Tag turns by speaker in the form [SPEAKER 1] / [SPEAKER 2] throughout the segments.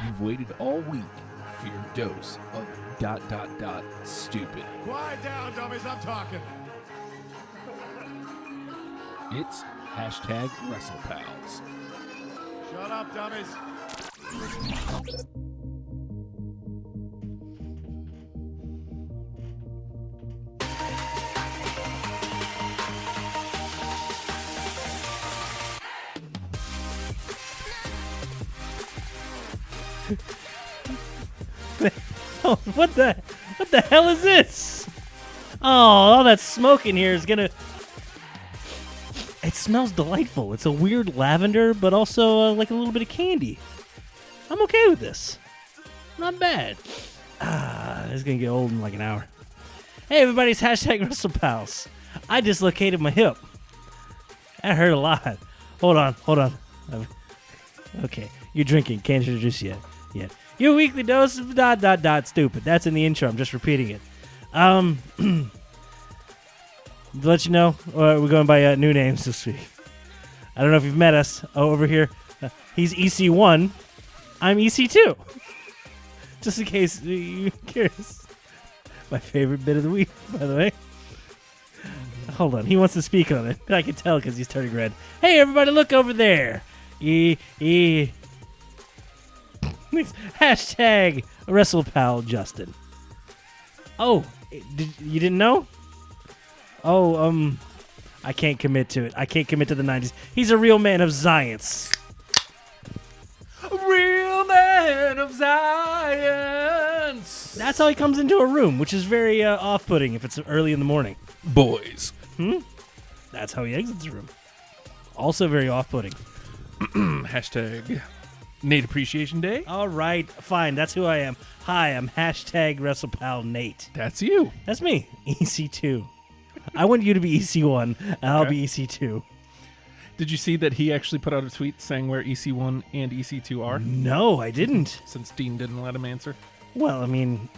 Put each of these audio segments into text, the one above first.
[SPEAKER 1] You've waited all week for your dose of ... stupid.
[SPEAKER 2] Quiet down, dummies, I'm talking.
[SPEAKER 1] It's hashtag WrestlePals.
[SPEAKER 2] Shut up, dummies.
[SPEAKER 3] Oh, what the hell is this? Oh, all that smoke in here is gonna... It smells delightful. It's a weird lavender, but also like a little bit of candy. I'm okay with this. Not bad. This is gonna get old in like an hour. Hey, everybody, it's hashtag WrestlePals. I dislocated my hip. That hurt a lot. Hold on. Okay, you're drinking. Can't introduce you yet. Your weekly dose of ... stupid. That's in the intro. I'm just repeating it. To let you know, we're going by new names this week. I don't know if you've met us. Over here, he's EC1. I'm EC2. Just in case you're curious. My favorite bit of the week, by the way. Hold on. He wants to speak on it. I can tell because he's turning red. Hey, everybody, look over there. Hashtag WrestlePal Justin. Oh, you didn't know? Oh, I can't commit to it. I can't commit to the 90s. He's a real man of science. A real man of science. That's how he comes into a room, which is very off-putting if it's early in the morning.
[SPEAKER 1] Boys.
[SPEAKER 3] That's how he exits the room. Also very off-putting.
[SPEAKER 1] Hashtag Nate Appreciation Day.
[SPEAKER 3] All right, fine. That's who I am. Hi, I'm hashtag WrestlePal Nate.
[SPEAKER 1] That's you.
[SPEAKER 3] That's me, EC2. I want you to be EC1, and I'll be EC2.
[SPEAKER 1] Did you see that he actually put out a tweet saying where EC1 and EC2 are?
[SPEAKER 3] No, I didn't.
[SPEAKER 1] Since Dean didn't let him answer.
[SPEAKER 3] Well, I mean,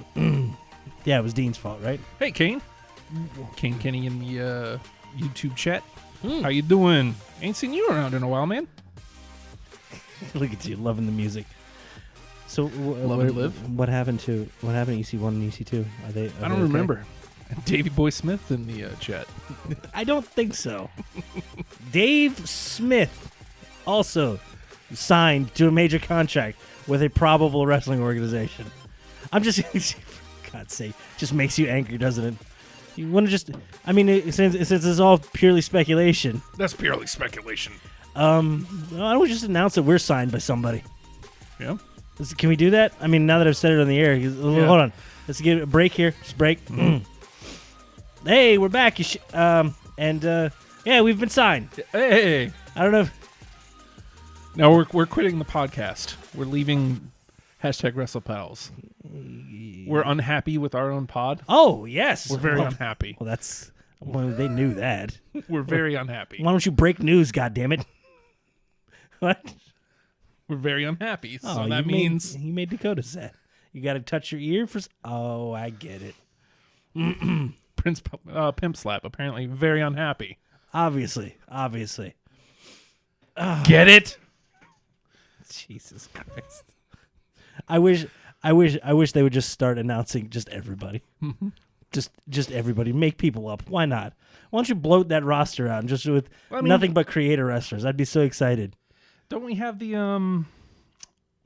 [SPEAKER 3] yeah, it was Dean's fault, right?
[SPEAKER 1] Hey, Kane. Kane Kenny in the YouTube chat. How you doing? Ain't seen you around in a while, man.
[SPEAKER 3] Look at you, loving the music. So,
[SPEAKER 1] Love and live.
[SPEAKER 3] What happened to EC1 and EC2? Are they
[SPEAKER 1] I don't
[SPEAKER 3] okay?
[SPEAKER 1] remember. Davey Boy Smith in the chat.
[SPEAKER 3] I don't think so. Dave Smith also signed to a major contract with a probable wrestling organization. I'm just, for God's sake, just makes you angry, doesn't it? You want to just, I mean, since it's all purely speculation.
[SPEAKER 1] That's purely speculation.
[SPEAKER 3] Why don't we just announce that we're signed by somebody?
[SPEAKER 1] Yeah.
[SPEAKER 3] Can we do that? I mean, now that I've said it on the air, hold on. Let's get a break here. Just break. Hey, we're back. Yeah, we've been signed.
[SPEAKER 1] Hey.
[SPEAKER 3] I don't know.
[SPEAKER 1] No, we're quitting the podcast. We're leaving hashtag WrestlePals. We're unhappy with our own pod.
[SPEAKER 3] Oh, yes.
[SPEAKER 1] We're very unhappy.
[SPEAKER 3] Well, they knew that.
[SPEAKER 1] We're very unhappy.
[SPEAKER 3] Why don't you break news, goddammit? What?
[SPEAKER 1] We're very unhappy. So
[SPEAKER 3] Oh,
[SPEAKER 1] that means...
[SPEAKER 3] You made Dakota sad. You got to touch your ear for... Oh, I get it.
[SPEAKER 1] Prince Pimp Slap, apparently very unhappy.
[SPEAKER 3] Obviously.
[SPEAKER 1] Get it?
[SPEAKER 3] Jesus Christ. I wish they would just start announcing just everybody. Just everybody. Make people up. Why not? Why don't you bloat that roster out just with nothing but creator wrestlers? I'd be so excited.
[SPEAKER 1] Don't we have the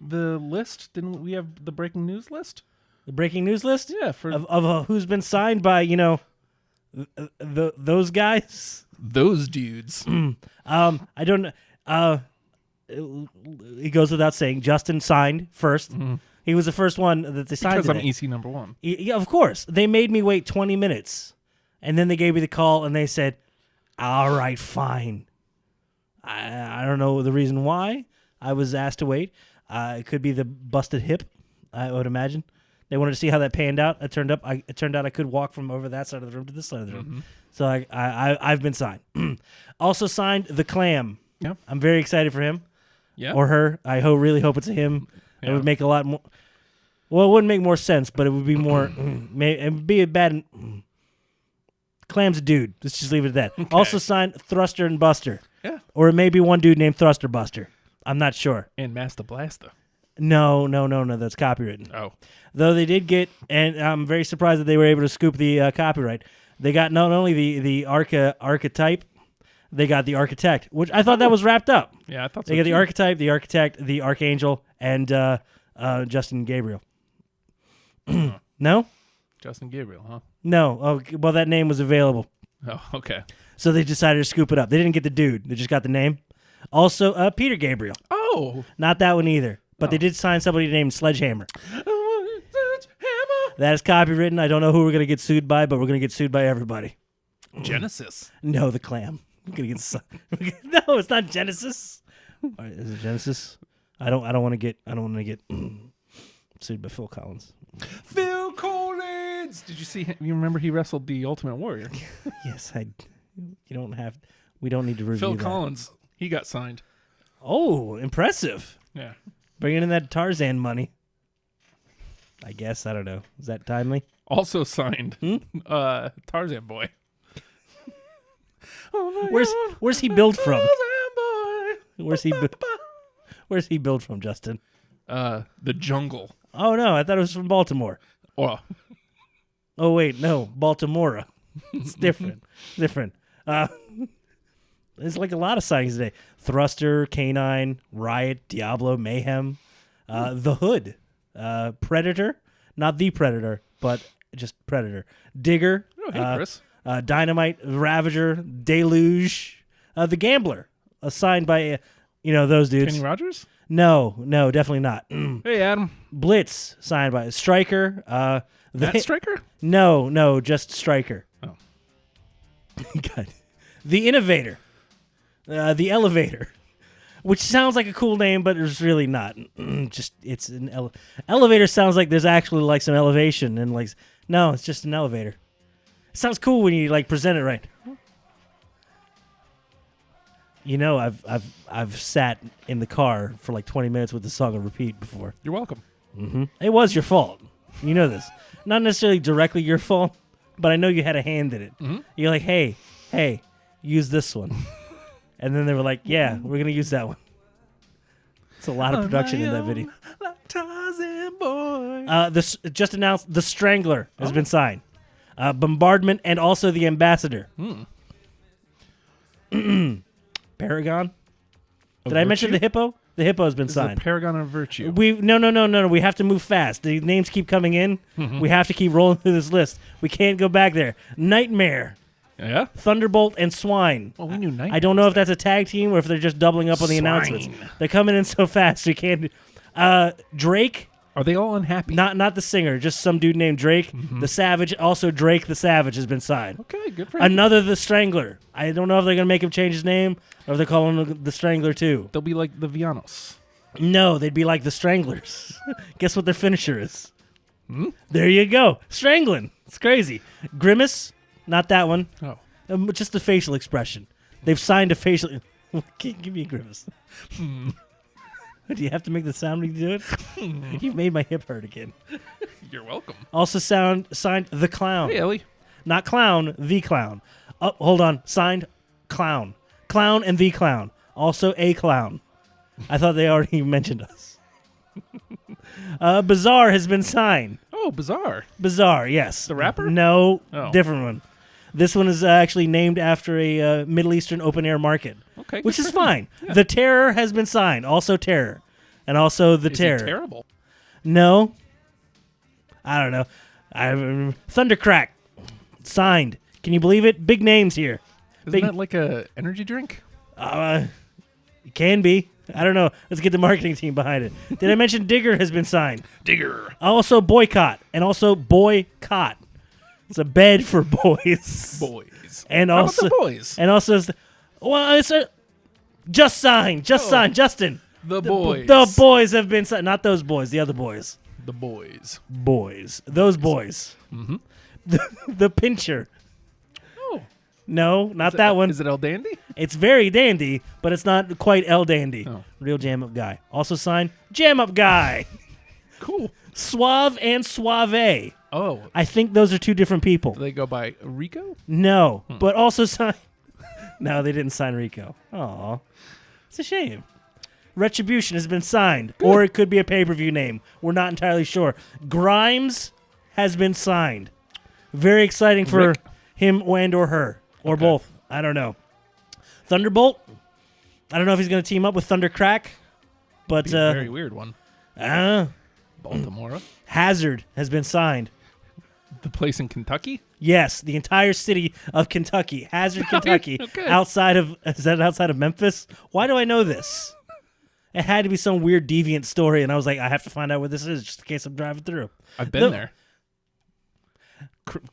[SPEAKER 1] list? Didn't we have the breaking news list?
[SPEAKER 3] The breaking news list?
[SPEAKER 1] Yeah,
[SPEAKER 3] of who's been signed by, those guys.
[SPEAKER 1] Those dudes.
[SPEAKER 3] I don't know. It goes without saying, Justin signed first. He was the first one that they signed.
[SPEAKER 1] Because I'm
[SPEAKER 3] today.
[SPEAKER 1] EC number 1.
[SPEAKER 3] Yeah, of course. They made me wait 20 minutes. And then they gave me the call and they said, all right, fine. I don't know the reason why I was asked to wait. It could be the busted hip, I would imagine. They wanted to see how that panned out. It turned out I could walk from over that side of the room to this side of the room. So I've been signed. Also signed the Clam.
[SPEAKER 1] Yeah.
[SPEAKER 3] I'm very excited for him.
[SPEAKER 1] Yeah.
[SPEAKER 3] Or her. I really hope it's a him.
[SPEAKER 1] Yeah.
[SPEAKER 3] It would make a lot more. Well, it wouldn't make more sense, but it would be more. It would be a bad. Clam's a dude. Let's just leave it at that.
[SPEAKER 1] Okay.
[SPEAKER 3] Also signed Thruster and Buster.
[SPEAKER 1] Yeah.
[SPEAKER 3] Or it may be one dude named Thruster Buster. I'm not sure.
[SPEAKER 1] And Master Blaster.
[SPEAKER 3] No. That's copywritten.
[SPEAKER 1] Oh.
[SPEAKER 3] Though they did get, and I'm very surprised that they were able to scoop the copyright. They got not only the archetype, they got the architect, which I thought that was wrapped up.
[SPEAKER 1] Yeah, I thought so.
[SPEAKER 3] They got the
[SPEAKER 1] too.
[SPEAKER 3] archetype, the architect, the archangel, and Justin Gabriel. No?
[SPEAKER 1] Justin Gabriel, huh?
[SPEAKER 3] No. Oh, well, that name was available.
[SPEAKER 1] Oh, okay.
[SPEAKER 3] So they decided to scoop it up. They didn't get the dude. They just got the name. Also, Peter Gabriel.
[SPEAKER 1] Oh.
[SPEAKER 3] Not that one either. But they did sign somebody named Sledgehammer. That is copywritten. I don't know who we're going to get sued by, but we're going to get sued by everybody.
[SPEAKER 1] Genesis.
[SPEAKER 3] No, the Clam. We're going to get No, it's not Genesis. Is it Genesis? I don't want to get sued by Phil Collins.
[SPEAKER 1] Phil Collins. Did you see him? You remember he wrestled the Ultimate Warrior?
[SPEAKER 3] Yes, we don't need to review
[SPEAKER 1] Phil
[SPEAKER 3] that.
[SPEAKER 1] Collins. He got signed.
[SPEAKER 3] Oh, impressive.
[SPEAKER 1] Yeah.
[SPEAKER 3] Bringing in that Tarzan money. I guess. I don't know. Is that timely?
[SPEAKER 1] Also signed. Tarzan Boy.
[SPEAKER 3] Where's he billed from?
[SPEAKER 1] Tarzan Boy.
[SPEAKER 3] Where's he billed from, Justin?
[SPEAKER 1] The Jungle.
[SPEAKER 3] Oh no, I thought it was from Baltimore.
[SPEAKER 1] Oh.
[SPEAKER 3] Oh wait, no, Baltimore. It's different. There's like a lot of signings today. Thruster, Canine, Riot, Diablo, Mayhem, The Hood, Predator, not the Predator, but just Predator. Digger,
[SPEAKER 1] Oh, hey, Chris.
[SPEAKER 3] Dynamite, Ravager, Deluge, The Gambler, signed by those dudes.
[SPEAKER 1] Kenny Rogers?
[SPEAKER 3] No, definitely not.
[SPEAKER 1] Hey, Adam.
[SPEAKER 3] Blitz, signed by Stryker.
[SPEAKER 1] That Striker?
[SPEAKER 3] No, just Stryker.
[SPEAKER 1] Oh.
[SPEAKER 3] God. The Innovator. The Elevator. Which sounds like a cool name, but it's really not. It's an elevator sounds like there's actually like some elevation and like no, it's just an elevator. It sounds cool when you like present it right. I've sat in the car for like 20 minutes with the song on repeat before.
[SPEAKER 1] You're welcome.
[SPEAKER 3] Mm-hmm. It was your fault. You know this. Not necessarily directly your fault, but I know you had a hand in it.
[SPEAKER 1] Mm-hmm.
[SPEAKER 3] You're like, hey, use this one. And then they were like, yeah, we're going to use that one. It's a lot of production in that video.
[SPEAKER 1] Tarzan Boy.
[SPEAKER 3] This just announced The Strangler has been signed. Bombardment and also The Ambassador. Paragon? Did I mention the Hippo? The Hippo has been
[SPEAKER 1] This
[SPEAKER 3] signed.
[SPEAKER 1] is a paragon of virtue.
[SPEAKER 3] No. We have to move fast. The names keep coming in. We have to keep rolling through this list. We can't go back there. Nightmare,
[SPEAKER 1] Yeah?
[SPEAKER 3] Thunderbolt, and Swine.
[SPEAKER 1] Well, we knew Nightmare.
[SPEAKER 3] I don't know if that's a tag team or if they're just doubling up on the announcements. They're coming in so fast we can't. Drake.
[SPEAKER 1] Are they all unhappy?
[SPEAKER 3] Not the singer, just some dude named Drake. The Savage, also Drake the Savage has been signed.
[SPEAKER 1] Okay, good for him.
[SPEAKER 3] Another The Strangler. I don't know if they're going to make him change his name or if they're calling him The Strangler too.
[SPEAKER 1] They'll be like the Villanos.
[SPEAKER 3] No, they'd be like the Stranglers. Guess what their finisher is? There you go. Strangling. It's crazy. Grimace. Not that one.
[SPEAKER 1] Oh.
[SPEAKER 3] Just the facial expression. They've signed a facial... Give me a grimace. Do you have to make the sound when you do it? You've made my hip hurt again.
[SPEAKER 1] You're welcome.
[SPEAKER 3] Also signed The Clown.
[SPEAKER 1] Hey, Ellie.
[SPEAKER 3] Not Clown, The Clown. Oh, hold on. Signed Clown. Clown and The Clown. Also a clown. I thought they already mentioned us. Bizarre has been signed.
[SPEAKER 1] Oh, Oh, Bizarre.
[SPEAKER 3] Bizarre, yes.
[SPEAKER 1] The rapper?
[SPEAKER 3] No,
[SPEAKER 1] Oh.
[SPEAKER 3] different one. This one is actually named after a Middle Eastern open-air market,
[SPEAKER 1] Okay,
[SPEAKER 3] which
[SPEAKER 1] good
[SPEAKER 3] is
[SPEAKER 1] for him.
[SPEAKER 3] fine.
[SPEAKER 1] Yeah.
[SPEAKER 3] The Terror has been signed. Also Terror. And also The
[SPEAKER 1] Is
[SPEAKER 3] Terror.
[SPEAKER 1] he terrible?
[SPEAKER 3] No. I don't know. Thundercrack. Signed. Can you believe it? Big names here.
[SPEAKER 1] Isn't that like a energy drink?
[SPEAKER 3] It can be. I don't know. Let's get the marketing team behind it. Did I mention Digger has been signed?
[SPEAKER 1] Digger.
[SPEAKER 3] Also Boycott. And also Boycott. It's a bed for boys.
[SPEAKER 1] Boys.
[SPEAKER 3] And
[SPEAKER 1] How
[SPEAKER 3] also
[SPEAKER 1] about the boys?
[SPEAKER 3] And also it's just signed. Just signed. Justin.
[SPEAKER 1] The boys.
[SPEAKER 3] The boys have been signed. Not those boys. The other boys.
[SPEAKER 1] The boys.
[SPEAKER 3] Boys. Those boys.
[SPEAKER 1] Mm-hmm.
[SPEAKER 3] The pincher.
[SPEAKER 1] Oh.
[SPEAKER 3] No, not that one.
[SPEAKER 1] Is it El Dandy?
[SPEAKER 3] It's very dandy, but it's not quite El Dandy.
[SPEAKER 1] Oh.
[SPEAKER 3] Real Jam Up Guy. Also signed Jam Up Guy.
[SPEAKER 1] Cool.
[SPEAKER 3] Suave and Suave.
[SPEAKER 1] Oh.
[SPEAKER 3] I think those are two different people.
[SPEAKER 1] Do they go by Rico?
[SPEAKER 3] No, but also signed. No, they didn't sign Rico. Aw. It's a shame. Retribution has been signed, or it could be a pay-per-view name. We're not entirely sure. Grimes has been signed. Very exciting for
[SPEAKER 1] Rick.
[SPEAKER 3] him and or her, or
[SPEAKER 1] Okay.
[SPEAKER 3] both. I don't know. Thunderbolt. I don't know if he's going to team up with Thundercrack, but
[SPEAKER 1] Be a very weird one. Baltimore.
[SPEAKER 3] Hazard has been signed.
[SPEAKER 1] The place in Kentucky?
[SPEAKER 3] Yes, the entire city of Kentucky, Hazard, Kentucky,
[SPEAKER 1] Okay.
[SPEAKER 3] is that outside of Memphis? Why do I know this? It had to be some weird deviant story, and I was like, I have to find out where this is just in case I'm driving through.
[SPEAKER 1] I've been there.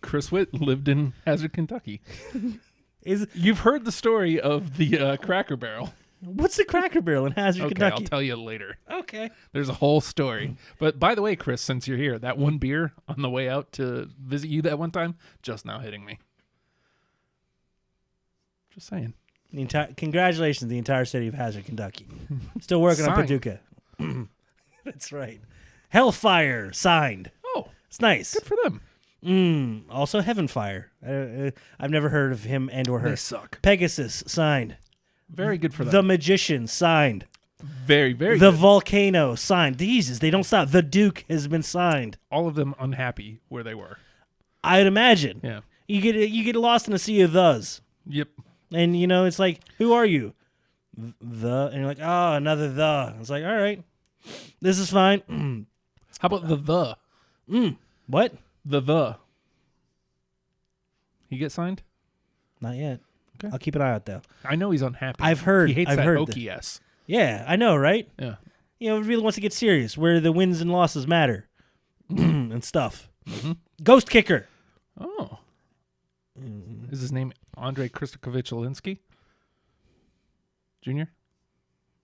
[SPEAKER 1] Chris Witt lived in Hazard, Kentucky. You've heard the story of the Cracker Barrel.
[SPEAKER 3] What's the Cracker Barrel in Hazard,
[SPEAKER 1] Okay,
[SPEAKER 3] Kentucky?
[SPEAKER 1] I'll tell you later.
[SPEAKER 3] Okay.
[SPEAKER 1] There's a whole story. But by the way, Chris, since you're here, that one beer on the way out to visit you that one time, just now hitting me. Just saying.
[SPEAKER 3] Congratulations, the entire city of Hazard, Kentucky. Still working on
[SPEAKER 1] Signed.
[SPEAKER 3] Paducah. That's right. Hellfire signed.
[SPEAKER 1] Oh,
[SPEAKER 3] It's nice.
[SPEAKER 1] good for them.
[SPEAKER 3] Also Heavenfire. I've never heard of him and or her.
[SPEAKER 1] They suck.
[SPEAKER 3] Pegasus signed.
[SPEAKER 1] Very good for them.
[SPEAKER 3] The Magician signed.
[SPEAKER 1] Very, very
[SPEAKER 3] The
[SPEAKER 1] good.
[SPEAKER 3] Volcano signed. Jesus, they don't stop. The Duke has been signed.
[SPEAKER 1] All of them unhappy where they were.
[SPEAKER 3] I'd imagine.
[SPEAKER 1] Yeah.
[SPEAKER 3] You get lost in a sea of thes.
[SPEAKER 1] Yep.
[SPEAKER 3] And, it's like, who are you? The. And you're like, oh, another the. It's like, all right. This is fine.
[SPEAKER 1] How about the?
[SPEAKER 3] What?
[SPEAKER 1] The. He get signed?
[SPEAKER 3] Not yet.
[SPEAKER 1] Okay.
[SPEAKER 3] I'll keep an eye out, though.
[SPEAKER 1] I know he's unhappy.
[SPEAKER 3] I've heard.
[SPEAKER 1] He hates
[SPEAKER 3] I've
[SPEAKER 1] that
[SPEAKER 3] heard
[SPEAKER 1] OKS.
[SPEAKER 3] Yeah, I know, right?
[SPEAKER 1] Yeah.
[SPEAKER 3] Really wants to get serious, where the wins and losses matter. And stuff. Ghost Kicker.
[SPEAKER 1] Oh. Is his name Andre Kristokovich Alinsky? Jr.?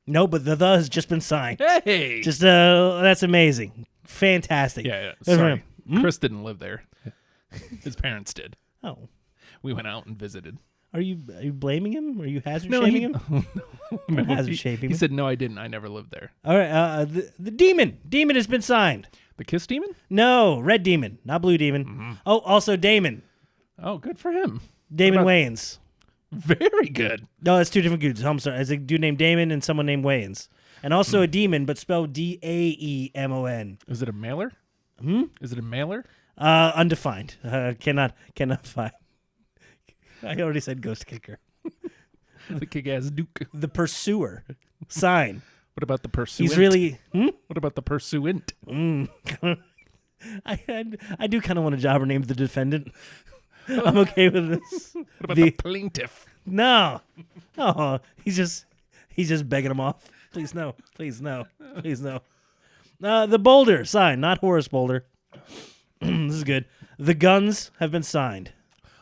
[SPEAKER 3] No, but the has just been signed.
[SPEAKER 1] Hey!
[SPEAKER 3] Just that's amazing. Fantastic.
[SPEAKER 1] Yeah.
[SPEAKER 3] Good for
[SPEAKER 1] Sorry.
[SPEAKER 3] him.
[SPEAKER 1] Chris didn't live there. His parents did.
[SPEAKER 3] Oh.
[SPEAKER 1] We went out and visited.
[SPEAKER 3] Are you blaming him? Are you hazard shaming him?
[SPEAKER 1] No,
[SPEAKER 3] Hazard
[SPEAKER 1] he,
[SPEAKER 3] shaming
[SPEAKER 1] he
[SPEAKER 3] him.
[SPEAKER 1] said, no, I didn't. I never lived there.
[SPEAKER 3] All right, the Demon. Demon has been signed.
[SPEAKER 1] The Kiss Demon?
[SPEAKER 3] No, Red Demon, not Blue Demon. Oh, also Damon.
[SPEAKER 1] Oh, good for him.
[SPEAKER 3] Damon
[SPEAKER 1] What about-
[SPEAKER 3] Wayans.
[SPEAKER 1] Very good.
[SPEAKER 3] No, it's two different dudes. I'm sorry. It's a dude named Damon and someone named Wayans. And also a demon, but spelled Daemon.
[SPEAKER 1] Is it a mailer? Is it a mailer?
[SPEAKER 3] Undefined. Cannot find. I already said Ghost Kicker.
[SPEAKER 1] The kick-ass Duke.
[SPEAKER 3] The Pursuer. Sign.
[SPEAKER 1] What about the pursuant?
[SPEAKER 3] He's really.
[SPEAKER 1] What about the pursuant?
[SPEAKER 3] I do kind of want a jobber named the Defendant. I'm okay with this.
[SPEAKER 1] What about the plaintiff?
[SPEAKER 3] No. Oh, he's just begging him off. Please no. Please no. Please no. The Boulder sign, not Horace Boulder. This is good. The Guns have been signed.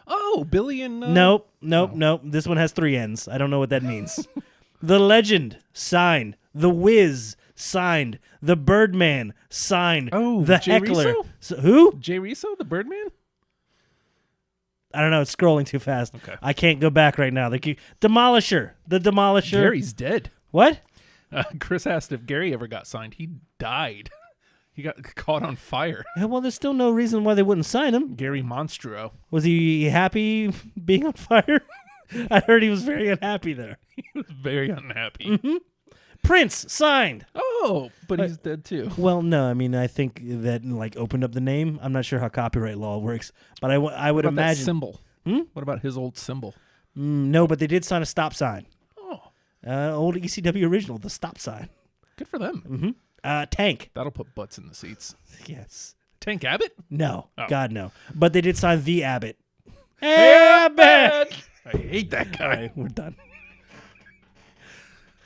[SPEAKER 1] Oh, Billy and...
[SPEAKER 3] Nope. This one has 3 N's. I don't know what that means. The Legend signed. The Wiz signed. The Birdman signed.
[SPEAKER 1] Oh,
[SPEAKER 3] the
[SPEAKER 1] Jay
[SPEAKER 3] Heckler.
[SPEAKER 1] Rizzo?
[SPEAKER 3] Who?
[SPEAKER 1] Jay Rizzo, the Birdman?
[SPEAKER 3] I don't know. It's scrolling too fast.
[SPEAKER 1] Okay.
[SPEAKER 3] I can't go back right now. Demolisher. The Demolisher.
[SPEAKER 1] Gary's dead.
[SPEAKER 3] What?
[SPEAKER 1] Chris asked if Gary ever got signed. He died. He got caught on fire.
[SPEAKER 3] Yeah, well, there's still no reason why they wouldn't sign him.
[SPEAKER 1] Gary Monstro.
[SPEAKER 3] Was he happy being on fire? I heard he was very unhappy there.
[SPEAKER 1] He was very unhappy.
[SPEAKER 3] Prince signed.
[SPEAKER 1] Oh, but he's dead too.
[SPEAKER 3] Well, no, I mean, I think that opened up the name. I'm not sure how copyright law works, but I would
[SPEAKER 1] What about
[SPEAKER 3] imagine
[SPEAKER 1] that symbol. What about his old symbol?
[SPEAKER 3] No, but they did sign a stop sign.
[SPEAKER 1] Oh,
[SPEAKER 3] Old ECW original, the stop sign.
[SPEAKER 1] good for them.
[SPEAKER 3] Tank.
[SPEAKER 1] That'll put butts in the seats.
[SPEAKER 3] Yes.
[SPEAKER 1] Tank Abbott?
[SPEAKER 3] No,
[SPEAKER 1] Oh.
[SPEAKER 3] God no. But they did sign the Abbott.
[SPEAKER 1] Abbott! I hate that guy.
[SPEAKER 3] All right, we're done.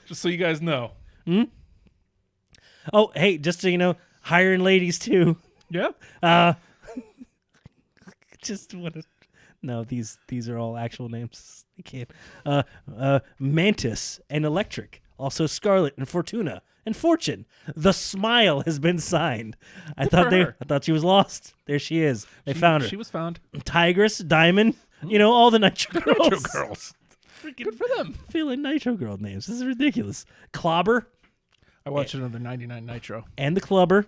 [SPEAKER 1] Just so you guys know.
[SPEAKER 3] Oh, hey, just so you know, hiring ladies too.
[SPEAKER 1] Yeah.
[SPEAKER 3] Just what? No, these are all actual names. I can't. Mantis and Electric, also Scarlet and Fortuna and Fortune. The Smile has been signed. I thought she was lost. There she is. They found her.
[SPEAKER 1] She was found.
[SPEAKER 3] Tigress, Diamond. All the Nitro Girls.
[SPEAKER 1] Nitro Girls. Good for them.
[SPEAKER 3] Feeling Nitro Girl names. This is ridiculous. Clobber
[SPEAKER 1] I watched another 99 Nitro.
[SPEAKER 3] and the Clubber.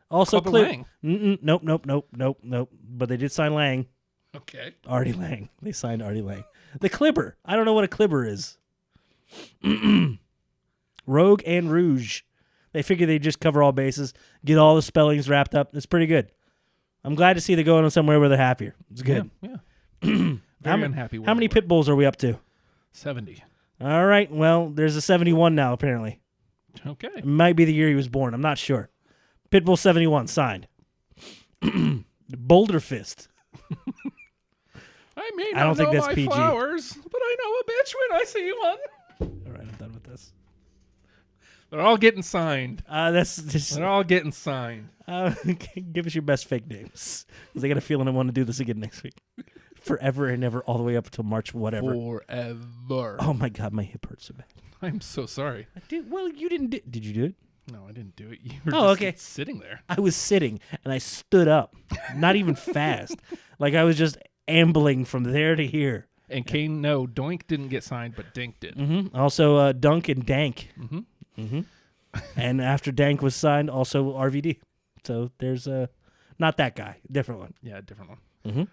[SPEAKER 3] Also,
[SPEAKER 1] Clubber Lang.
[SPEAKER 3] Nope. But they did sign Lang.
[SPEAKER 1] Okay.
[SPEAKER 3] Artie Lang. They signed Artie Lang. The Clibber. I don't know what a Clibber is. Rogue and Rouge. They figure they just cover all bases, get all the spellings wrapped up. It's pretty good. I'm glad to see they're going somewhere where they're happier. It's good.
[SPEAKER 1] Yeah. Very unhappy.
[SPEAKER 3] How many pit bulls are we up to?
[SPEAKER 1] 70.
[SPEAKER 3] All right. Well, there's a 71 now, apparently.
[SPEAKER 1] Okay.
[SPEAKER 3] It might be the year he was born. I'm not sure. Pitbull 71 signed. Boulder Fist.
[SPEAKER 1] I may
[SPEAKER 3] I
[SPEAKER 1] not
[SPEAKER 3] don't think
[SPEAKER 1] know
[SPEAKER 3] that's
[SPEAKER 1] my
[SPEAKER 3] PG.
[SPEAKER 1] flowers, but I know a bitch when I see one.
[SPEAKER 3] All right, I'm done with this.
[SPEAKER 1] They're all getting signed.
[SPEAKER 3] That's just
[SPEAKER 1] They're all getting signed.
[SPEAKER 3] give us your best fake names, because I got a feeling I want to do this again next week, forever and ever, all the way up until March, whatever.
[SPEAKER 1] Forever.
[SPEAKER 3] Oh my God, my hip hurts so bad.
[SPEAKER 1] I'm so sorry.
[SPEAKER 3] Well, you didn't. Did you do it?
[SPEAKER 1] No, I didn't do it. You were
[SPEAKER 3] Oh,
[SPEAKER 1] just
[SPEAKER 3] okay.
[SPEAKER 1] sitting there.
[SPEAKER 3] I was sitting and I stood up, not even fast, like I was just ambling from there to here.
[SPEAKER 1] And Kane, no, Doink didn't get signed, but Dink did.
[SPEAKER 3] Also, Dunk and Dank. And after Dank was signed, also RVD. So there's not that guy, different one.
[SPEAKER 1] Yeah, a different one.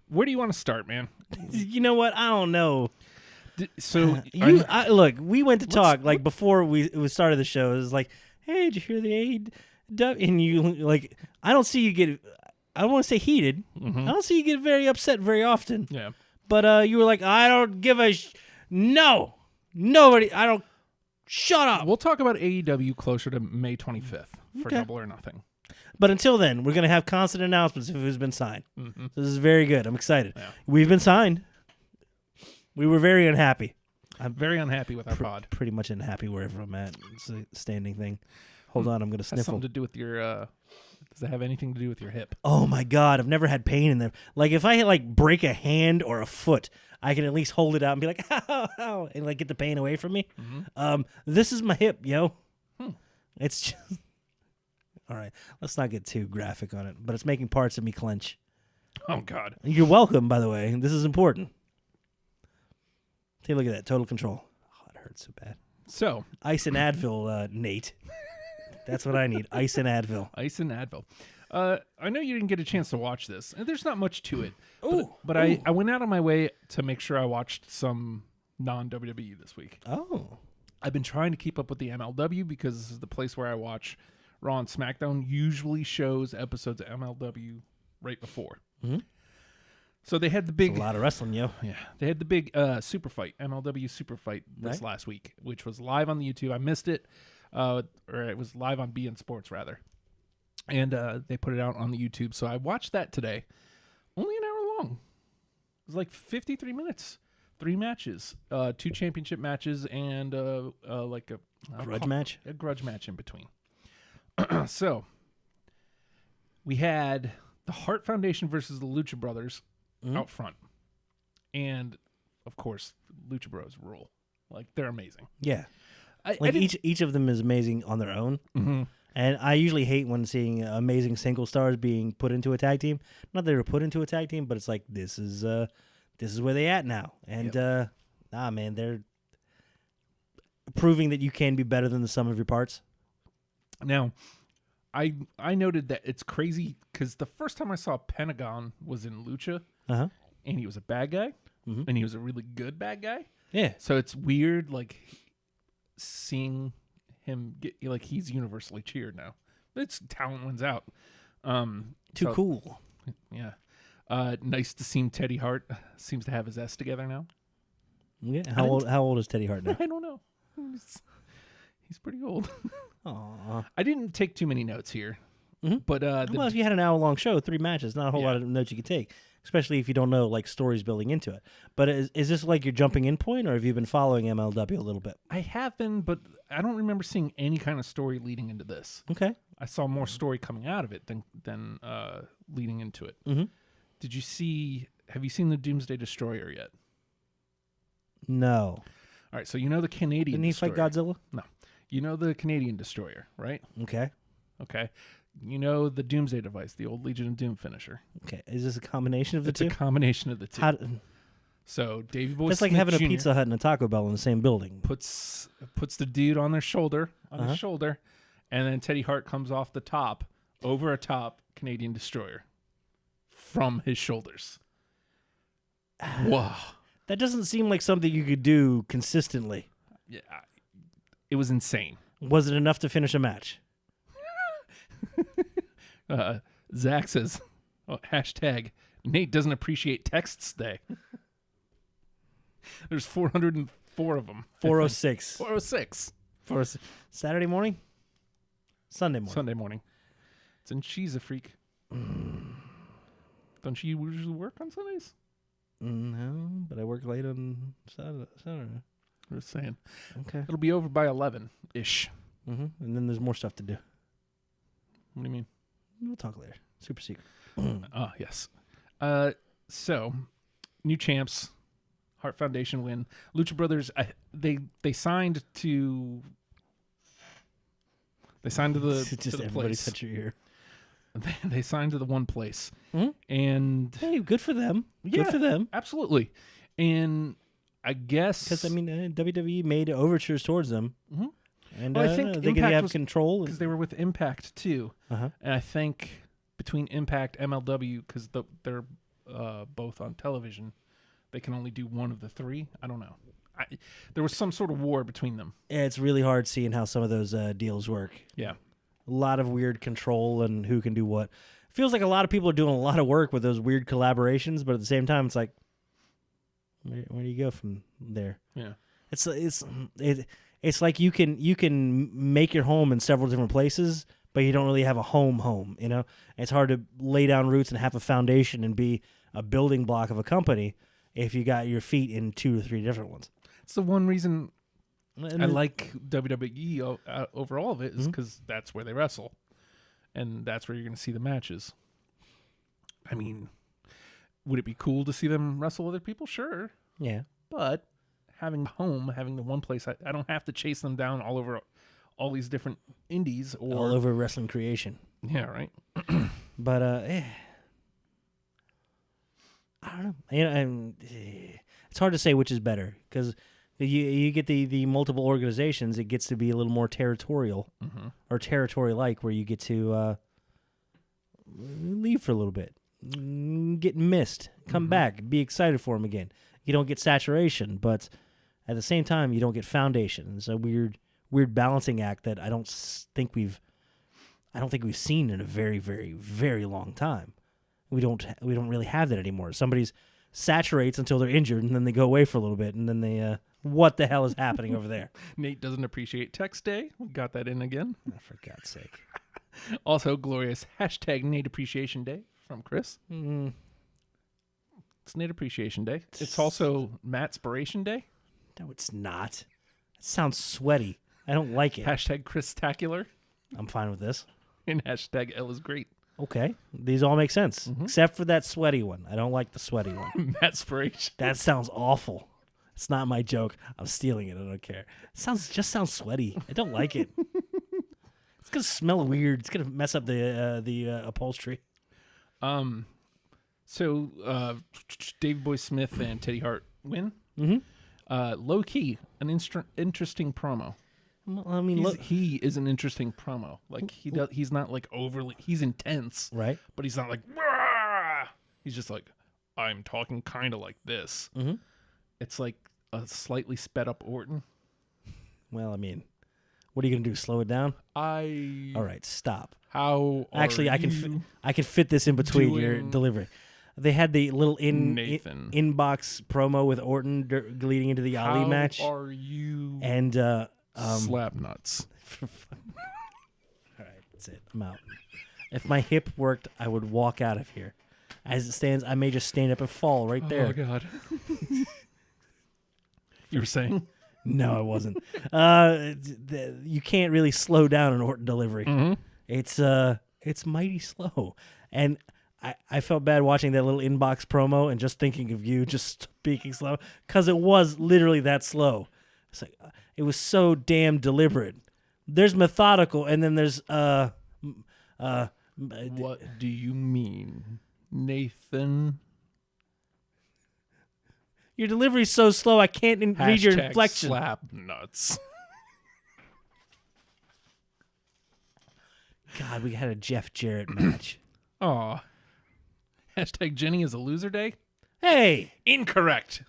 [SPEAKER 1] Where do you want to start, man?
[SPEAKER 3] You know what? I don't know. Look, we went to talk before we started the show. It was like, hey, did you hear the AEW? And you I don't see you get. I don't want to say heated. I don't see you get very upset very often.
[SPEAKER 1] Yeah.
[SPEAKER 3] But you were like, I don't give a no. Nobody. I don't. Shut up.
[SPEAKER 1] We'll talk about AEW closer to May 25th for
[SPEAKER 3] Okay.
[SPEAKER 1] Double or Nothing.
[SPEAKER 3] But until then, we're going to have constant announcements of who's been signed. This is very good. I'm excited.
[SPEAKER 1] Yeah.
[SPEAKER 3] We've been signed. We were very unhappy.
[SPEAKER 1] I'm very unhappy with our pod.
[SPEAKER 3] Pretty much unhappy wherever I'm at. It's a standing thing. Hold on, I'm going to
[SPEAKER 1] Has
[SPEAKER 3] sniffle.
[SPEAKER 1] something to do with your. Does it have anything to do with your hip?
[SPEAKER 3] Oh my God, I've never had pain in there. Like if I break a hand or a foot, I can at least hold it out and be like, ow, ow, and get the pain away from me. This is my hip, yo. It's just... All right, let's not get too graphic on it, but it's making parts of me clench.
[SPEAKER 1] Oh God.
[SPEAKER 3] You're welcome, by the way. This is important. Take a look at that. Total control. Oh, it hurts so bad.
[SPEAKER 1] So
[SPEAKER 3] Ice and Advil, Nate. That's what I need. Ice and Advil.
[SPEAKER 1] Ice and Advil. I know you didn't get a chance to watch this, and there's not much to it. But
[SPEAKER 3] Ooh.
[SPEAKER 1] I went out of my way to make sure I watched some non-WWE this week.
[SPEAKER 3] Oh.
[SPEAKER 1] I've been trying to keep up with the MLW because this is the place where I watch Raw and SmackDown. Usually shows episodes of MLW right before. So they had the big...
[SPEAKER 3] That's a lot of wrestling, yo.
[SPEAKER 1] Yeah, they had the big Superfight, MLW Superfight this last week, which was live on the YouTube. I missed it, or it was live on BN Sports, rather. And they put it out on the YouTube. So I watched that today. Only an hour long. It was like 53 minutes. 3 matches, 2 championship matches, and like a
[SPEAKER 3] Grudge match?
[SPEAKER 1] A grudge match in between. So we had the Hart Foundation versus the Lucha Brothers out front. And, of course, Lucha Bros rule. Like, they're amazing.
[SPEAKER 3] Yeah. Each of them is amazing on their own. And I usually hate when seeing amazing single stars being put into a tag team. Not that they were put into a tag team, but it's like, this is where they at now. And, man, they're proving that you can be better than the sum of your parts.
[SPEAKER 1] Now, I noted that it's crazy because the first time I saw Pentagon was in Lucha, and he was a bad guy, and he was a really good bad guy.
[SPEAKER 3] Yeah.
[SPEAKER 1] So it's weird, like seeing him get like he's universally cheered now. It's talent wins out.
[SPEAKER 3] Too cool.
[SPEAKER 1] Yeah. Nice to see Teddy Hart seems to have his S together now.
[SPEAKER 3] Yeah. How old is Teddy Hart now?
[SPEAKER 1] I don't know. He's pretty old.
[SPEAKER 3] Aw.
[SPEAKER 1] I didn't take too many notes here. But
[SPEAKER 3] Well, if you had an hour-long show, 3 matches, not a whole lot of notes you could take, especially if you don't know like stories building into it. But is this like your jumping in point, or have you been following MLW a little bit?
[SPEAKER 1] I have been, but I don't remember seeing any kind of story leading into this.
[SPEAKER 3] Okay.
[SPEAKER 1] I saw more story coming out of it than leading into it.
[SPEAKER 3] Mm-hmm.
[SPEAKER 1] Have you seen the Doomsday Destroyer yet?
[SPEAKER 3] No.
[SPEAKER 1] All right, so you know the Canadian
[SPEAKER 3] Didn't he
[SPEAKER 1] Destroyer.
[SPEAKER 3] fight Godzilla?
[SPEAKER 1] No. You know the Canadian Destroyer, right?
[SPEAKER 3] Okay.
[SPEAKER 1] Okay. You know the Doomsday Device, the old Legion of Doom finisher.
[SPEAKER 3] Okay. Is this a combination of the
[SPEAKER 1] It's
[SPEAKER 3] two?
[SPEAKER 1] a combination of the two. So Davey Boy
[SPEAKER 3] That's like
[SPEAKER 1] Smith
[SPEAKER 3] having
[SPEAKER 1] Jr.
[SPEAKER 3] a Pizza Hut and a Taco Bell in the same building.
[SPEAKER 1] puts the dude on his shoulder, and then Teddy Hart comes off the top, over a top Canadian Destroyer from his shoulders. Wow.
[SPEAKER 3] That doesn't seem like something you could do consistently.
[SPEAKER 1] Yeah. It was insane.
[SPEAKER 3] Was it enough to finish a match?
[SPEAKER 1] Zach says, hashtag Nate doesn't appreciate texts day. There's 404 of them.
[SPEAKER 3] 406.
[SPEAKER 1] 406.
[SPEAKER 3] Saturday morning? Sunday morning.
[SPEAKER 1] Sunday morning. And she's a freak. Don't she usually work on Sundays?
[SPEAKER 3] No, but I work late on Saturday.
[SPEAKER 1] I'm just saying.
[SPEAKER 3] Okay.
[SPEAKER 1] It'll be over by 11-ish.
[SPEAKER 3] Mm-hmm. And then there's more stuff to do.
[SPEAKER 1] What do you mean?
[SPEAKER 3] We'll talk later. Super secret.
[SPEAKER 1] Yes. So, new champs. Hart Foundation win. Lucha Brothers, they signed to... They signed to the,
[SPEAKER 3] Just
[SPEAKER 1] to the
[SPEAKER 3] everybody
[SPEAKER 1] place.
[SPEAKER 3] touch your ear.
[SPEAKER 1] They signed to the one place.
[SPEAKER 3] Mhm.
[SPEAKER 1] And...
[SPEAKER 3] Hey, good for them.
[SPEAKER 1] Yeah,
[SPEAKER 3] Good for them.
[SPEAKER 1] Absolutely. And I guess...
[SPEAKER 3] Because, WWE made overtures towards them.
[SPEAKER 1] Mhm.
[SPEAKER 3] And
[SPEAKER 1] Well, I think
[SPEAKER 3] they can
[SPEAKER 1] Impact
[SPEAKER 3] have
[SPEAKER 1] was-
[SPEAKER 3] control.
[SPEAKER 1] Because they were with Impact, too.
[SPEAKER 3] Uh-huh.
[SPEAKER 1] And I think between Impact, MLW, because they're both on television, they can only do one of the three. I don't know. There was some sort of war between them.
[SPEAKER 3] Yeah, it's really hard seeing how some of those deals work.
[SPEAKER 1] Yeah.
[SPEAKER 3] A lot of weird control and who can do what. Feels like a lot of people are doing a lot of work with those weird collaborations, but at the same time, it's like, where do you go from there?
[SPEAKER 1] Yeah.
[SPEAKER 3] It's like you can make your home in several different places, but you don't really have a home. You know, it's hard to lay down roots and have a foundation and be a building block of a company if you got your feet in 2 or 3 different ones.
[SPEAKER 1] It's the one reason
[SPEAKER 3] And
[SPEAKER 1] I like WWE over all of it is because that's where they wrestle. And that's where you're going to see the matches. I mean, would it be cool to see them wrestle other people? Sure.
[SPEAKER 3] Yeah.
[SPEAKER 1] But having home, having the one place, I don't have to chase them down all over all these different indies. Or
[SPEAKER 3] All over wrestling creation.
[SPEAKER 1] Yeah, right.
[SPEAKER 3] But I don't know. It's hard to say which is better because you get the multiple organizations. It gets to be a little more territorial or territory-like, where you get to leave for a little bit, get missed, come back, be excited for them again. You don't get saturation, but at the same time, you don't get foundation. It's a weird balancing act that I don't think we've seen in a very, very, very long time. We don't really have that anymore. Somebody's saturates until they're injured, and then they go away for a little bit, and then they what the hell is happening over there?
[SPEAKER 1] Nate doesn't appreciate text day. We got that in again.
[SPEAKER 3] Oh, for God's sake.
[SPEAKER 1] Also glorious hashtag Nate Appreciation Day from Chris.
[SPEAKER 3] Mm-hmm.
[SPEAKER 1] It's Nate Appreciation Day. It's also Mattspiration Day.
[SPEAKER 3] No, it's not. It sounds sweaty. I don't like it.
[SPEAKER 1] Hashtag Chris-tacular.
[SPEAKER 3] I'm fine with this.
[SPEAKER 1] And hashtag L is great.
[SPEAKER 3] Okay. These all make sense, except for that sweaty one. I don't like the sweaty one.
[SPEAKER 1] Mattspiration.
[SPEAKER 3] That sounds awful. It's not my joke. I'm stealing it. I don't care. It just sounds sweaty. I don't like it. It's gonna smell weird. It's gonna mess up the upholstery.
[SPEAKER 1] So Davey Boy Smith and Teddy Hart win.
[SPEAKER 3] Mm-hmm.
[SPEAKER 1] Low key, an interesting promo.
[SPEAKER 3] Well, I mean, look,
[SPEAKER 1] He is an interesting promo. Like he's not like overly. He's intense,
[SPEAKER 3] right?
[SPEAKER 1] but he's not like. Wah! He's just like, I'm talking kind of like this.
[SPEAKER 3] Mm-hmm.
[SPEAKER 1] It's like a slightly sped up Orton.
[SPEAKER 3] Well, I mean, what are you gonna do? Slow it down? All right, stop.
[SPEAKER 1] How?
[SPEAKER 3] Actually, I can fit this in between your delivery. They had the little inbox promo with Orton leading into the Ali match.
[SPEAKER 1] How are you?
[SPEAKER 3] And
[SPEAKER 1] slap nuts.
[SPEAKER 3] All right, that's it. I'm out. If my hip worked, I would walk out of here. As it stands, I may just stand up and fall right there.
[SPEAKER 1] Oh God! You were saying?
[SPEAKER 3] No, I wasn't. You can't really slow down an Orton delivery.
[SPEAKER 1] Mm-hmm.
[SPEAKER 3] It's mighty slow, and I felt bad watching that little inbox promo and just thinking of you just speaking slow because it was literally that slow. It's like it was so damn deliberate. There's methodical, and then there's
[SPEAKER 1] What do you mean, Nathan?
[SPEAKER 3] Your delivery's so slow I can't read your inflection.
[SPEAKER 1] Slap nuts.
[SPEAKER 3] God, we had a Jeff Jarrett match.
[SPEAKER 1] Aw. Hashtag Jenny is a loser day?
[SPEAKER 3] Hey!
[SPEAKER 1] Incorrect.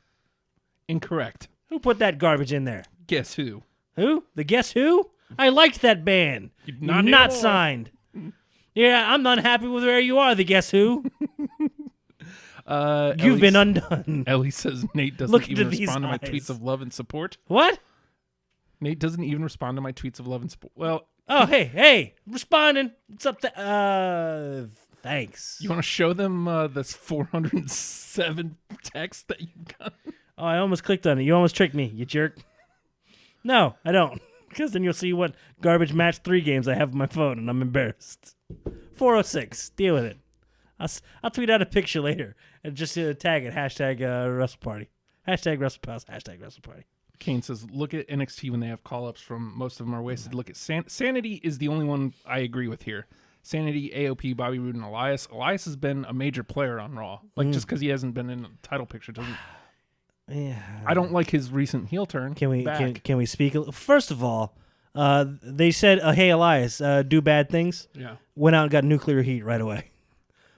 [SPEAKER 3] Who put that garbage in there?
[SPEAKER 1] Guess who?
[SPEAKER 3] Who? The Guess Who? I liked that band.
[SPEAKER 1] Not
[SPEAKER 3] Not signed. Yeah, I'm not happy with where you are, the Guess Who. You've been undone.
[SPEAKER 1] Ellie says Nate doesn't even respond to my
[SPEAKER 3] eyes.
[SPEAKER 1] tweets of love and support.
[SPEAKER 3] What?
[SPEAKER 1] Nate doesn't even respond to my tweets of love and support. Well,
[SPEAKER 3] oh, hey, responding. What's up? Thanks.
[SPEAKER 1] you want to show them this 407 text that you got?
[SPEAKER 3] Oh, I almost clicked on it. You almost tricked me, you jerk. No, I don't. Because then you'll see what garbage match 3 games I have on my phone, and I'm embarrassed. 406. Deal with it. I'll tweet out a picture later and just tag it. Hashtag WrestleParty. Hashtag WrestlePals. Hashtag WrestleParty.
[SPEAKER 1] Kane says, look at NXT when they have call-ups from most of them are wasted. Look at Sanity is the only one I agree with here. Sanity, AOP, Bobby Roode, and Elias. Elias has been a major player on Raw. Like, just because he hasn't been in the title picture doesn't...
[SPEAKER 3] Yeah.
[SPEAKER 1] I don't like his recent heel turn.
[SPEAKER 3] Can we speak? First of all, they said, hey, Elias, do bad things.
[SPEAKER 1] Yeah.
[SPEAKER 3] Went out and got nuclear heat right away.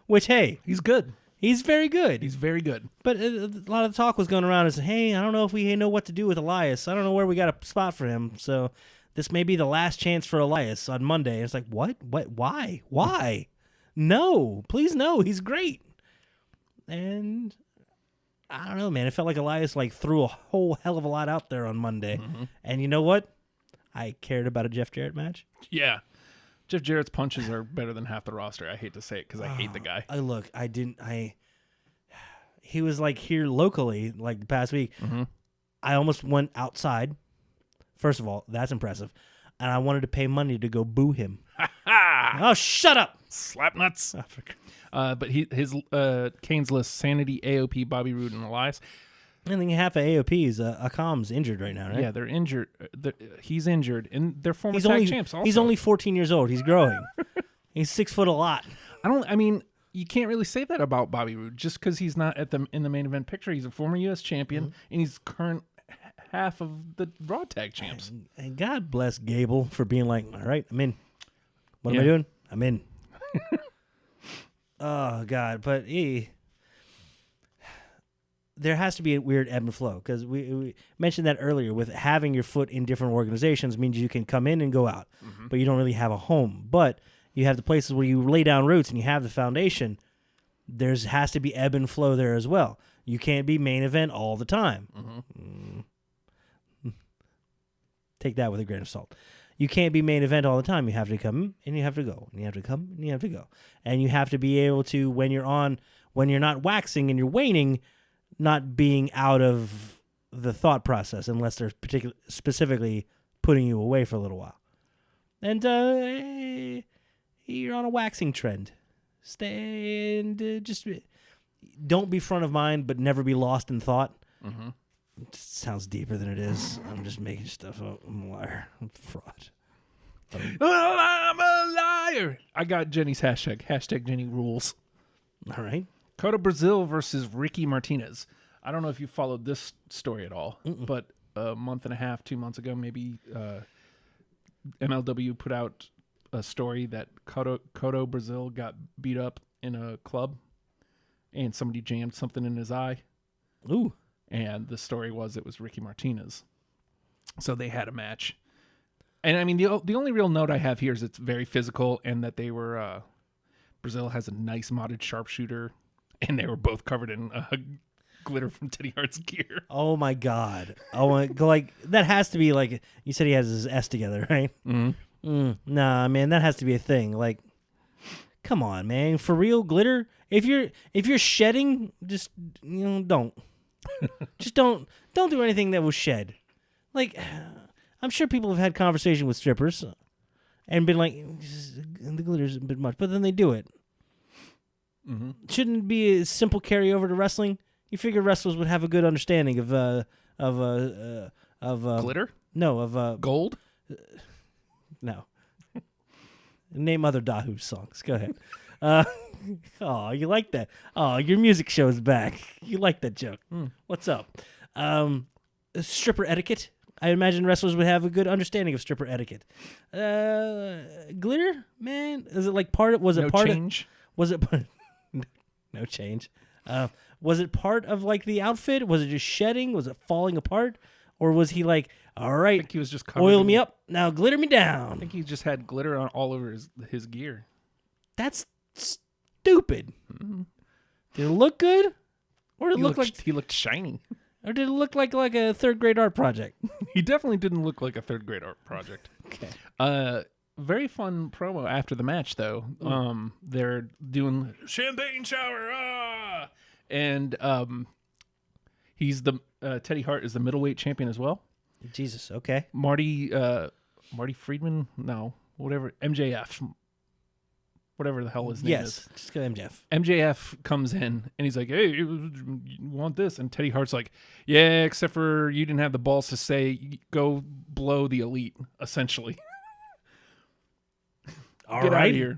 [SPEAKER 3] Which, hey.
[SPEAKER 1] He's good.
[SPEAKER 3] He's very good.
[SPEAKER 1] He's very good.
[SPEAKER 3] But a lot of the talk was going around as, hey, I don't know if we know what to do with Elias. I don't know where we got a spot for him. So this may be the last chance for Elias on Monday. And it's like, what? Why? Why? No. Please no. He's great. And I don't know, man. It felt like Elias threw a whole hell of a lot out there on Monday. Mm-hmm. And you know what? I cared about a Jeff Jarrett match.
[SPEAKER 1] Yeah. Jeff Jarrett's punches are better than half the roster. I hate to say it because I hate the guy.
[SPEAKER 3] He was here locally the past week. Mm-hmm. I almost went outside. First of all, that's impressive. And I wanted to pay money to go boo him. Oh, shut up.
[SPEAKER 1] Slap nuts. But his Kane's list, Sanity, AOP, Bobby Roode, and Elias.
[SPEAKER 3] I think half of AOP's Akam's injured right now, right?
[SPEAKER 1] Yeah, they're injured. He's injured, and they're former tag champs also.
[SPEAKER 3] He's only 14 years old. He's growing. He's 6 foot a lot.
[SPEAKER 1] I mean, you can't really say that about Bobby Roode just because he's not in the main event picture. He's a former U.S. champion, mm-hmm. and he's current half of the Raw tag champs.
[SPEAKER 3] And God bless Gable for being all right, I'm in. What am I doing? I'm in. Oh, God. But there has to be a weird ebb and flow because we mentioned that earlier with having your foot in different organizations means you can come in and go out, mm-hmm. but you don't really have a home. But you have the places where you lay down roots and you have the foundation. There has to be ebb and flow there as well. You can't be main event all the time. Mm-hmm. Take that with a grain of salt. You can't be main event all the time. You have to come and you have to go, and you have to come and you have to go. And you have to be able to, when you're not waxing and you're waning, not being out of the thought process unless they're specifically putting you away for a little while. And you're on a waxing trend. Stay and just don't be front of mind, but never be lost in thought. Mm-hmm. It sounds deeper than it is. I'm just making stuff up. I'm a liar. I'm a fraud.
[SPEAKER 1] I'm a liar. I got Jenny's hashtag. Hashtag Jenny rules.
[SPEAKER 3] All right.
[SPEAKER 1] Cota Brazil versus Ricky Martinez. I don't know if you followed this story at all, but a month and a half, 2 months ago, maybe MLW put out a story that Cota Brazil got beat up in a club and somebody jammed something in his eye.
[SPEAKER 3] Ooh.
[SPEAKER 1] and the story was it was Ricky Martinez. So they had a match. And I mean, the only real note I have here is it's very physical, and that they were Brazil has a nice modded sharpshooter, and they were both covered in glitter from Teddy Hart's gear.
[SPEAKER 3] Oh my God! Like that has to be like you said. He has his S together, right?
[SPEAKER 1] Mm-hmm.
[SPEAKER 3] Nah, man, that has to be a thing. Like, come on, man, for real, glitter. If you're shedding, just don't, just don't do anything that will shed. Like, I'm sure people have had conversation with strippers and been like, the glitter's a bit much, but then they do it.
[SPEAKER 1] Mm-hmm.
[SPEAKER 3] Shouldn't it be a simple carryover to wrestling? You figure wrestlers would have a good understanding of
[SPEAKER 1] Glitter?
[SPEAKER 3] No, of
[SPEAKER 1] Gold?
[SPEAKER 3] No. Name other Dahu songs. Go ahead. Oh, you like that? Oh, your music show's back. You like that joke. What's up? Stripper etiquette. I imagine wrestlers would have a good understanding of stripper etiquette. Glitter, man, is it like part of? Was it
[SPEAKER 1] No
[SPEAKER 3] part
[SPEAKER 1] change?
[SPEAKER 3] of? Was it part? No change. Was it part of like the outfit? Was it just shedding? Was it falling apart? Or was he like, all
[SPEAKER 1] I
[SPEAKER 3] right,
[SPEAKER 1] think he was just covered
[SPEAKER 3] oil
[SPEAKER 1] in-
[SPEAKER 3] me up, now glitter me
[SPEAKER 1] I
[SPEAKER 3] down?
[SPEAKER 1] think he just had glitter on all over his gear.
[SPEAKER 3] That's stupid. Did it look good? Or did it look like
[SPEAKER 1] he looked shiny.
[SPEAKER 3] or did it look like a third grade art project?
[SPEAKER 1] He definitely didn't look like a third grade art project.
[SPEAKER 3] Okay.
[SPEAKER 1] Very fun promo after the match, though. They're doing champagne shower, and he's the Teddy Hart is the middleweight champion as well.
[SPEAKER 3] Jesus, okay.
[SPEAKER 1] Marty Friedman, no, whatever, MJF, whatever the hell his name is.
[SPEAKER 3] Yes, just go MJF.
[SPEAKER 1] MJF comes in and he's like, "Hey, you want this?" And Teddy Hart's like, "Yeah, except for you didn't have the balls to say go blow the Elite, essentially."
[SPEAKER 3] All
[SPEAKER 1] Get out
[SPEAKER 3] right.
[SPEAKER 1] of here.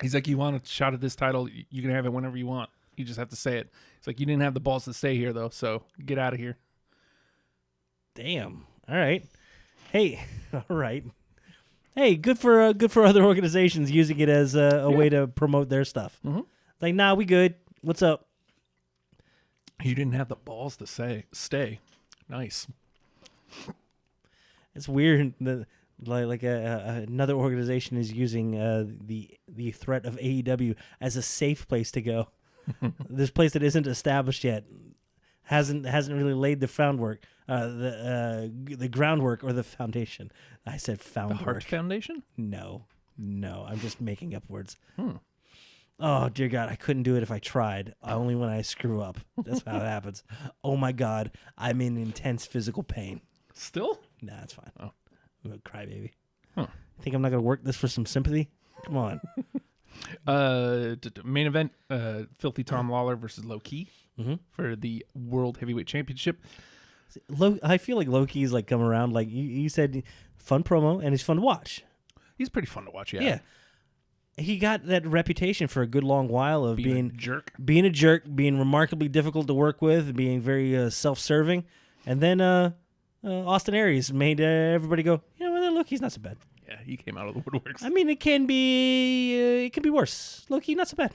[SPEAKER 1] He's like, "You want a shot at this title? You can have it whenever you want. You just have to say it." It's like, "You didn't have the balls to stay here, though, so get out of here."
[SPEAKER 3] Damn. All right. Hey. All right. Hey, good for other organizations using it as a way to promote their stuff.
[SPEAKER 1] Mm-hmm.
[SPEAKER 3] Like, nah, we good. What's up?
[SPEAKER 1] You didn't have the balls to stay. Nice.
[SPEAKER 3] It's weird that another organization is using the threat of AEW as a safe place to go. This place that isn't established yet hasn't really laid the groundwork, the groundwork or the foundation. I said foundwork.
[SPEAKER 1] The Hart Foundation?
[SPEAKER 3] No, I'm just making up words. Oh dear God, I couldn't do it if I tried. Only when I screw up. That's how it happens. Oh my God, I'm in intense physical pain.
[SPEAKER 1] Still?
[SPEAKER 3] Nah, it's fine.
[SPEAKER 1] Oh.
[SPEAKER 3] I'm a crybaby.
[SPEAKER 1] Huh.
[SPEAKER 3] Think I'm not gonna work this for some sympathy? Come on.
[SPEAKER 1] Main event: Filthy Tom Lawler versus Low Key for the World Heavyweight Championship.
[SPEAKER 3] I feel like Loki is like come around. Like you said, fun promo and he's fun to watch.
[SPEAKER 1] He's pretty fun to watch.
[SPEAKER 3] Yeah. He got that reputation for a good long while of being
[SPEAKER 1] a jerk,
[SPEAKER 3] being remarkably difficult to work with, being very self-serving, and then Austin Aries made everybody go, you know what, Loki's not so bad.
[SPEAKER 1] Yeah, he came out of the woodworks.
[SPEAKER 3] I mean, it can be worse. Loki, not so bad.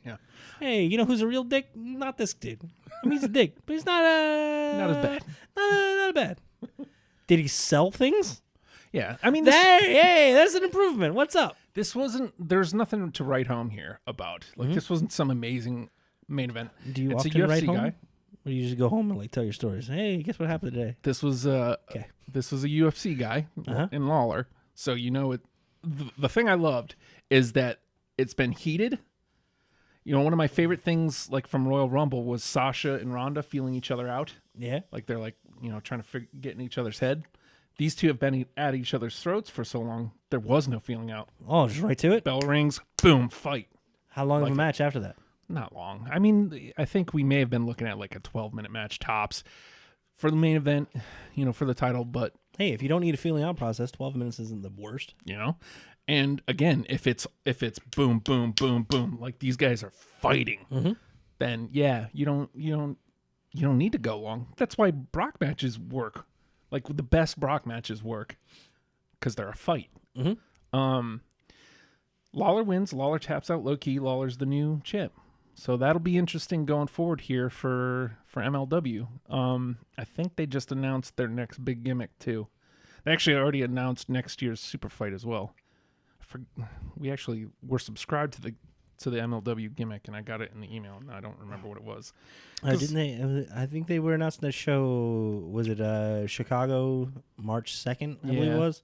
[SPEAKER 1] Yeah.
[SPEAKER 3] Hey, you know who's a real dick? Not this dude. I mean, he's a dick, but he's not
[SPEAKER 1] as bad.
[SPEAKER 3] Not bad. Did he sell things?
[SPEAKER 1] Yeah, I mean,
[SPEAKER 3] Hey, that's an improvement. What's up?
[SPEAKER 1] this wasn't. There's nothing to write home here about. Like, this wasn't some amazing main event.
[SPEAKER 3] Do you
[SPEAKER 1] it's
[SPEAKER 3] often
[SPEAKER 1] a UFC
[SPEAKER 3] write home?
[SPEAKER 1] guy.
[SPEAKER 3] Or do you just go home and like tell your stories? Hey, guess what happened today?
[SPEAKER 1] This was This was a UFC guy in Lawler. So you know it. The thing I loved is that it's been heated. You know, one of my favorite things, like from Royal Rumble, was Sasha and Ronda feeling each other out.
[SPEAKER 3] Yeah.
[SPEAKER 1] Like they're like, you know, trying to get in each other's head. These two have been at each other's throats for so long. There was no feeling out.
[SPEAKER 3] Oh, just right to it?
[SPEAKER 1] Bell rings, boom, fight.
[SPEAKER 3] How long of a match after that?
[SPEAKER 1] Not long. I mean, I think we may have been looking at like a 12-minute match tops for the main event, you know, for the title. But
[SPEAKER 3] hey, if you don't need a feeling out process, 12 minutes isn't the worst.
[SPEAKER 1] You know, and again, if it's boom, boom, boom, boom, like these guys are fighting, then yeah, you don't need to go long. That's why Brock matches work. Like the best Brock matches work because they're a fight. Lawler wins. Lawler taps out Low Key. Lawler's the new champ. So that'll be interesting going forward here for MLW. I think they just announced their next big gimmick too. They actually already announced next year's Superfight as well. We actually were subscribed to the MLW gimmick, and I got it in the email, and I don't remember what it was.
[SPEAKER 3] Didn't they? I think they were announcing the show. Was it Chicago, March 2nd? I believe it was.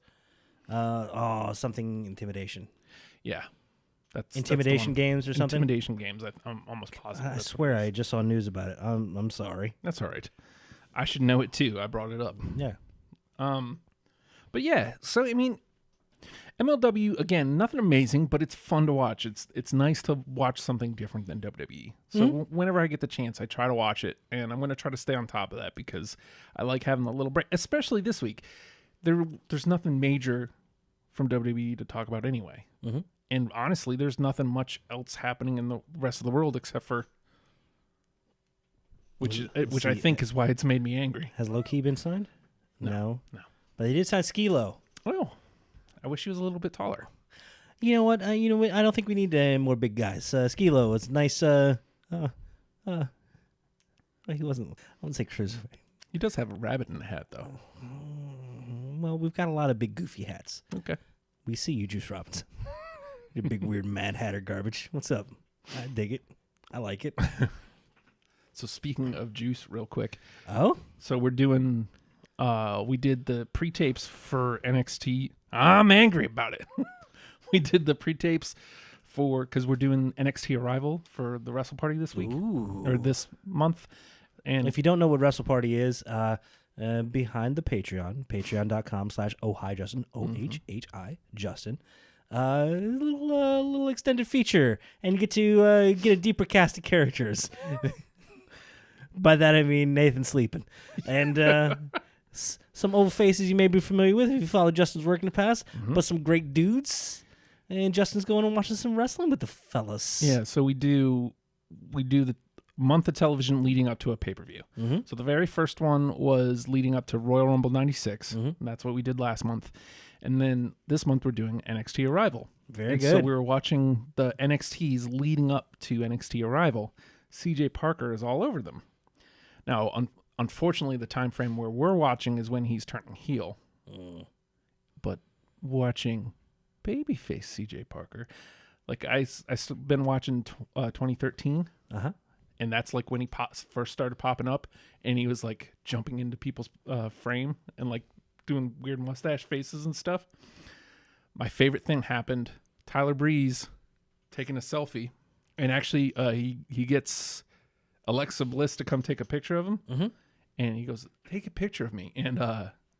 [SPEAKER 3] Something Intimidation.
[SPEAKER 1] Yeah. That's
[SPEAKER 3] Intimidation games or something?
[SPEAKER 1] Intimidation games. I'm almost positive.
[SPEAKER 3] I swear I just saw news about it. I'm sorry.
[SPEAKER 1] That's all right. I should know it too. I brought it up.
[SPEAKER 3] Yeah.
[SPEAKER 1] But yeah, so I mean, MLW, again, nothing amazing, but it's fun to watch. It's nice to watch something different than WWE. So whenever I get the chance, I try to watch it, and I'm going to try to stay on top of that because I like having a little break, especially this week. There's nothing major from WWE to talk about anyway. Mm-hmm. And honestly, there's nothing much else happening in the rest of the world except for, which I think is why it's made me angry.
[SPEAKER 3] Has Low Key been signed? No. But they did sign Skilo.
[SPEAKER 1] Well, I wish he was a little bit taller.
[SPEAKER 3] You know what? I don't think we need more big guys. Skilo was nice. He wasn't. I wouldn't say cruiserweight.
[SPEAKER 1] He does have a rabbit in the hat, though.
[SPEAKER 3] Well, we've got a lot of big goofy hats.
[SPEAKER 1] Okay.
[SPEAKER 3] We see you, Juice Robinson. Your big weird Mad Hatter garbage. What's up? I dig it. I like it.
[SPEAKER 1] So speaking of Juice, real quick.
[SPEAKER 3] Oh?
[SPEAKER 1] So we're doing. We did the pre-tapes for NXT. I'm angry about it. We did the pre-tapes because we're doing NXT Arrival for the Wrestle Party this week.
[SPEAKER 3] Ooh.
[SPEAKER 1] Or this month. And
[SPEAKER 3] if you don't know what Wrestle Party is, behind the Patreon, patreon.com/ohijustin, OHHI Justin, little extended feature, and you get to get a deeper cast of characters. By that I mean Nathan sleeping, and some old faces you may be familiar with if you follow Justin's work in the past, but some great dudes. And Justin's going and watching some wrestling with the fellas.
[SPEAKER 1] Yeah, so we do the month of television leading up to a pay-per-view. Mm-hmm. So the very first one was leading up to Royal Rumble 96. Mm-hmm. That's what we did last month. And then this month we're doing NXT Arrival.
[SPEAKER 3] Very good.
[SPEAKER 1] So we were watching the NXTs leading up to NXT Arrival. CJ Parker is all over them. Now, unfortunately, the time frame where we're watching is when he's turning heel. But watching babyface CJ Parker, like I've been watching 2013. And that's like when he first started popping up, and he was like jumping into people's frame and like doing weird mustache faces and stuff. My favorite thing happened. Tyler Breeze taking a selfie, and actually he gets Alexa Bliss to come take a picture of him, and he goes, "Take a picture of me." And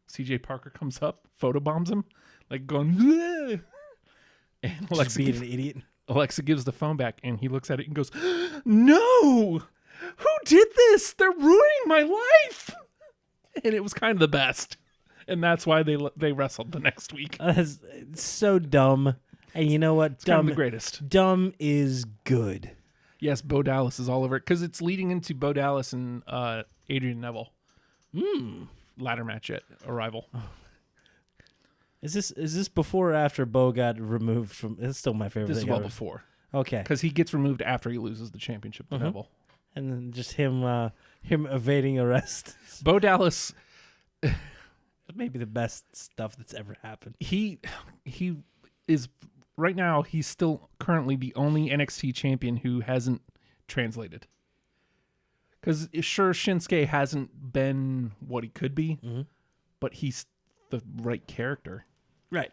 [SPEAKER 1] CJ Parker comes up, photobombs him, like going, "Bleh!" And Alexa
[SPEAKER 3] being an idiot.
[SPEAKER 1] Alexa gives the phone back, and he looks at it and goes, "No! Who did this? They're ruining my life!" And it was kind of the best. And that's why they wrestled the next week.
[SPEAKER 3] It's so dumb. And you know what?
[SPEAKER 1] It's kind of the greatest.
[SPEAKER 3] Dumb is good.
[SPEAKER 1] Yes, Bo Dallas is all over it, because it's leading into Bo Dallas and Adrian Neville. Ladder match at Arrival.
[SPEAKER 3] Is this before or after Bo got removed from? It's still my favorite.
[SPEAKER 1] This
[SPEAKER 3] thing
[SPEAKER 1] is well
[SPEAKER 3] ever.
[SPEAKER 1] before.
[SPEAKER 3] Okay,
[SPEAKER 1] because he gets removed after he loses the championship to Neville,
[SPEAKER 3] and then just him evading arrest.
[SPEAKER 1] Bo Dallas,
[SPEAKER 3] maybe the best stuff that's ever happened.
[SPEAKER 1] He is right now. He's still currently the only NXT champion who hasn't translated. Because sure, Shinsuke hasn't been what he could be, but he's the right character.
[SPEAKER 3] Right.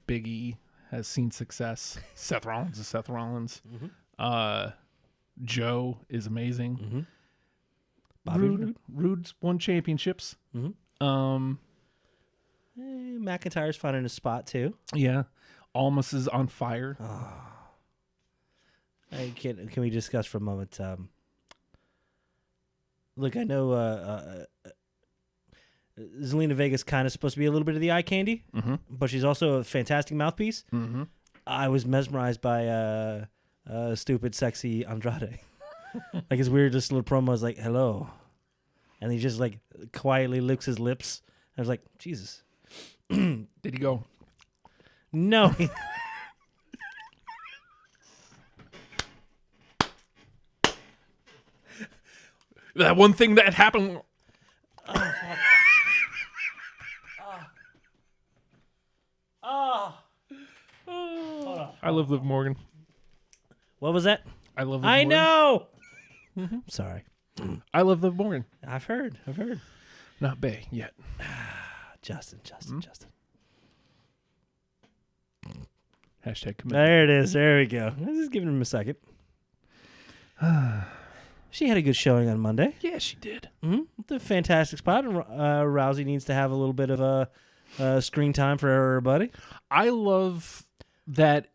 [SPEAKER 1] Big E has seen success. Seth Rollins is Seth Rollins. Joe is amazing. Rude's won championships.
[SPEAKER 3] McIntyre's finding a spot too.
[SPEAKER 1] Yeah. Almas is on fire.
[SPEAKER 3] Can we discuss for a moment? Look, I know Zelina Vega's kind of supposed to be a little bit of the eye candy, but she's also a fantastic mouthpiece. I was mesmerized by stupid, sexy Andrade. Like his weird, just little promo is like, "Hello," and he just like quietly licks his lips. I was like, Jesus.
[SPEAKER 1] Did he go?
[SPEAKER 3] No.
[SPEAKER 1] That one thing that happened. I love Liv Morgan.
[SPEAKER 3] What was that?
[SPEAKER 1] I love Liv
[SPEAKER 3] I
[SPEAKER 1] Morgan.
[SPEAKER 3] know. Sorry.
[SPEAKER 1] I love Liv Morgan.
[SPEAKER 3] I've heard.
[SPEAKER 1] Not Bay yet.
[SPEAKER 3] Justin.
[SPEAKER 1] Hashtag commitment.
[SPEAKER 3] There it is. There we go. I'm just giving him a second. She had a good showing on Monday.
[SPEAKER 1] Yeah, she did.
[SPEAKER 3] The fantastic spot. Rousey needs to have a little bit of a screen time for everybody.
[SPEAKER 1] I love that.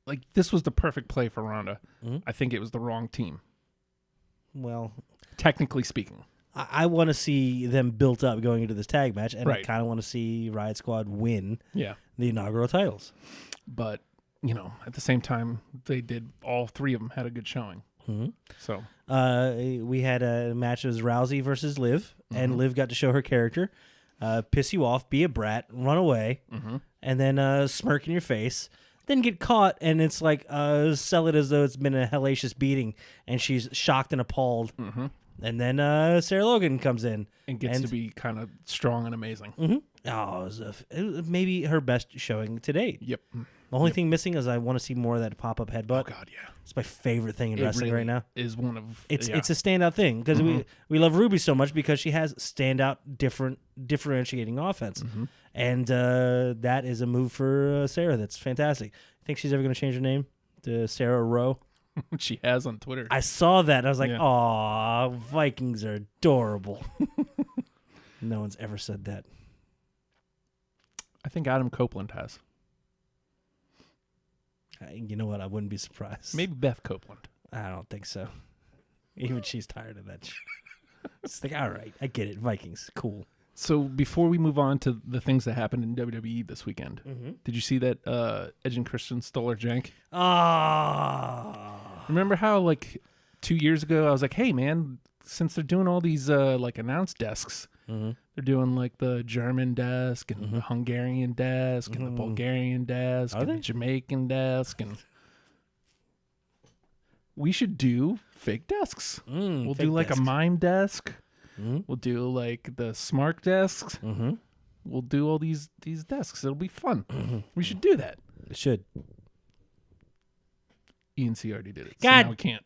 [SPEAKER 1] Like, this was the perfect play for Ronda. I think it was the wrong team,
[SPEAKER 3] Well,
[SPEAKER 1] technically speaking.
[SPEAKER 3] I want to see them built up going into this tag match, and I
[SPEAKER 1] Right.
[SPEAKER 3] kind of want to see Riot Squad win
[SPEAKER 1] Yeah.
[SPEAKER 3] the inaugural titles.
[SPEAKER 1] But, at the same time, they did, all three of them had a good showing. So,
[SPEAKER 3] We had a match that was Rousey versus Liv, and Liv got to show her character, piss you off, be a brat, run away, and then smirk in your face, then get caught, and it's like sell it as though it's been a hellacious beating, and she's shocked and appalled. And then Sarah Logan comes in.
[SPEAKER 1] and gets to be kind of strong and amazing.
[SPEAKER 3] Oh, it was maybe her best showing to date.
[SPEAKER 1] Yep.
[SPEAKER 3] The only thing missing is I want to see more of that pop-up headbutt.
[SPEAKER 1] Oh, God, yeah.
[SPEAKER 3] It's my favorite thing in
[SPEAKER 1] It
[SPEAKER 3] wrestling
[SPEAKER 1] really
[SPEAKER 3] right now.
[SPEAKER 1] is one of...
[SPEAKER 3] It's
[SPEAKER 1] yeah.
[SPEAKER 3] a standout thing because we love Ruby so much because she has standout, differentiating offense, and that is a move for Sarah that's fantastic. Think she's ever going to change her name to Sarah Rowe?
[SPEAKER 1] She has on Twitter.
[SPEAKER 3] I saw that. I was like,
[SPEAKER 1] Yeah.
[SPEAKER 3] "Aw, Vikings are adorable." No one's ever said that.
[SPEAKER 1] I think Adam Copeland has.
[SPEAKER 3] You know what? I wouldn't be surprised.
[SPEAKER 1] Maybe Beth Copeland.
[SPEAKER 3] I don't think so. Even she's tired of that. It's like, all right, I get it. Vikings, cool.
[SPEAKER 1] So before we move on to the things that happened in WWE this weekend, did you see that Edge and Christian stole our jank? Remember how, like, 2 years ago, I was like, hey, man, since they're doing all these, like, announce desks, they're doing, like, the German desk and the Hungarian desk and the Bulgarian desk and the Jamaican desk. And we should do fake desks. We'll do, like, a mime desk. We'll do, like, the smart desks. We'll do all these desks. It'll be fun. We should do that.
[SPEAKER 3] It should.
[SPEAKER 1] ENC already did it. So
[SPEAKER 3] God.
[SPEAKER 1] now we can't.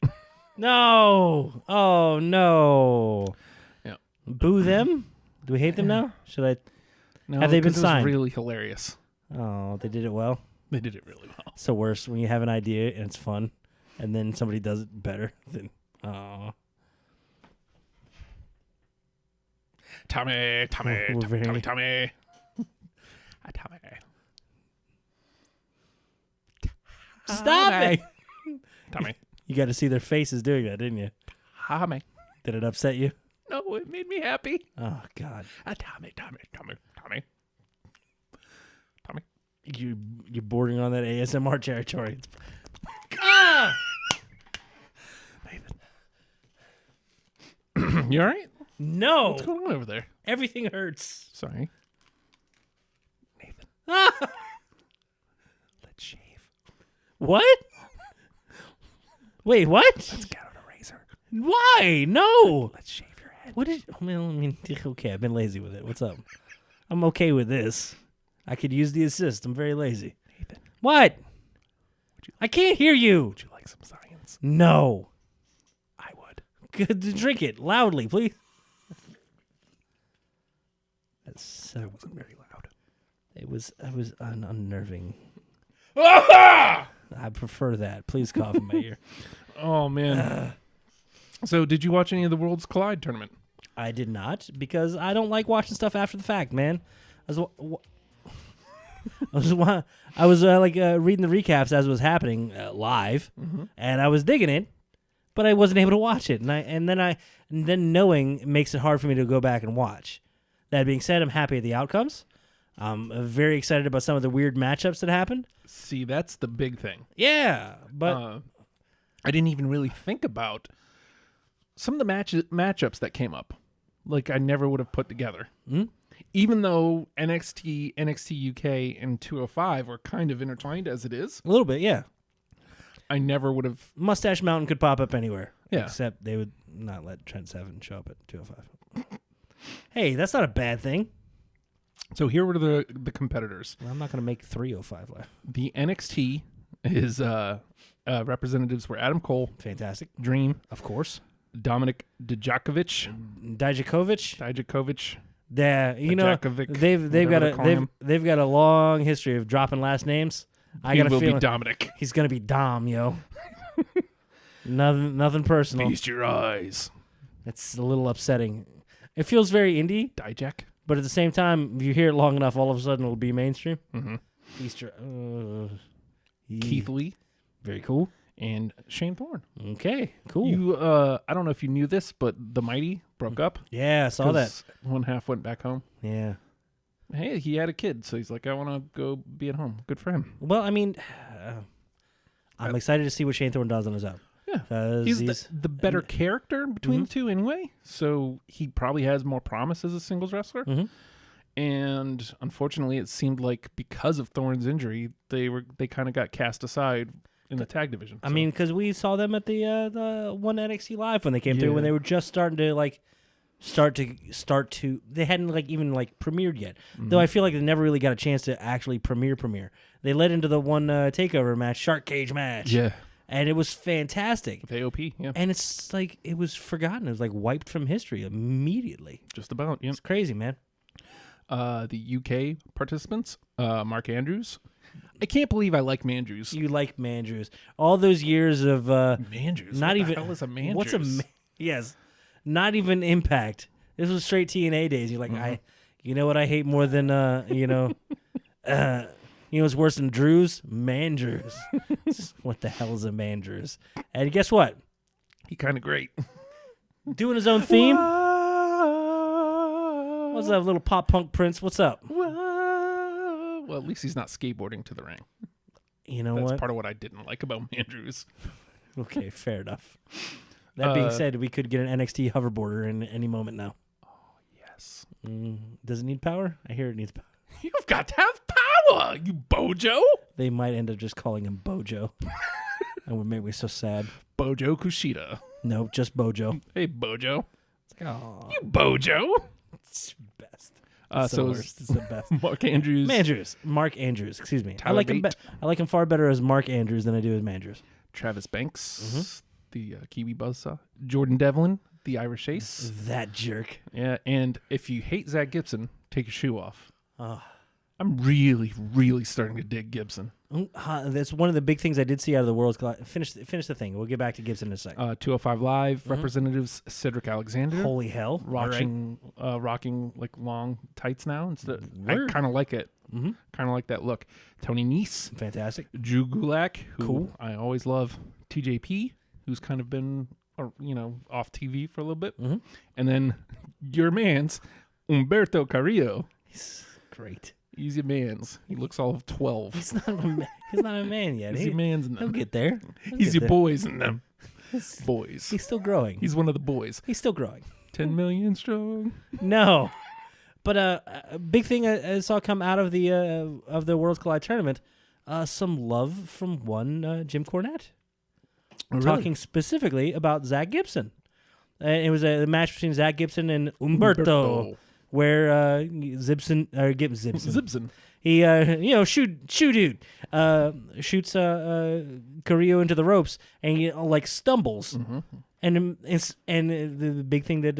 [SPEAKER 3] No. Oh, no.
[SPEAKER 1] Yeah.
[SPEAKER 3] Boo them? Do we hate them now? Should I?
[SPEAKER 1] No,
[SPEAKER 3] Have they been
[SPEAKER 1] 'cause it
[SPEAKER 3] signed?
[SPEAKER 1] was really hilarious.
[SPEAKER 3] Oh, they did it well.
[SPEAKER 1] They did it really well.
[SPEAKER 3] It's the worst when you have an idea and it's fun, and then somebody does it better. Then, oh.
[SPEAKER 1] Tommy. Tommy.
[SPEAKER 3] Stop it!
[SPEAKER 1] Tommy.
[SPEAKER 3] You got to see their faces doing that, didn't you?
[SPEAKER 1] Tommy.
[SPEAKER 3] Did it upset you?
[SPEAKER 1] No, it made me happy.
[SPEAKER 3] Oh God!
[SPEAKER 1] Tommy.
[SPEAKER 3] You're bordering on that ASMR territory.
[SPEAKER 1] Nathan. You all right?
[SPEAKER 3] No,
[SPEAKER 1] What's going on over there?
[SPEAKER 3] everything hurts.
[SPEAKER 1] Sorry. Nathan. Let's shave.
[SPEAKER 3] What? Wait, what?
[SPEAKER 1] Let's get out a razor.
[SPEAKER 3] Why? No.
[SPEAKER 1] Let's shave your head.
[SPEAKER 3] What is? I mean, okay. I've been lazy with it. What's up? I'm okay with this. I could use the assist. I'm very lazy.
[SPEAKER 1] Nathan.
[SPEAKER 3] What? I can't hear you.
[SPEAKER 1] Would you like some science?
[SPEAKER 3] No.
[SPEAKER 1] I would.
[SPEAKER 3] Good to drink it loudly, please.
[SPEAKER 1] That wasn't very loud.
[SPEAKER 3] It was unnerving.
[SPEAKER 1] Ah!
[SPEAKER 3] I prefer that. Please cough in my ear.
[SPEAKER 1] Oh, man. So, did you watch any of the Worlds Collide tournament?
[SPEAKER 3] I did not because I don't like watching stuff after the fact, man. I was reading the recaps as it was happening live, and I was digging it, but I wasn't able to watch it. And then knowing makes it hard for me to go back and watch. That being said, I'm happy at the outcomes. I'm very excited about some of the weird matchups that happened.
[SPEAKER 1] See, that's the big thing.
[SPEAKER 3] Yeah, but
[SPEAKER 1] I didn't even really think about some of the matchups that came up. Like, I never would have put together. Even though NXT UK, and 205 are kind of intertwined as it is.
[SPEAKER 3] A little bit, yeah.
[SPEAKER 1] I never would have...
[SPEAKER 3] Mustache Mountain could pop up anywhere.
[SPEAKER 1] Yeah.
[SPEAKER 3] Except they would not let Trent Seven show up at 205. Hey, that's not a bad thing.
[SPEAKER 1] So here were the competitors.
[SPEAKER 3] Well, I'm not going to make 305 live.
[SPEAKER 1] The NXT is representatives were Adam Cole,
[SPEAKER 3] Fantastic.
[SPEAKER 1] Dream,
[SPEAKER 3] Of course.
[SPEAKER 1] Dominic Dijakovic.
[SPEAKER 3] Dijakovic. Yeah, you know,
[SPEAKER 1] Dijakovic,
[SPEAKER 3] they've got a long history of dropping last names. I got a feeling
[SPEAKER 1] be Dominic.
[SPEAKER 3] he's gonna be Dom, yo. nothing personal.
[SPEAKER 1] Feast your eyes.
[SPEAKER 3] It's a little upsetting. It feels very indie,
[SPEAKER 1] Dijak.
[SPEAKER 3] but at the same time, if you hear it long enough, all of a sudden it'll be mainstream.
[SPEAKER 1] Mm-hmm.
[SPEAKER 3] Feast your
[SPEAKER 1] Keith Lee
[SPEAKER 3] very cool.
[SPEAKER 1] and Shane Thorne.
[SPEAKER 3] Okay, cool.
[SPEAKER 1] You, I don't know if you knew this, but the Mighty broke up.
[SPEAKER 3] Yeah, I saw that.
[SPEAKER 1] 'cause one half went back home.
[SPEAKER 3] Yeah.
[SPEAKER 1] Hey, he had a kid, so he's like, I want to go be at home. Good for him.
[SPEAKER 3] Well, I mean, I'm excited to see what Shane Thorne does on his own.
[SPEAKER 1] Yeah, he's the better character between the two anyway, so he probably has more promise as a singles wrestler.
[SPEAKER 3] Mm-hmm.
[SPEAKER 1] And unfortunately, it seemed like because of Thorne's injury, they kind of got cast aside in the tag division.
[SPEAKER 3] I mean, because we saw them at the one NXT Live when they came through, when they were just starting to start to. They hadn't even premiered yet, though. I feel like they never really got a chance to actually premiere. They led into the one takeover match, Shark Cage match.
[SPEAKER 1] Yeah.
[SPEAKER 3] And it was fantastic.
[SPEAKER 1] With AOP, yeah.
[SPEAKER 3] And it's like it was forgotten. It was wiped from history immediately.
[SPEAKER 1] Just about, yeah.
[SPEAKER 3] It's crazy, man.
[SPEAKER 1] The UK participants, Mark Andrews. I can't believe I like Mandrews.
[SPEAKER 3] You like Mandrews. All those years of
[SPEAKER 1] Mandrews.
[SPEAKER 3] not
[SPEAKER 1] what
[SPEAKER 3] even
[SPEAKER 1] the hell is a Mandrews?
[SPEAKER 3] What's yes. Not even Impact. This was straight TNA days. You're like, you know what I hate more than you know what's worse than Drews? Mandrews. What the hell is a Mandrews? And guess what?
[SPEAKER 1] He kind of great.
[SPEAKER 3] Doing his own theme. What's up, little pop punk Prince? What's up?
[SPEAKER 1] Well, at least he's not skateboarding to the ring.
[SPEAKER 3] You know
[SPEAKER 1] That's
[SPEAKER 3] what?
[SPEAKER 1] part of what I didn't like about Mandrews.
[SPEAKER 3] Okay, fair enough. That being said, we could get an NXT hoverboarder in any moment now.
[SPEAKER 1] Oh, yes.
[SPEAKER 3] Does it need power? I hear it needs power.
[SPEAKER 1] You've got to have power, you bojo.
[SPEAKER 3] They might end up just calling him Bojo. And would make me so sad.
[SPEAKER 1] Bojo Kushida.
[SPEAKER 3] No, just Bojo.
[SPEAKER 1] Hey, Bojo.
[SPEAKER 3] It's like, oh,
[SPEAKER 1] You bojo.
[SPEAKER 3] it's best.
[SPEAKER 1] So
[SPEAKER 3] the worst. It's the best.
[SPEAKER 1] Mark Andrews.
[SPEAKER 3] Mark Andrews. Excuse me. I
[SPEAKER 1] Tyler
[SPEAKER 3] like him.
[SPEAKER 1] Bate.
[SPEAKER 3] I like him far better as Mark Andrews than I do as Mandrews.
[SPEAKER 1] Travis Banks, the Kiwi Buzzsaw. Jordan Devlin, the Irish Ace.
[SPEAKER 3] That jerk.
[SPEAKER 1] Yeah, and if you hate Zach Gibson, take your shoe off.
[SPEAKER 3] Oh.
[SPEAKER 1] I'm really, really starting to dig Gibson.
[SPEAKER 3] That's one of the big things I did see out of the World's Collide. Finish the thing. We'll get back to Gibson in a sec.
[SPEAKER 1] 205 Live representatives Cedric Alexander.
[SPEAKER 3] Holy hell!
[SPEAKER 1] Rocking long tights now. I kind of like it. Kind of like that look. Tony Nese.
[SPEAKER 3] Fantastic.
[SPEAKER 1] Drew Gulak, who
[SPEAKER 3] Cool.
[SPEAKER 1] I always love. TJP, who's kind of been off TV for a little bit. And then your man's Humberto Carrillo.
[SPEAKER 3] He's great.
[SPEAKER 1] He's your man's. He looks all of 12.
[SPEAKER 3] He's not a man yet.
[SPEAKER 1] He's your man's in them.
[SPEAKER 3] He'll get there.
[SPEAKER 1] He's your boys in them. Boys.
[SPEAKER 3] He's still growing.
[SPEAKER 1] He's one of the boys.
[SPEAKER 3] He's still growing.
[SPEAKER 1] 10 million strong.
[SPEAKER 3] No, but a big thing I saw come out of the Worlds Collide tournament, some love from one Jim Cornette, talking specifically about Zach Gibson. It was a match between Zach Gibson and Humberto. Where Gibson he shoot dude shoots Carrillo into the ropes and he stumbles and the big thing that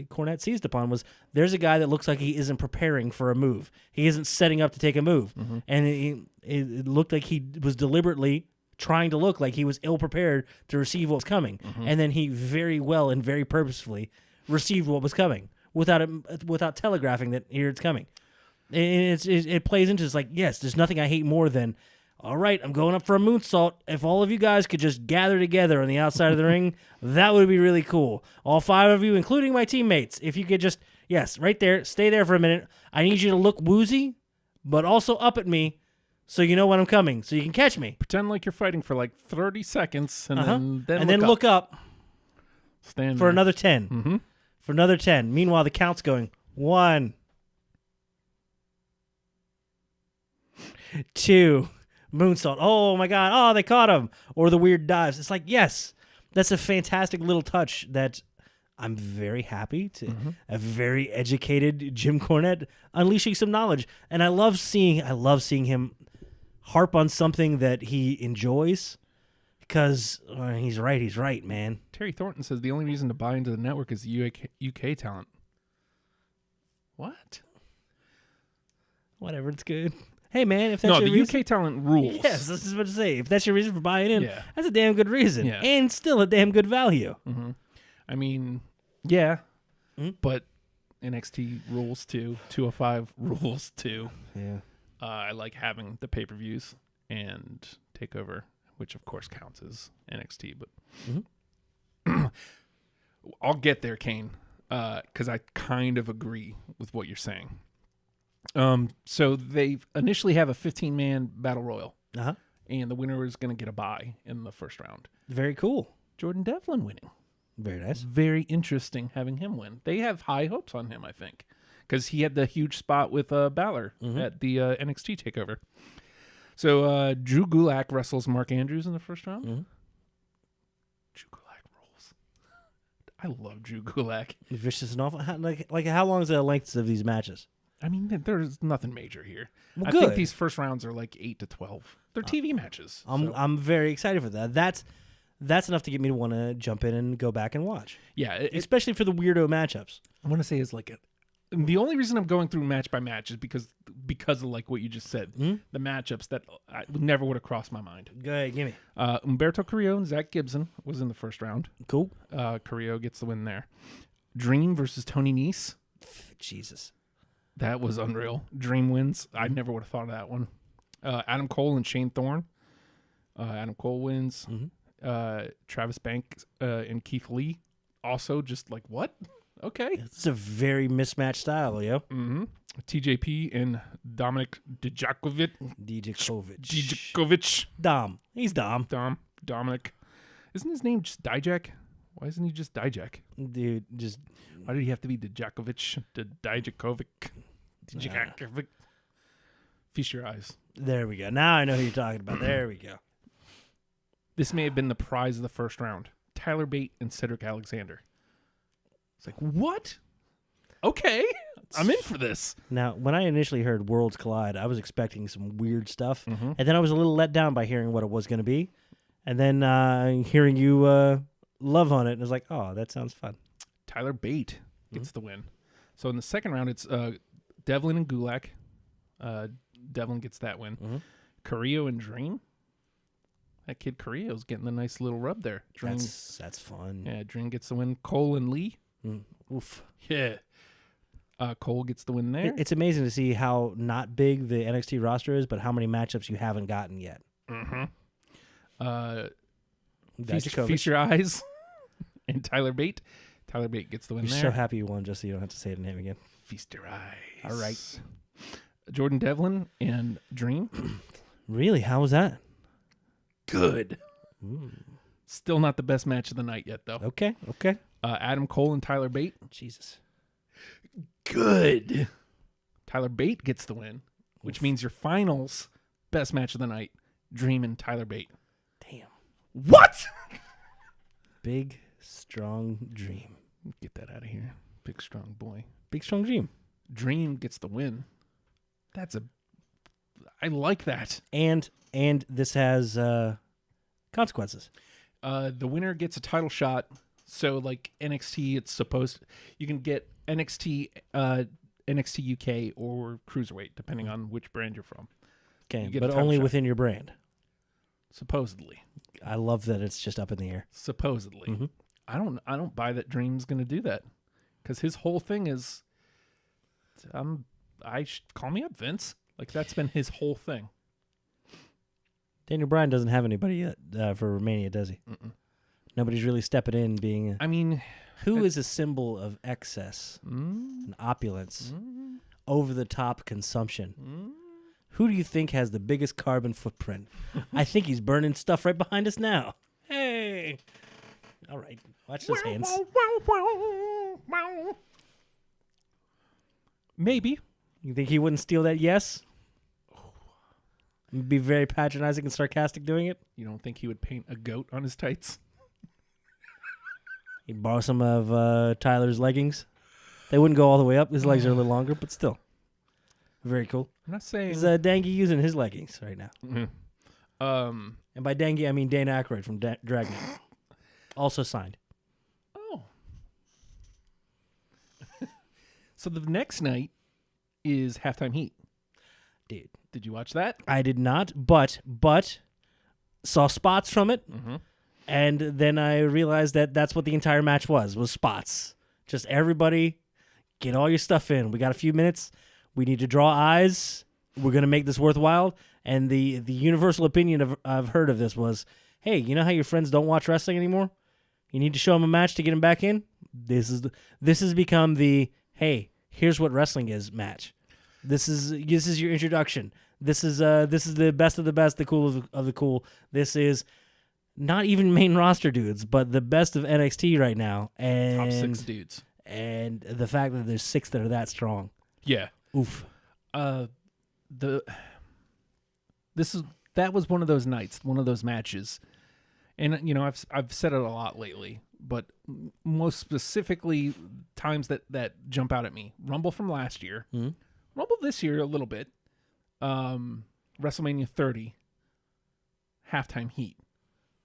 [SPEAKER 3] Cornette seized upon was there's a guy that looks like he isn't preparing for a move. He isn't setting up to take a move, and it looked like he was deliberately trying to look like he was ill prepared to receive what was coming, and then he very well and very purposefully received what was coming. Without telegraphing that here it's coming. And it plays into this yes, there's nothing I hate more than, all right, I'm going up for a moonsault. If all of you guys could just gather together on the outside of the ring, that would be really cool. All 5 of you, including my teammates, if you could just, right there, stay there for a minute. I need you to look woozy, but also up at me so you know when I'm coming, so you can catch me.
[SPEAKER 1] Pretend like you're fighting for 30 seconds and then
[SPEAKER 3] look up.
[SPEAKER 1] Stand
[SPEAKER 3] for
[SPEAKER 1] there.
[SPEAKER 3] Another 10. For another 10. Meanwhile, the count's going 1, 2, moonsault. Oh my God! Oh, they caught him. Or the weird dives. It's yes, That's a fantastic little touch that I'm very happy to a very educated Jim Cornette unleashing some knowledge. And I love seeing him harp on something that he enjoys because he's right, man.
[SPEAKER 1] Terry Thornton says the only reason to buy into the network is the UK talent. What?
[SPEAKER 3] Whatever, it's good. Hey, man, if that's your reason...
[SPEAKER 1] UK talent rules.
[SPEAKER 3] Yes, this is what to say. If that's your reason for buying in,
[SPEAKER 1] Yeah.
[SPEAKER 3] that's a damn good reason.
[SPEAKER 1] Yeah.
[SPEAKER 3] And still a damn good value.
[SPEAKER 1] Mm-hmm. I mean, yeah, but NXT rules too. 205 rules too.
[SPEAKER 3] Yeah.
[SPEAKER 1] I like having the pay-per-views and TakeOver, which of course counts as NXT. But I'll get there, Kane, because I kind of agree with what you're saying. So they initially have a 15-man battle royal, and the winner is going to get a bye in the first round.
[SPEAKER 3] Very cool.
[SPEAKER 1] Jordan Devlin winning.
[SPEAKER 3] Very nice.
[SPEAKER 1] Very interesting having him win. They have high hopes on him, I think, because he had the huge spot with Balor at the NXT TakeOver. So Drew Gulak wrestles Mark Andrews in the first round. Drew Gulak rules. I love Drew Gulak.
[SPEAKER 3] Vicious and awful. Like how long is the lengths of these matches?
[SPEAKER 1] I mean, there's nothing major here.
[SPEAKER 3] Well,
[SPEAKER 1] I
[SPEAKER 3] good.
[SPEAKER 1] think these first rounds are like 8 to 12. They're TV matches.
[SPEAKER 3] I'm very excited for that. That's enough to get me to want to jump in and go back and watch.
[SPEAKER 1] Yeah,
[SPEAKER 3] especially for the weirdo matchups.
[SPEAKER 1] I want to say is like the only reason I'm going through match by match is because of like what you just said, the matchups that I never would have crossed my mind.
[SPEAKER 3] Go ahead, give me.
[SPEAKER 1] Humberto Carrillo and Zach Gibson was in the first round.
[SPEAKER 3] Cool.
[SPEAKER 1] Carrillo gets the win there. Dream versus Tony Nese.
[SPEAKER 3] Jesus.
[SPEAKER 1] That was unreal. Dream wins. I never would have thought of that one. Adam Cole and Shane Thorne. Adam Cole wins. Travis Banks and Keith Lee. Also just like, what? Okay.
[SPEAKER 3] It's a very mismatched style, yo.
[SPEAKER 1] TJP and Dominic Dijakovic.
[SPEAKER 3] Dom. He's Dom.
[SPEAKER 1] Dominic. Isn't his name just Dijak? Why isn't he just Dijak?
[SPEAKER 3] Dude, just...
[SPEAKER 1] Why did he have to be Dijakovic to Dijakovic? Dijakovic. Feast your eyes.
[SPEAKER 3] There we go. Now I know who you're talking about. There we go.
[SPEAKER 1] This may have been the prize of the first round. Tyler Bate and Cedric Alexander. It's like, what? Okay. I'm in for this.
[SPEAKER 3] Now, when I initially heard Worlds Collide, I was expecting some weird stuff. And then I was a little let down by hearing what it was going to be. And then hearing you love on it, and I was like, oh, that sounds fun.
[SPEAKER 1] Tyler Bate gets the win. So in the second round, it's Devlin and Gulak. Devlin gets that win. Carrillo and Dream. That kid Carrillo's getting a nice little rub there. Dream,
[SPEAKER 3] that's fun.
[SPEAKER 1] Yeah, Dream gets the win. Cole and Lee.
[SPEAKER 3] Oof.
[SPEAKER 1] Yeah. Cole gets the win there.
[SPEAKER 3] It's amazing to see how not big the NXT roster is, but how many matchups you haven't gotten yet.
[SPEAKER 1] Feast your eyes. And Tyler Bate. Tyler Bate gets the win there.
[SPEAKER 3] You're so happy you won just so you don't have to say the name again.
[SPEAKER 1] Feast your eyes.
[SPEAKER 3] All right.
[SPEAKER 1] Jordan Devlin and Dream.
[SPEAKER 3] Really? How was that?
[SPEAKER 1] Good. Still not the best match of the night yet, though.
[SPEAKER 3] Okay.
[SPEAKER 1] Adam Cole and Tyler Bate.
[SPEAKER 3] Jesus.
[SPEAKER 1] Good. Tyler Bate gets the win, which means your finals best match of the night, Dream and Tyler Bate.
[SPEAKER 3] Damn.
[SPEAKER 1] What?
[SPEAKER 3] Big, strong Dream.
[SPEAKER 1] Get that out of here. Big, strong boy.
[SPEAKER 3] Big, strong Dream.
[SPEAKER 1] Dream gets the win. I like that.
[SPEAKER 3] And this has consequences.
[SPEAKER 1] The winner gets a title shot. So like NXT, it's supposed you can get NXT UK or Cruiserweight, depending on which brand you're from.
[SPEAKER 3] Okay,
[SPEAKER 1] You
[SPEAKER 3] but only within your brand.
[SPEAKER 1] Supposedly.
[SPEAKER 3] I love that it's just up in the air.
[SPEAKER 1] Supposedly. I don't buy that Dream's going to do that, because his whole thing is, call me up, Vince. Like, that's been his whole thing.
[SPEAKER 3] Daniel Bryan doesn't have anybody yet for Romania, does he? Nobody's really stepping in being...
[SPEAKER 1] I mean...
[SPEAKER 3] Who is a symbol of excess and opulence, over-the-top consumption? Who do you think has the biggest carbon footprint? I think he's burning stuff right behind us now. Hey! All right. Watch those hands.
[SPEAKER 1] Maybe.
[SPEAKER 3] You think he wouldn't steal that yes? Be very patronizing and sarcastic doing it?
[SPEAKER 1] You don't think he would paint a goat on his tights?
[SPEAKER 3] You borrow some of Tyler's leggings. They wouldn't go all the way up. His legs are a little longer, but still. Very cool.
[SPEAKER 1] I'm not saying...
[SPEAKER 3] Is Dangy using his leggings right now?
[SPEAKER 1] Mm-hmm.
[SPEAKER 3] And by Dangy, I mean Dana Aykroyd from Dragnet. Also signed.
[SPEAKER 1] Oh. So the next night is Halftime Heat.
[SPEAKER 3] Dude.
[SPEAKER 1] Did you watch that?
[SPEAKER 3] I did not, but saw spots from it.
[SPEAKER 1] Mm-hmm.
[SPEAKER 3] And then I realized that that's what the entire match was spots. Just everybody, get all your stuff in. We got a few minutes. We need to draw eyes. We're going to make this worthwhile. And the universal opinion I've heard of this was, hey, you know how your friends don't watch wrestling anymore? You need to show them a match to get them back in? This has become the, hey, here's what wrestling is match. This is your introduction. This is the best of the best, the cool of the cool. This is not even main roster dudes, but the best of NXT right now. And
[SPEAKER 1] top 6 dudes.
[SPEAKER 3] And the fact that there's 6 that are that strong.
[SPEAKER 1] Yeah.
[SPEAKER 3] Oof.
[SPEAKER 1] That was one of those nights, one of those matches. And you know, I've said it a lot lately, but most specifically times that jump out at me. Rumble from last year.
[SPEAKER 3] Mm-hmm.
[SPEAKER 1] Rumble this year a little bit. WrestleMania 30. Halftime Heat.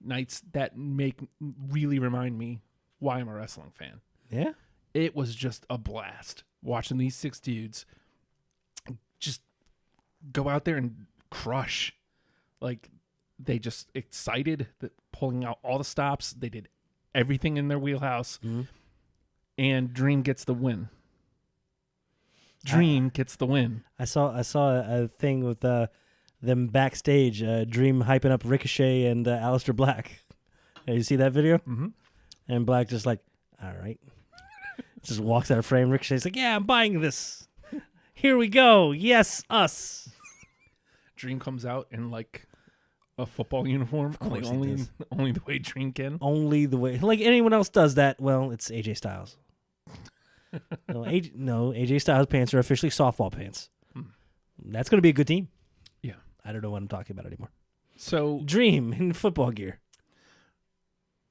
[SPEAKER 1] Nights that really remind me why I'm a wrestling fan.
[SPEAKER 3] Yeah.
[SPEAKER 1] It was just a blast watching these 6 dudes just go out there and crush. Like, they just excited, that pulling out all the stops. They did everything in their wheelhouse.
[SPEAKER 3] Mm-hmm.
[SPEAKER 1] And Dream gets the win. Gets the win.
[SPEAKER 3] I saw a thing with them backstage, Dream hyping up Ricochet and Aleister Black. You see that video?
[SPEAKER 1] Mm-hmm.
[SPEAKER 3] And Black just like, all right. Just walks out of frame. Ricochet's like, yeah, I'm buying this. Here we go. Yes, us.
[SPEAKER 1] Dream comes out in like a football uniform.
[SPEAKER 3] Of course
[SPEAKER 1] only the way Dream can.
[SPEAKER 3] Only the way. Like anyone else does that, well, it's AJ Styles. No, AJ Styles pants are officially softball pants. That's going to be a good team.
[SPEAKER 1] Yeah.
[SPEAKER 3] I don't know what I'm talking about anymore.
[SPEAKER 1] So
[SPEAKER 3] Dream in football gear.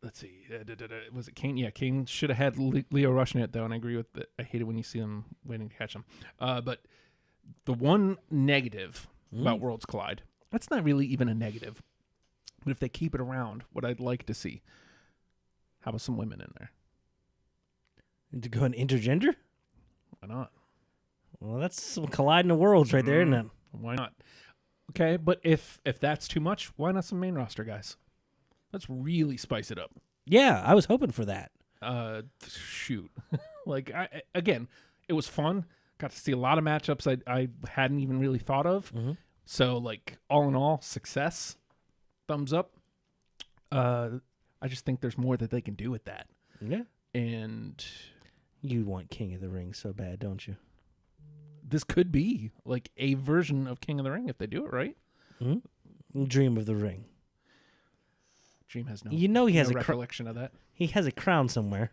[SPEAKER 1] Let's see. Was it Kane? Yeah, Kane should have had Leo Rush in it, though, and I agree with that. I hate it when you see them waiting to catch them. But the one negative about Worlds Collide, that's not really even a negative. But if they keep it around, what I'd like to see, how about some women in there?
[SPEAKER 3] To go an intergender?
[SPEAKER 1] Why not?
[SPEAKER 3] Well, that's some colliding of worlds right there, isn't it?
[SPEAKER 1] Why not? Okay, but if that's too much, why not some main roster guys? Let's really spice it up.
[SPEAKER 3] Yeah, I was hoping for that.
[SPEAKER 1] Shoot. Like, again, it was fun. Got to see a lot of matchups I hadn't even really thought of.
[SPEAKER 3] Mm-hmm.
[SPEAKER 1] So, like, all in all, success. Thumbs up. I just think there's more that they can do with that.
[SPEAKER 3] Yeah.
[SPEAKER 1] And
[SPEAKER 3] you want King of the Ring so bad, don't you?
[SPEAKER 1] This could be, like, a version of King of the Ring if they do it right.
[SPEAKER 3] Mm-hmm. Dream of the Ring.
[SPEAKER 1] Dream has no,
[SPEAKER 3] he has
[SPEAKER 1] no
[SPEAKER 3] a
[SPEAKER 1] recollection of that.
[SPEAKER 3] He has a crown somewhere.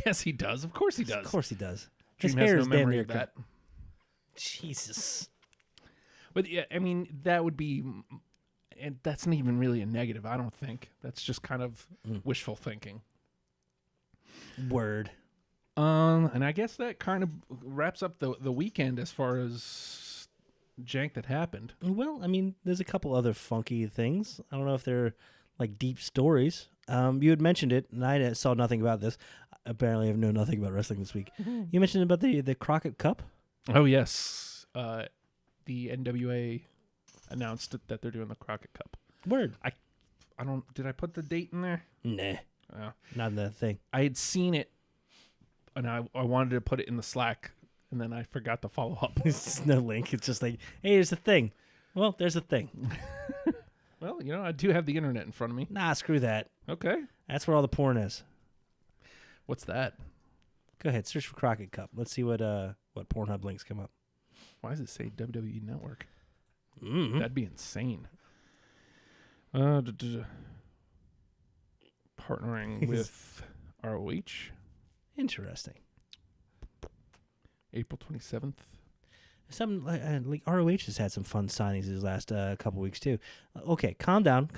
[SPEAKER 1] Yes, he does. Of course he does.
[SPEAKER 3] Of course he does.
[SPEAKER 1] Dream
[SPEAKER 3] His
[SPEAKER 1] has
[SPEAKER 3] hair
[SPEAKER 1] no
[SPEAKER 3] is damn
[SPEAKER 1] memory
[SPEAKER 3] near
[SPEAKER 1] of that.
[SPEAKER 3] Jesus.
[SPEAKER 1] But yeah, I mean, that would be, and that's not even really a negative, I don't think. That's just kind of wishful thinking.
[SPEAKER 3] Word.
[SPEAKER 1] And I guess that kind of wraps up the weekend as far as jank that happened.
[SPEAKER 3] Well, I mean, there's a couple other funky things. I don't know if they're like deep stories. You had mentioned it, and I saw nothing about this. Apparently, I know nothing about wrestling this week. Mm-hmm. You mentioned about the Crockett Cup?
[SPEAKER 1] Oh, yes. The NWA announced that they're doing the Crockett Cup.
[SPEAKER 3] Word.
[SPEAKER 1] I don't, did I put the date in there?
[SPEAKER 3] Nah. Not in the thing.
[SPEAKER 1] I had seen it, and I wanted to put it in the Slack, and then I forgot to follow up.
[SPEAKER 3] There's no link. It's just like, hey, there's a thing. Well, there's a thing.
[SPEAKER 1] Well, you know, I do have the internet in front of me.
[SPEAKER 3] Nah, screw that.
[SPEAKER 1] Okay.
[SPEAKER 3] That's where all the porn is.
[SPEAKER 1] What's that?
[SPEAKER 3] Go ahead, search for Crockett Cup. Let's see what Pornhub links come up.
[SPEAKER 1] Why does it say WWE Network?
[SPEAKER 3] Mm-hmm.
[SPEAKER 1] That'd be insane. Partnering with ROH.
[SPEAKER 3] Interesting.
[SPEAKER 1] April 27th.
[SPEAKER 3] Some like ROH has had some fun signings these last couple weeks too. Okay, calm down.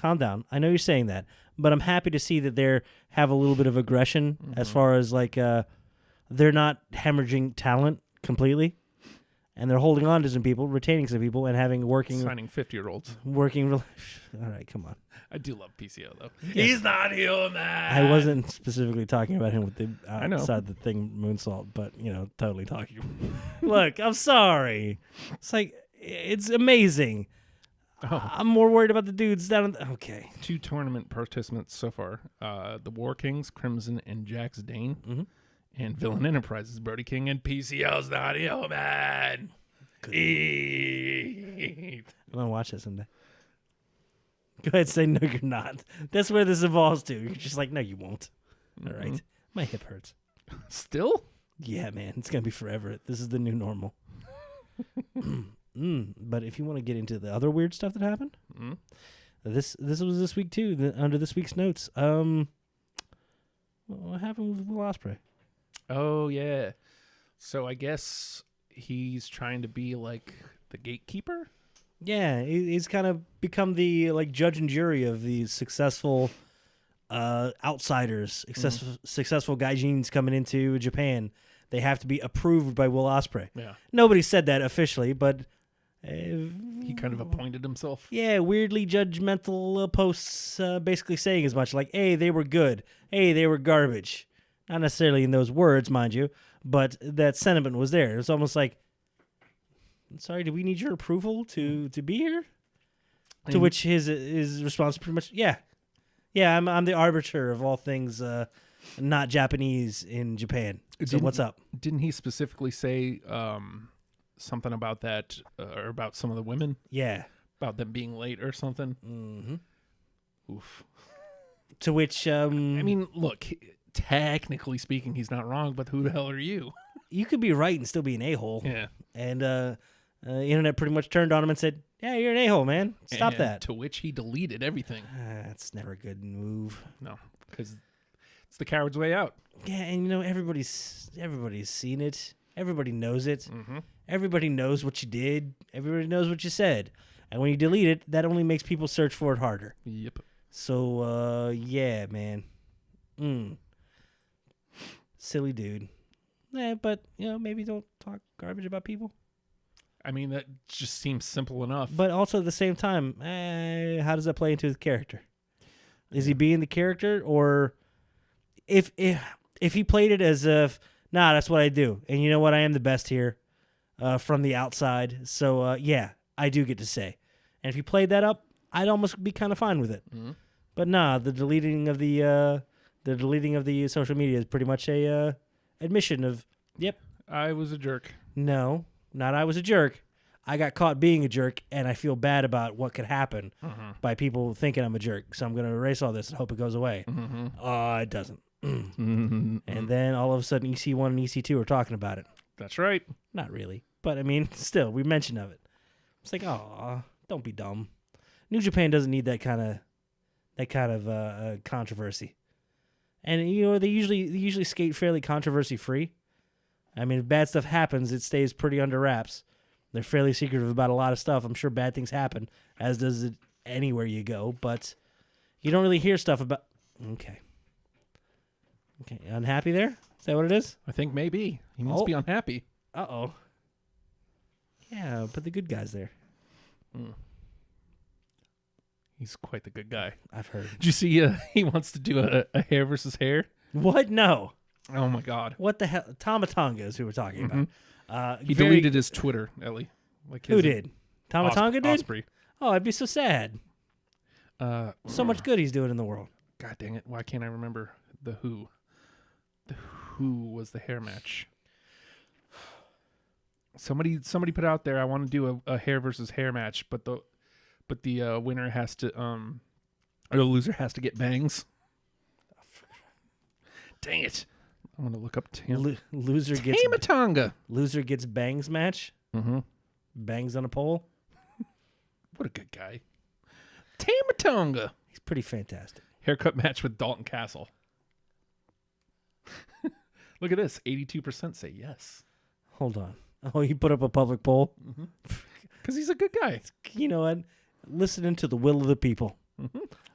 [SPEAKER 3] I know you're saying that, but I'm happy to see that they have a little bit of aggression as far as like they're not hemorrhaging talent completely, and they're holding on to some people, retaining some people, and having
[SPEAKER 1] signing 50-year-olds.
[SPEAKER 3] All right, come on.
[SPEAKER 1] I do love PCO though.
[SPEAKER 3] Yeah.
[SPEAKER 1] He's not human.
[SPEAKER 3] I wasn't specifically talking about him with the
[SPEAKER 1] I know.
[SPEAKER 3] outside the thing moonsault, but totally talking. Look, I'm sorry. It's like it's amazing.
[SPEAKER 1] Oh.
[SPEAKER 3] I'm more worried about the dudes down. Okay.
[SPEAKER 1] 2 tournament participants so far: the War Kings, Crimson, and Jax Dane, and Villain Enterprises, Brody King, and PCO's not human. Eat.
[SPEAKER 3] I'm gonna watch that someday. Go ahead, say no, you're not. That's where this evolves to. You're just like, no, you won't. All right. My hip hurts.
[SPEAKER 1] Still?
[SPEAKER 3] Yeah, man. It's gonna be forever. This is the new normal. But if you want to get into the other weird stuff that happened, this was this week too. Under this week's notes, what happened with Will Ospreay?
[SPEAKER 1] Oh yeah. So I guess he's trying to be like the gatekeeper.
[SPEAKER 3] Yeah, he's kind of become the like judge and jury of these successful outsiders, successful gaijins coming into Japan. They have to be approved by Will Ospreay.
[SPEAKER 1] Yeah.
[SPEAKER 3] Nobody said that officially, but
[SPEAKER 1] he kind of appointed himself.
[SPEAKER 3] Yeah, weirdly judgmental posts basically saying as much like, hey, they were good. Hey, they were garbage. Not necessarily in those words, mind you, but that sentiment was there. It's almost like, sorry, do we need your approval to be here? To which his response pretty much, yeah, I'm the arbiter of all things not Japanese in Japan. So what's up?
[SPEAKER 1] Didn't he specifically say something about that or about some of the women?
[SPEAKER 3] Yeah,
[SPEAKER 1] about them being late or something. Oof.
[SPEAKER 3] To which
[SPEAKER 1] I mean, look, technically speaking, he's not wrong, but who the hell are you?
[SPEAKER 3] You could be right and still be an a-hole.
[SPEAKER 1] Yeah,
[SPEAKER 3] and the internet pretty much turned on him and said, yeah, you're an a-hole, man. Stop that.
[SPEAKER 1] To which he deleted everything.
[SPEAKER 3] That's never a good move.
[SPEAKER 1] No, because it's the coward's way out.
[SPEAKER 3] Yeah, and everybody's seen it. Everybody knows it. Everybody knows what you did. Everybody knows what you said. And when you delete it, that only makes people search for it harder.
[SPEAKER 1] Yep.
[SPEAKER 3] So, yeah, man. Silly dude. Yeah, but, maybe don't talk garbage about people.
[SPEAKER 1] I mean, that just seems simple enough.
[SPEAKER 3] But also at the same time, how does that play into his character? Is he being the character, or if he played it as if, nah, that's what I do, and you know what, I am the best here from the outside, so yeah, I do get to say. And if he played that up, I'd almost be kind of fine with it. But nah, the deleting of the social media is pretty much a admission of, yep,
[SPEAKER 1] I was a jerk.
[SPEAKER 3] No. Not I was a jerk. I got caught being a jerk, and I feel bad about what could happen by people thinking I'm a jerk. So I'm going to erase all this and hope it goes away. It doesn't. And then all of a sudden, EC1 and EC2 are talking about it.
[SPEAKER 1] That's right.
[SPEAKER 3] Not really. But, I mean, still, we mention of it. It's like, don't be dumb. New Japan doesn't need that kind of controversy. And, they usually skate fairly controversy-free. I mean, if bad stuff happens, it stays pretty under wraps. They're fairly secretive about a lot of stuff. I'm sure bad things happen, as does it anywhere you go, but you don't really hear stuff about... Okay, unhappy there? Is that what it is?
[SPEAKER 1] I think maybe. He must be unhappy.
[SPEAKER 3] Uh-oh. Yeah, put the good guys there.
[SPEAKER 1] He's quite the good guy.
[SPEAKER 3] I've heard.
[SPEAKER 1] Did you see he wants to do a hair versus hair?
[SPEAKER 3] What? No.
[SPEAKER 1] Oh, my God.
[SPEAKER 3] What the hell? Tomatonga is who we're talking about.
[SPEAKER 1] He deleted his Twitter, Ellie.
[SPEAKER 3] Who did? Tomatonga did?
[SPEAKER 1] Osprey.
[SPEAKER 3] Oh, I'd be so sad. So much good he's doing in the world.
[SPEAKER 1] God dang it. Why can't I remember the who? The who was the hair match? Somebody put out there, I want to do a hair versus hair match, but the winner has to, or the loser has to get bangs. Dang it. I want to look up
[SPEAKER 3] loser gets
[SPEAKER 1] Tamatonga.
[SPEAKER 3] Loser gets bangs match. Bangs on a pole.
[SPEAKER 1] What a good guy. Tamatonga.
[SPEAKER 3] He's pretty fantastic.
[SPEAKER 1] Haircut match with Dalton Castle. Look at this. 82% say yes.
[SPEAKER 3] Hold on. Oh, he put up a public poll?
[SPEAKER 1] Because he's a good guy.
[SPEAKER 3] You know what? Listening to the will of the people. I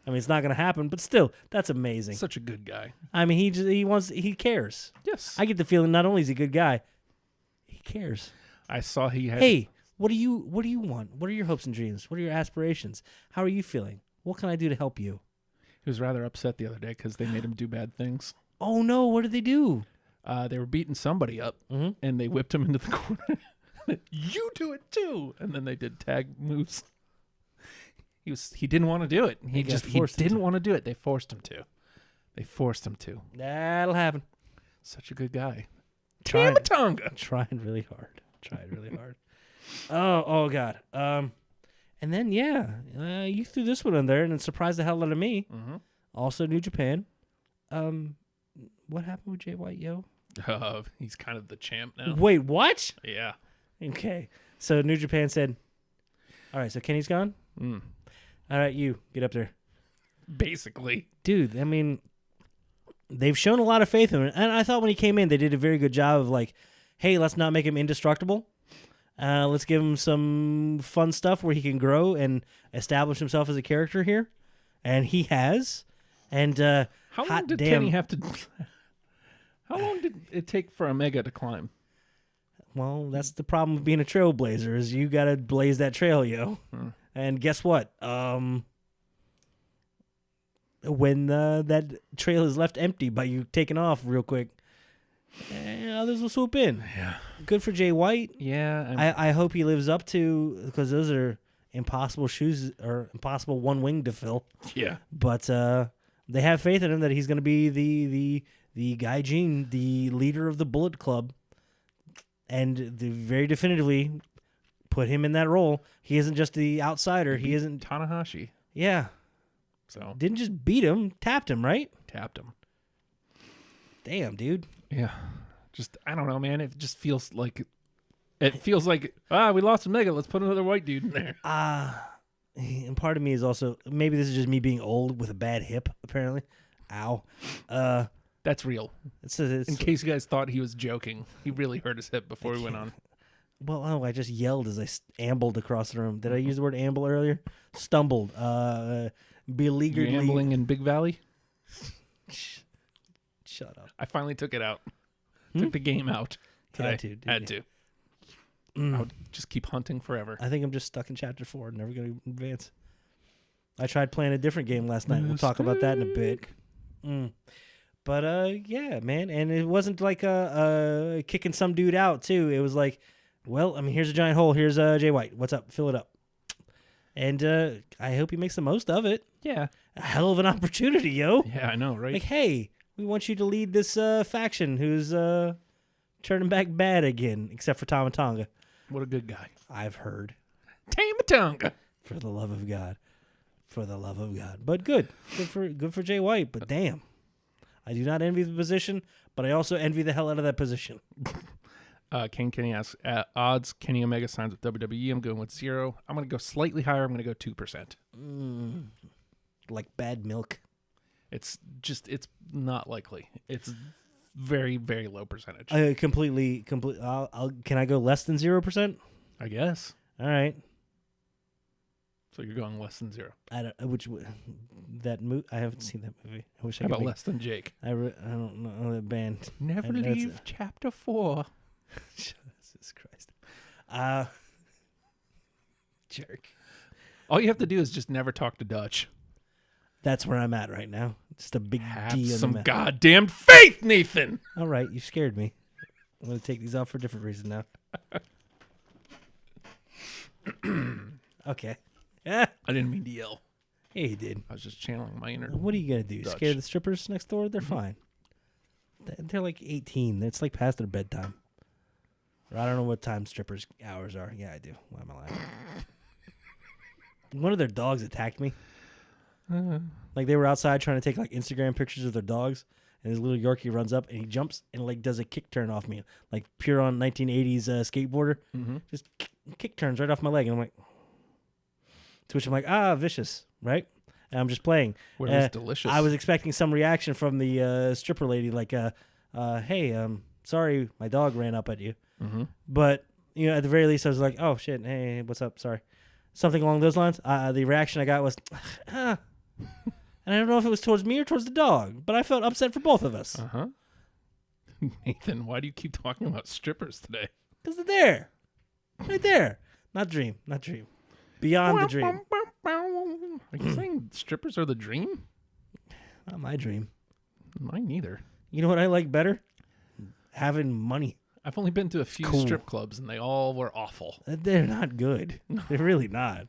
[SPEAKER 3] mean, it's not going to happen, but still, that's amazing.
[SPEAKER 1] Such a good guy.
[SPEAKER 3] I mean, he cares.
[SPEAKER 1] Yes.
[SPEAKER 3] I get the feeling not only is he a good guy, he cares.
[SPEAKER 1] I saw he had...
[SPEAKER 3] Hey, what do you want? What are your hopes and dreams? What are your aspirations? How are you feeling? What can I do to help you?
[SPEAKER 1] He was rather upset the other day because they made him do bad things.
[SPEAKER 3] Oh, no. What did they do?
[SPEAKER 1] They were beating somebody up, and they whipped him into the corner. You do it too! And then they did tag moves. He didn't want to do it. He didn't want to do it. They forced him to.
[SPEAKER 3] That'll happen.
[SPEAKER 1] Such a good guy.
[SPEAKER 3] Trying
[SPEAKER 1] Tamatonga.
[SPEAKER 3] Trying really hard. Oh God. And then you threw this one in there and it surprised the hell out of me. Also New Japan. What happened with Jay White, yo?
[SPEAKER 1] He's kind of the champ now.
[SPEAKER 3] Wait, what?
[SPEAKER 1] Yeah.
[SPEAKER 3] Okay. So New Japan said, all right, so Kenny's gone? All right, you, get up there.
[SPEAKER 1] Basically.
[SPEAKER 3] Dude, I mean, they've shown a lot of faith in him. And I thought when he came in, they did a very good job of like, hey, let's not make him indestructible. Let's give him some fun stuff where he can grow and establish himself as a character here. And he has. And
[SPEAKER 1] how long did Kenny have to... How long did it take for Omega to climb?
[SPEAKER 3] Well, that's the problem with being a trailblazer is you got to blaze that trail, yo. And guess what? When that trail is left empty by you taking off real quick, others will swoop in.
[SPEAKER 1] Yeah.
[SPEAKER 3] Good for Jay White.
[SPEAKER 1] Yeah.
[SPEAKER 3] I hope he lives up to, because those are impossible shoes or impossible one wing to fill.
[SPEAKER 1] Yeah.
[SPEAKER 3] But they have faith in him that he's going to be the Gaijin, the leader of the Bullet Club. And they very definitively put him in that role. He isn't just the outsider. He isn't
[SPEAKER 1] Tanahashi.
[SPEAKER 3] Yeah.
[SPEAKER 1] So
[SPEAKER 3] didn't just beat him, tapped him, right?
[SPEAKER 1] Tapped him.
[SPEAKER 3] Damn, dude.
[SPEAKER 1] Yeah. Just I don't know, man. It just feels like we lost Omega. Let's put another white dude in there.
[SPEAKER 3] And part of me is also maybe this is just me being old with a bad hip. Apparently, ow.
[SPEAKER 1] That's real.
[SPEAKER 3] It's
[SPEAKER 1] in case you guys thought he was joking, he really hurt his hip before we went on.
[SPEAKER 3] Well, I just yelled as I ambled across the room. Did I use the word amble earlier? Stumbled. Beleagueredly.
[SPEAKER 1] You ambling in Big Valley?
[SPEAKER 3] Shut up.
[SPEAKER 1] I finally took it out. Took the game out today. Had to. I would just keep hunting forever.
[SPEAKER 3] I think I'm just stuck in chapter 4. Never going to advance. I tried playing a different game last night. We'll talk about that in a bit. But, yeah, man. And it wasn't like kicking some dude out, too. It was like, well, I mean, here's a giant hole. Here's Jay White. What's up? Fill it up. And I hope he makes the most of it.
[SPEAKER 1] Yeah.
[SPEAKER 3] A hell of an opportunity, yo.
[SPEAKER 1] Yeah, I know, right?
[SPEAKER 3] Like, hey, we want you to lead this faction who's turning back bad again, except for Tamatonga.
[SPEAKER 1] What a good guy.
[SPEAKER 3] I've heard.
[SPEAKER 1] Tamatonga.
[SPEAKER 3] For the love of God. For the love of God. But good. Good for Jay White. But damn. I do not envy the position, but I also envy the hell out of that position.
[SPEAKER 1] Kenny asks, odds Kenny Omega signs with WWE. I'm going with 0. I'm going to go slightly higher. I'm going to go 2%.
[SPEAKER 3] Like bad milk.
[SPEAKER 1] It's not likely. It's very, very low percentage.
[SPEAKER 3] Completely. Can I go less than 0%?
[SPEAKER 1] I guess.
[SPEAKER 3] All right.
[SPEAKER 1] So you're going less than 0.
[SPEAKER 3] I haven't seen that movie. I wish I
[SPEAKER 1] could. How
[SPEAKER 3] about
[SPEAKER 1] less than Jake?
[SPEAKER 3] I don't know that band.
[SPEAKER 1] Never leave chapter 4.
[SPEAKER 3] Jesus Christ. Jerk.
[SPEAKER 1] All you have to do is just never talk to Dutch.
[SPEAKER 3] That's where I'm at right now. Just a big
[SPEAKER 1] Have
[SPEAKER 3] D on
[SPEAKER 1] some
[SPEAKER 3] the map.
[SPEAKER 1] goddamn faith, Nathan.
[SPEAKER 3] All right, you scared me. I'm going to take these off for a different reason now. Okay.
[SPEAKER 1] I didn't mean to yell.
[SPEAKER 3] Yeah, you did.
[SPEAKER 1] I was just channeling my inner.
[SPEAKER 3] What are you going to do?
[SPEAKER 1] Dutch.
[SPEAKER 3] Scare the strippers next door? They're fine. They're like 18. It's like past their bedtime. Or I don't know what time strippers' hours are. Yeah, I do. Why am I lying? One of their dogs attacked me. Like they were outside trying to take like Instagram pictures of their dogs, and this little Yorkie runs up and he jumps and like does a kick turn off me, like pure on 1980s skateboarder. Just kick turns right off my leg, and I'm like, to which I'm like, vicious, right? And I'm just playing.
[SPEAKER 1] Where it was delicious.
[SPEAKER 3] I was expecting some reaction from the stripper lady, like, hey, sorry, my dog ran up at you. But at the very least, I was like, oh shit, hey, what's up? Sorry, something along those lines. The reaction I got was, and I don't know if it was towards me or towards the dog, but I felt upset for both of us.
[SPEAKER 1] Nathan, why do you keep talking about strippers today?
[SPEAKER 3] Because they're there, right there. Not dream. Beyond the dream.
[SPEAKER 1] Are you saying strippers are the dream?
[SPEAKER 3] Not my dream.
[SPEAKER 1] Mine neither.
[SPEAKER 3] You know what I like better? Having money.
[SPEAKER 1] I've only been to a few strip clubs, and they all were awful.
[SPEAKER 3] They're not good. They're really not.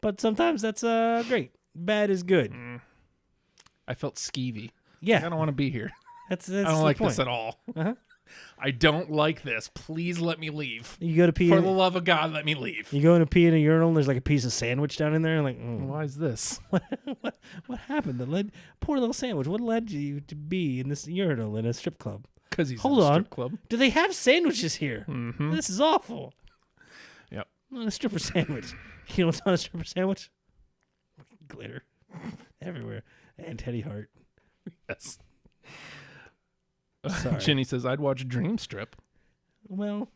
[SPEAKER 3] But sometimes that's great. Bad is good.
[SPEAKER 1] I felt skeevy.
[SPEAKER 3] Yeah.
[SPEAKER 1] I don't want to be here.
[SPEAKER 3] That's
[SPEAKER 1] I don't
[SPEAKER 3] the
[SPEAKER 1] like
[SPEAKER 3] point.
[SPEAKER 1] this at all.
[SPEAKER 3] Uh-huh.
[SPEAKER 1] I don't like this. Please let me leave.
[SPEAKER 3] You go to pee.
[SPEAKER 1] For the love of God, let me leave.
[SPEAKER 3] You go in to pee in a urinal, and there's like a piece of sandwich down in there. Like,
[SPEAKER 1] Why is this?
[SPEAKER 3] what happened? That led poor little sandwich. What led you to be in this urinal in a strip club?
[SPEAKER 1] Because he's
[SPEAKER 3] Hold
[SPEAKER 1] in a
[SPEAKER 3] on.
[SPEAKER 1] strip club.
[SPEAKER 3] Do they have sandwiches here?
[SPEAKER 1] Mm-hmm.
[SPEAKER 3] This is awful.
[SPEAKER 1] Yep.
[SPEAKER 3] Not a stripper sandwich. You know what's not a stripper sandwich? Glitter everywhere. And Teddy Hart.
[SPEAKER 1] Yes.
[SPEAKER 3] Sorry.
[SPEAKER 1] Jenny says, I'd watch Dream Strip.
[SPEAKER 3] Well,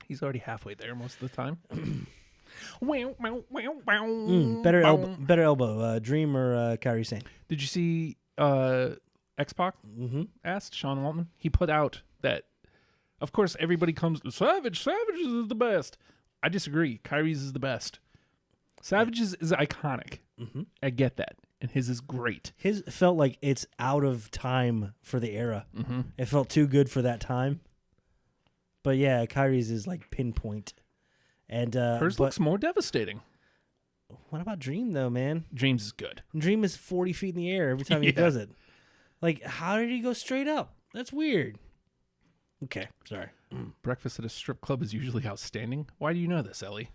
[SPEAKER 1] he's already halfway there most of the time.
[SPEAKER 3] better elbow. Dream or Kyrie Sane?
[SPEAKER 1] Did you see X-Pac asked Sean Waltman? He put out that, of course, everybody comes, Savage's is the best. I disagree. Kyrie's is the best. Savage's is iconic. I get that. And his is great.
[SPEAKER 3] His felt like it's out of time for the era. It felt too good for that time. But yeah, Kyrie's is like pinpoint. And
[SPEAKER 1] hers looks more devastating.
[SPEAKER 3] What about Dream though, man?
[SPEAKER 1] Dream's is good.
[SPEAKER 3] Dream is 40 feet in the air every time he does it. Like, how did he go straight up? That's weird. Okay, sorry.
[SPEAKER 1] Breakfast at a strip club is usually outstanding. Why do you know this, Ellie?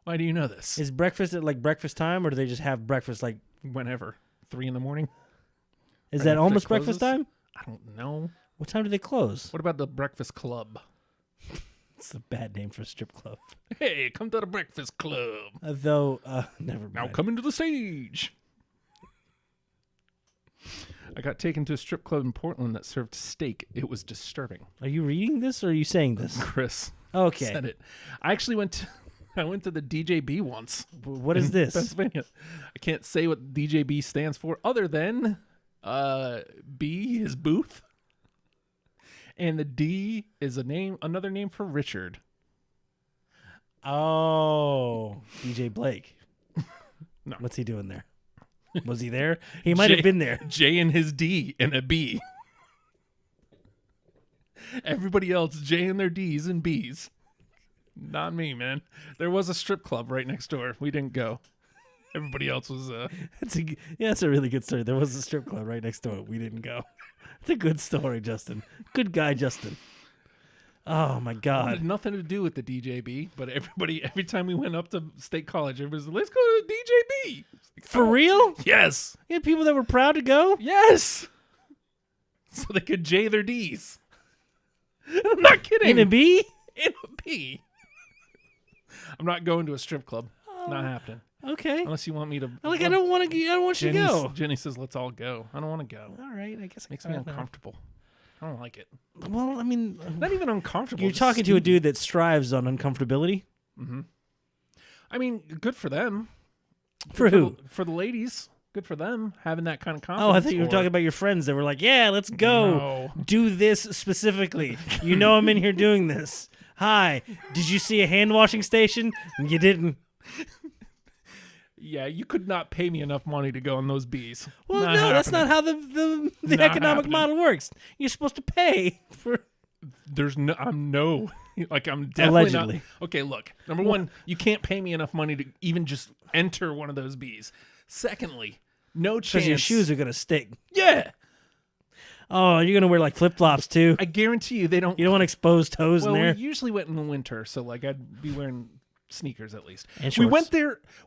[SPEAKER 1] Why do you know this?
[SPEAKER 3] Is breakfast at like breakfast time, or do they just have breakfast like
[SPEAKER 1] whenever? 3 a.m?
[SPEAKER 3] Is that almost breakfast time?
[SPEAKER 1] I don't know.
[SPEAKER 3] What time do they close?
[SPEAKER 1] What about the Breakfast Club?
[SPEAKER 3] It's a bad name for a strip club.
[SPEAKER 1] Hey, come to the Breakfast Club.
[SPEAKER 3] Never mind.
[SPEAKER 1] Now come into the stage. I got taken to a strip club in Portland that served steak. It was disturbing.
[SPEAKER 3] Are you reading this or are you saying this?
[SPEAKER 1] Chris
[SPEAKER 3] Okay.
[SPEAKER 1] said it. I actually went to the DJB once.
[SPEAKER 3] What is this?
[SPEAKER 1] Pennsylvania. I can't say what DJB stands for other than B, his booth. And the D is another name for Richard.
[SPEAKER 3] Oh, DJ Blake.
[SPEAKER 1] No.
[SPEAKER 3] What's he doing there? Was he there? He might have been there.
[SPEAKER 1] J and his D and a B. Everybody else, J and their D's and B's. Not me, man. There was a strip club right next door. We didn't go. Everybody else was...
[SPEAKER 3] That's a really good story. There was a strip club right next door. We didn't go. It's a good story, Justin. Good guy, Justin. Oh, my God.
[SPEAKER 1] It had nothing to do with the DJB, but every time we went up to State College, everybody was like, let's go to the DJB. Like,
[SPEAKER 3] For real?
[SPEAKER 1] Yes.
[SPEAKER 3] You had people that were proud to go?
[SPEAKER 1] Yes. So they could J their D's. I'm not kidding.
[SPEAKER 3] In a B?
[SPEAKER 1] In a B. I'm not going to a strip club. Not happening.
[SPEAKER 3] Okay.
[SPEAKER 1] Unless you want me to.
[SPEAKER 3] I don't want you to go.
[SPEAKER 1] Jenny says, let's all go. I don't want to go.
[SPEAKER 3] All right. I guess
[SPEAKER 1] Makes me uncomfortable. I don't like it.
[SPEAKER 3] Well, I mean,
[SPEAKER 1] not even uncomfortable.
[SPEAKER 3] You're talking to a dude that strives on uncomfortability.
[SPEAKER 1] Mm-hmm. I mean, good for them.
[SPEAKER 3] For who?
[SPEAKER 1] For the ladies. Good for them having that kind of confidence.
[SPEAKER 3] Oh, I thought you were talking about your friends that were like, yeah, let's go.
[SPEAKER 1] No.
[SPEAKER 3] Do this specifically. You know I'm in here doing this. Hi. Did you see a hand washing station? You didn't.
[SPEAKER 1] Yeah, you could not pay me enough money to go on those bees.
[SPEAKER 3] Well, no, that's not how the economic model works. You're supposed to pay for.
[SPEAKER 1] I'm definitely
[SPEAKER 3] Allegedly.
[SPEAKER 1] not. Okay, look. Number one, you can't pay me enough money to even just enter one of those bees. Secondly, no chance.
[SPEAKER 3] Because your shoes are going to stick.
[SPEAKER 1] Yeah.
[SPEAKER 3] Oh, you're going to wear like flip flops too?
[SPEAKER 1] I guarantee you they don't.
[SPEAKER 3] You don't want exposed toes in there?
[SPEAKER 1] We usually went in the winter, so like I'd be wearing sneakers at least.
[SPEAKER 3] And
[SPEAKER 1] we
[SPEAKER 3] shorts.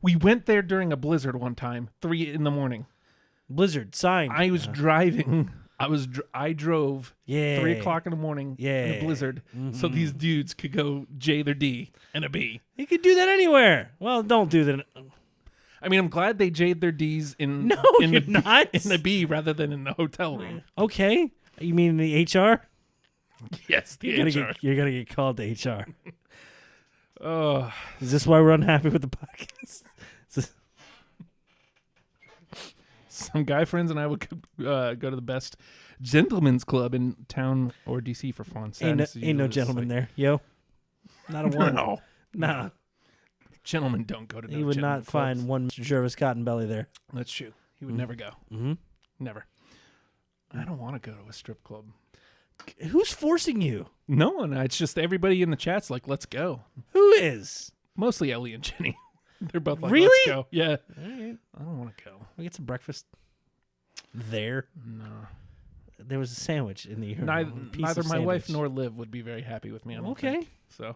[SPEAKER 1] went there during a blizzard one time, 3 a.m.
[SPEAKER 3] Blizzard, sign.
[SPEAKER 1] I was driving. I drove 3 o'clock in the morning in a blizzard so these dudes could go J their D and a B.
[SPEAKER 3] You could do that anywhere. Well, don't do that.
[SPEAKER 1] I mean, I'm glad they J'd their D's in
[SPEAKER 3] you're not.
[SPEAKER 1] in the B rather than in the hotel room.
[SPEAKER 3] Okay. You mean the HR?
[SPEAKER 1] Yes, the
[SPEAKER 3] You're gonna get called to HR.
[SPEAKER 1] Oh,
[SPEAKER 3] Is this why we're unhappy with the podcast?
[SPEAKER 1] some guy friends and I would go to the best gentleman's club in town or DC for fun.
[SPEAKER 3] Ain't no gentleman there, yo. Not a one.
[SPEAKER 1] No,
[SPEAKER 3] Nah.
[SPEAKER 1] Gentlemen don't go to.
[SPEAKER 3] He would not
[SPEAKER 1] clubs.
[SPEAKER 3] find one Mr. Jervis Cottonbelly there.
[SPEAKER 1] That's true. He would never go.
[SPEAKER 3] Mm-hmm.
[SPEAKER 1] Never. I don't want to go to a strip club.
[SPEAKER 3] Who's forcing you?
[SPEAKER 1] No one. It's just everybody in the chat's like, let's go.
[SPEAKER 3] Who is?
[SPEAKER 1] Mostly Ellie and Jenny. They're both like,
[SPEAKER 3] Really?
[SPEAKER 1] let's go. Yeah.
[SPEAKER 3] All right.
[SPEAKER 1] I don't want to go.
[SPEAKER 3] We get some breakfast there.
[SPEAKER 1] No.
[SPEAKER 3] There was a sandwich in the urinal.
[SPEAKER 1] Neither my wife nor Liv would be very happy with me. I don't think.
[SPEAKER 3] Okay.
[SPEAKER 1] So,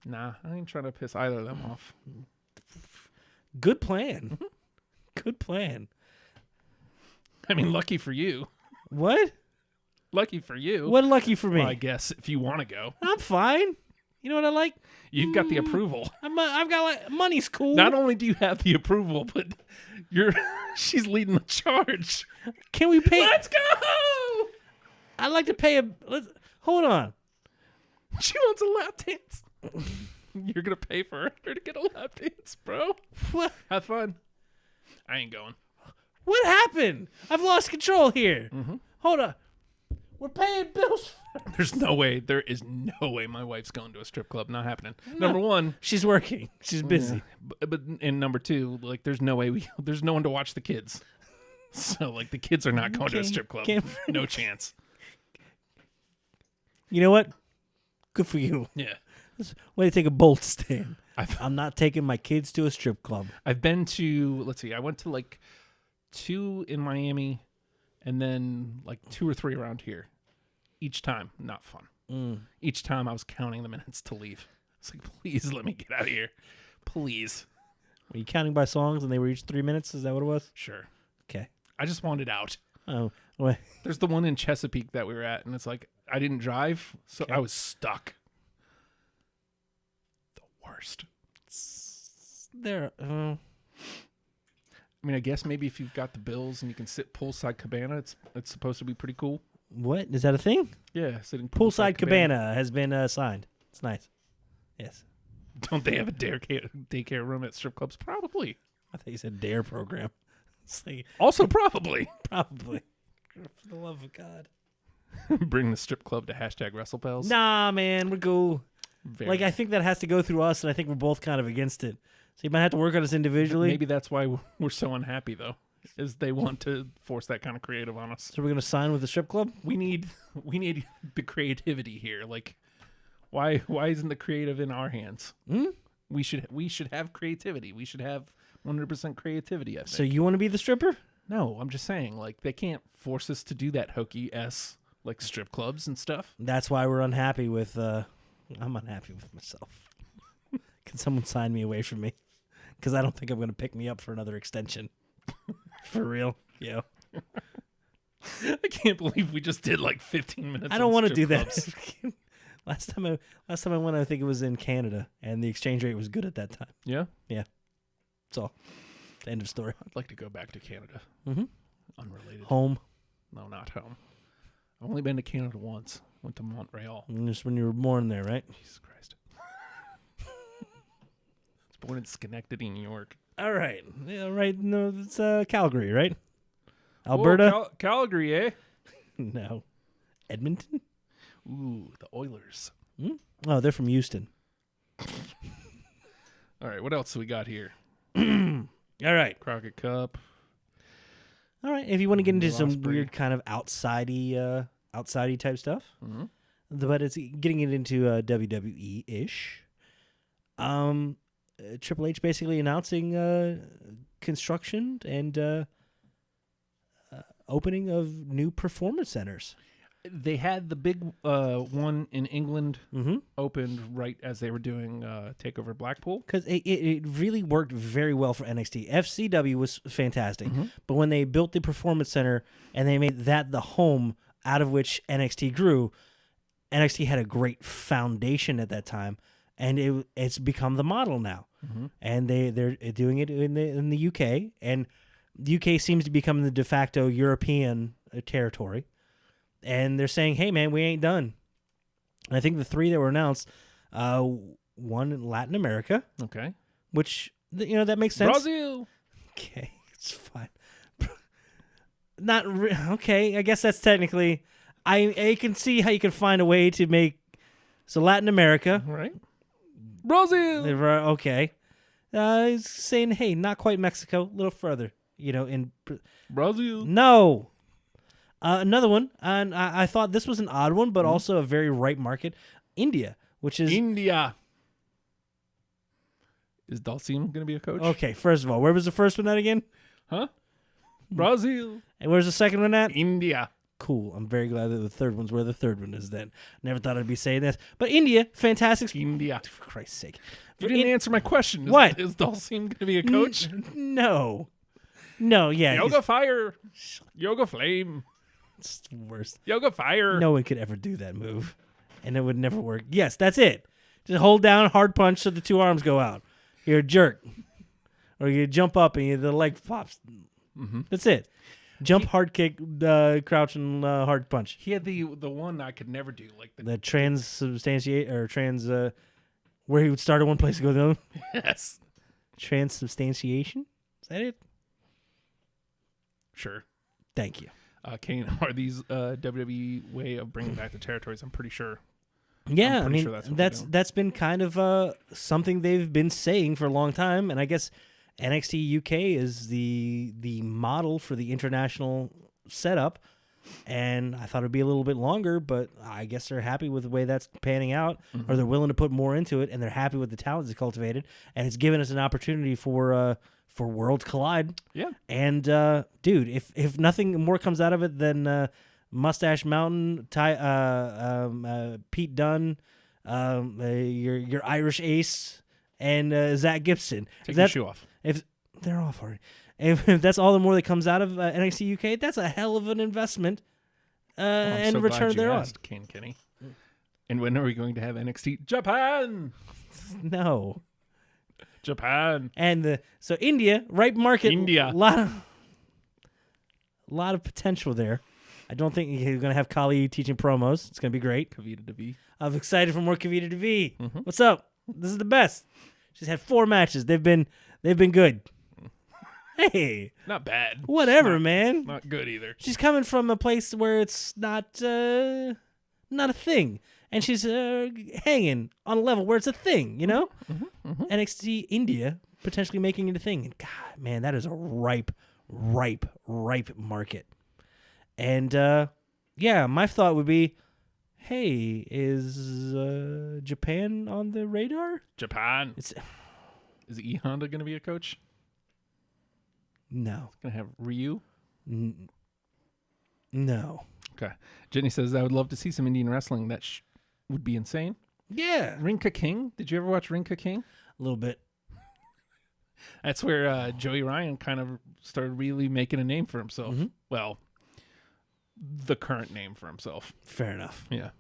[SPEAKER 1] nah, I ain't trying to piss either of them off.
[SPEAKER 3] Good plan. Good plan.
[SPEAKER 1] I mean, lucky for you.
[SPEAKER 3] What?
[SPEAKER 1] Lucky for you.
[SPEAKER 3] What lucky for me?
[SPEAKER 1] Well, I guess if you want to go,
[SPEAKER 3] I'm fine. You know what I like?
[SPEAKER 1] you've got the approval.
[SPEAKER 3] I've got like money's cool.
[SPEAKER 1] Not only do you have the approval, but she's leading the charge.
[SPEAKER 3] Can we pay?
[SPEAKER 1] Let's go.
[SPEAKER 3] I'd like to pay hold on.
[SPEAKER 1] She wants a lap dance. You're gonna pay for her to get a lap dance, bro.
[SPEAKER 3] What?
[SPEAKER 1] Have fun. I ain't going.
[SPEAKER 3] What happened? I've lost control here.
[SPEAKER 1] Mm-hmm.
[SPEAKER 3] Hold on. We're paying bills.
[SPEAKER 1] There's no way. There is no way my wife's going to a strip club. Not happening. No. Number one,
[SPEAKER 3] she's working. She's busy.
[SPEAKER 1] Yeah. But and number two, like there's no way there's no one to watch the kids. So like the kids are not going to a strip club. No chance.
[SPEAKER 3] You know what? Good for you.
[SPEAKER 1] Yeah.
[SPEAKER 3] Way to take a bold stand.
[SPEAKER 1] I'm
[SPEAKER 3] not taking my kids to a strip club.
[SPEAKER 1] I've been to, let's see, I went to like 2 in Miami and then like 2 or 3 around here. Each time, not fun. Each time I was counting the minutes to leave. It's like, please let me get out of here. Please.
[SPEAKER 3] Were you counting by songs and they were each 3 minutes? Is that what it was?
[SPEAKER 1] Sure.
[SPEAKER 3] Okay.
[SPEAKER 1] I just wanted out.
[SPEAKER 3] Oh, well.
[SPEAKER 1] There's the one in Chesapeake that we were at, and it's like, I didn't drive, so
[SPEAKER 3] Okay.
[SPEAKER 1] I was stuck. The worst.
[SPEAKER 3] There.
[SPEAKER 1] I mean, I guess maybe if you've got the bills and you can sit poolside cabana, it's supposed to be pretty cool.
[SPEAKER 3] What? Is that a thing?
[SPEAKER 1] Yeah, sitting
[SPEAKER 3] Poolside cabana has been signed. It's nice. Yes.
[SPEAKER 1] Don't they have a daycare room at strip clubs? Probably.
[SPEAKER 3] I thought you said DARE program. It's like,
[SPEAKER 1] Also probably.
[SPEAKER 3] probably. For the love of God.
[SPEAKER 1] Bring the strip club to #WrestlePals.
[SPEAKER 3] Nah, man, we're cool.
[SPEAKER 1] Very.
[SPEAKER 3] Like, I think that has to go through us, and I think we're both kind of against it. So you might have to work on us individually.
[SPEAKER 1] Maybe that's why we're so unhappy, though, is they want to force that kind of creative on us.
[SPEAKER 3] So we're going to sign with the strip club?
[SPEAKER 1] We need the creativity here. Like, why isn't the creative in our hands? We should have creativity. We should have 100% creativity, I think.
[SPEAKER 3] So you want to be the stripper?
[SPEAKER 1] No, I'm just saying, like, they can't force us to do that hokey-ass, like, strip clubs and stuff.
[SPEAKER 3] That's why we're unhappy with, I'm unhappy with myself. Can someone sign me away from me? Because I don't think I'm going to pick me up for another extension. For real? Yeah.
[SPEAKER 1] I can't believe we just did, like, 15 minutes
[SPEAKER 3] I don't
[SPEAKER 1] want to
[SPEAKER 3] do that. Last time I went, I think it was in Canada, and the exchange rate was good at that time.
[SPEAKER 1] Yeah?
[SPEAKER 3] That's all. End of story.
[SPEAKER 1] I'd like to go back to Canada.
[SPEAKER 3] Mm-hmm.
[SPEAKER 1] Unrelated.
[SPEAKER 3] Home.
[SPEAKER 1] No, not home. I've only been to Canada once. Went to Montreal.
[SPEAKER 3] Just when you were born there, right?
[SPEAKER 1] Jesus Christ. I was born in Schenectady, New York.
[SPEAKER 3] All right. Yeah, right. No, it's Calgary, right? Alberta?
[SPEAKER 1] Whoa, Calgary, eh?
[SPEAKER 3] No. Edmonton?
[SPEAKER 1] Ooh, the Oilers.
[SPEAKER 3] Oh, they're from Houston.
[SPEAKER 1] All right, what else do we got here?
[SPEAKER 3] All right.
[SPEAKER 1] Crockett Cup.
[SPEAKER 3] All right. If you want to get into some
[SPEAKER 1] Osprey.
[SPEAKER 3] weird kind of outsidey type stuff,
[SPEAKER 1] Mm-hmm.
[SPEAKER 3] but it's getting it into WWE-ish. Triple H basically announcing construction and opening of new performance centers.
[SPEAKER 1] They had the big one in England
[SPEAKER 3] Mm-hmm.
[SPEAKER 1] opened right as they were doing TakeOver Blackpool.
[SPEAKER 3] Because it really worked very well for NXT. FCW was fantastic,
[SPEAKER 1] Mm-hmm.
[SPEAKER 3] but when they built the performance center and they made that the home out of which NXT grew, NXT had a great foundation at that time, and it's become the model now.
[SPEAKER 1] Mm-hmm.
[SPEAKER 3] And they're doing it in the UK, and the UK seems to become the de facto European territory. And they're saying, hey, man, we ain't done. And I think the 3 that were announced, one in Latin America,
[SPEAKER 1] Okay.
[SPEAKER 3] which, that makes sense.
[SPEAKER 1] Brazil.
[SPEAKER 3] Okay, it's fine. Okay, I guess that's technically... I can see how you can find a way to make... So Latin America.
[SPEAKER 1] Right. Brazil.
[SPEAKER 3] Okay. He's saying, hey, not quite Mexico, a little further. In...
[SPEAKER 1] Brazil.
[SPEAKER 3] No. Another one, and I thought this was an odd one, but also a very ripe market. India, which is...
[SPEAKER 1] India. Is Dalsim going to be a coach?
[SPEAKER 3] Okay, first of all, where was the first one at again?
[SPEAKER 1] Huh? Brazil.
[SPEAKER 3] And where's the second one at?
[SPEAKER 1] India.
[SPEAKER 3] Cool. I'm very glad that the third one's where the third one is then. Never thought I'd be saying this. But India, fantastic.
[SPEAKER 1] India.
[SPEAKER 3] For Christ's sake.
[SPEAKER 1] You didn't answer my question.
[SPEAKER 3] What?
[SPEAKER 1] Is Dalsim going to be a coach?
[SPEAKER 3] No. No, yeah.
[SPEAKER 1] Yoga Fire. Yoga Flame.
[SPEAKER 3] It's the worst.
[SPEAKER 1] Yoga Fire.
[SPEAKER 3] No one could ever do that move. And it would never work. Yes, that's it. Just hold down, hard punch so the 2 arms go out. You're a jerk. Or you jump up and the leg pops.
[SPEAKER 1] Mm-hmm.
[SPEAKER 3] That's it. Jump, hard kick, crouch, and hard punch.
[SPEAKER 1] He had the one I could never do. Like
[SPEAKER 3] The transubstantiate, or where he would start at one place and go to the other.
[SPEAKER 1] Yes.
[SPEAKER 3] Transubstantiation? Is that it?
[SPEAKER 1] Sure.
[SPEAKER 3] Thank you.
[SPEAKER 1] Kane, are these WWE way of bringing back the territories? I'm pretty sure.
[SPEAKER 3] Yeah,
[SPEAKER 1] I'm
[SPEAKER 3] I mean,
[SPEAKER 1] sure that's what they're doing.
[SPEAKER 3] that's been kind of something they've been saying for a long time, and I guess NXT UK is the model for the international setup, and I thought it'd be a little bit longer, but I guess they're happy with the way that's panning out, or they're willing to put more into it, and they're happy with the talent that's cultivated, and it's given us an opportunity for Worlds Collide.
[SPEAKER 1] Yeah.
[SPEAKER 3] And dude, if nothing more comes out of it than Mustache Mountain, Pete Dunne, your Irish Ace, and Zach Gibson.
[SPEAKER 1] Take your shoe off.
[SPEAKER 3] If they're off already, if that's all the more that comes out of NXT UK, that's a hell of an investment. And
[SPEAKER 1] so
[SPEAKER 3] return
[SPEAKER 1] glad you
[SPEAKER 3] thereon.
[SPEAKER 1] asked, Kane Kenny. And when are we going to have NXT Japan?
[SPEAKER 3] No.
[SPEAKER 1] Japan.
[SPEAKER 3] And so India, ripe market.
[SPEAKER 1] India.
[SPEAKER 3] A lot of potential there. I don't think you're going to have Kali teaching promos. It's going to be great.
[SPEAKER 1] Kavita Devi.
[SPEAKER 3] I'm excited for more Kavita Devi. What's up? This is the best. She's had 4 matches. They've been good. Hey,
[SPEAKER 1] Not bad.
[SPEAKER 3] whatever, man.
[SPEAKER 1] Not good either.
[SPEAKER 3] She's coming from a place where it's not a thing, and she's hanging on a level where it's a thing. NXT India potentially making it a thing. And God, man, that is a ripe market. And yeah, my thought would be, hey, is Japan on the radar?
[SPEAKER 1] Japan. Is E Honda going to be a coach?
[SPEAKER 3] No.
[SPEAKER 1] Going to have Ryu?
[SPEAKER 3] No.
[SPEAKER 1] Okay. Jenny says, I would love to see some Indian wrestling. That would be insane.
[SPEAKER 3] Yeah.
[SPEAKER 1] Rinka King. Did you ever watch Rinka King?
[SPEAKER 3] A little bit.
[SPEAKER 1] That's where Joey Ryan kind of started really making a name for himself. Well, the current name for himself.
[SPEAKER 3] Fair enough.
[SPEAKER 1] Yeah.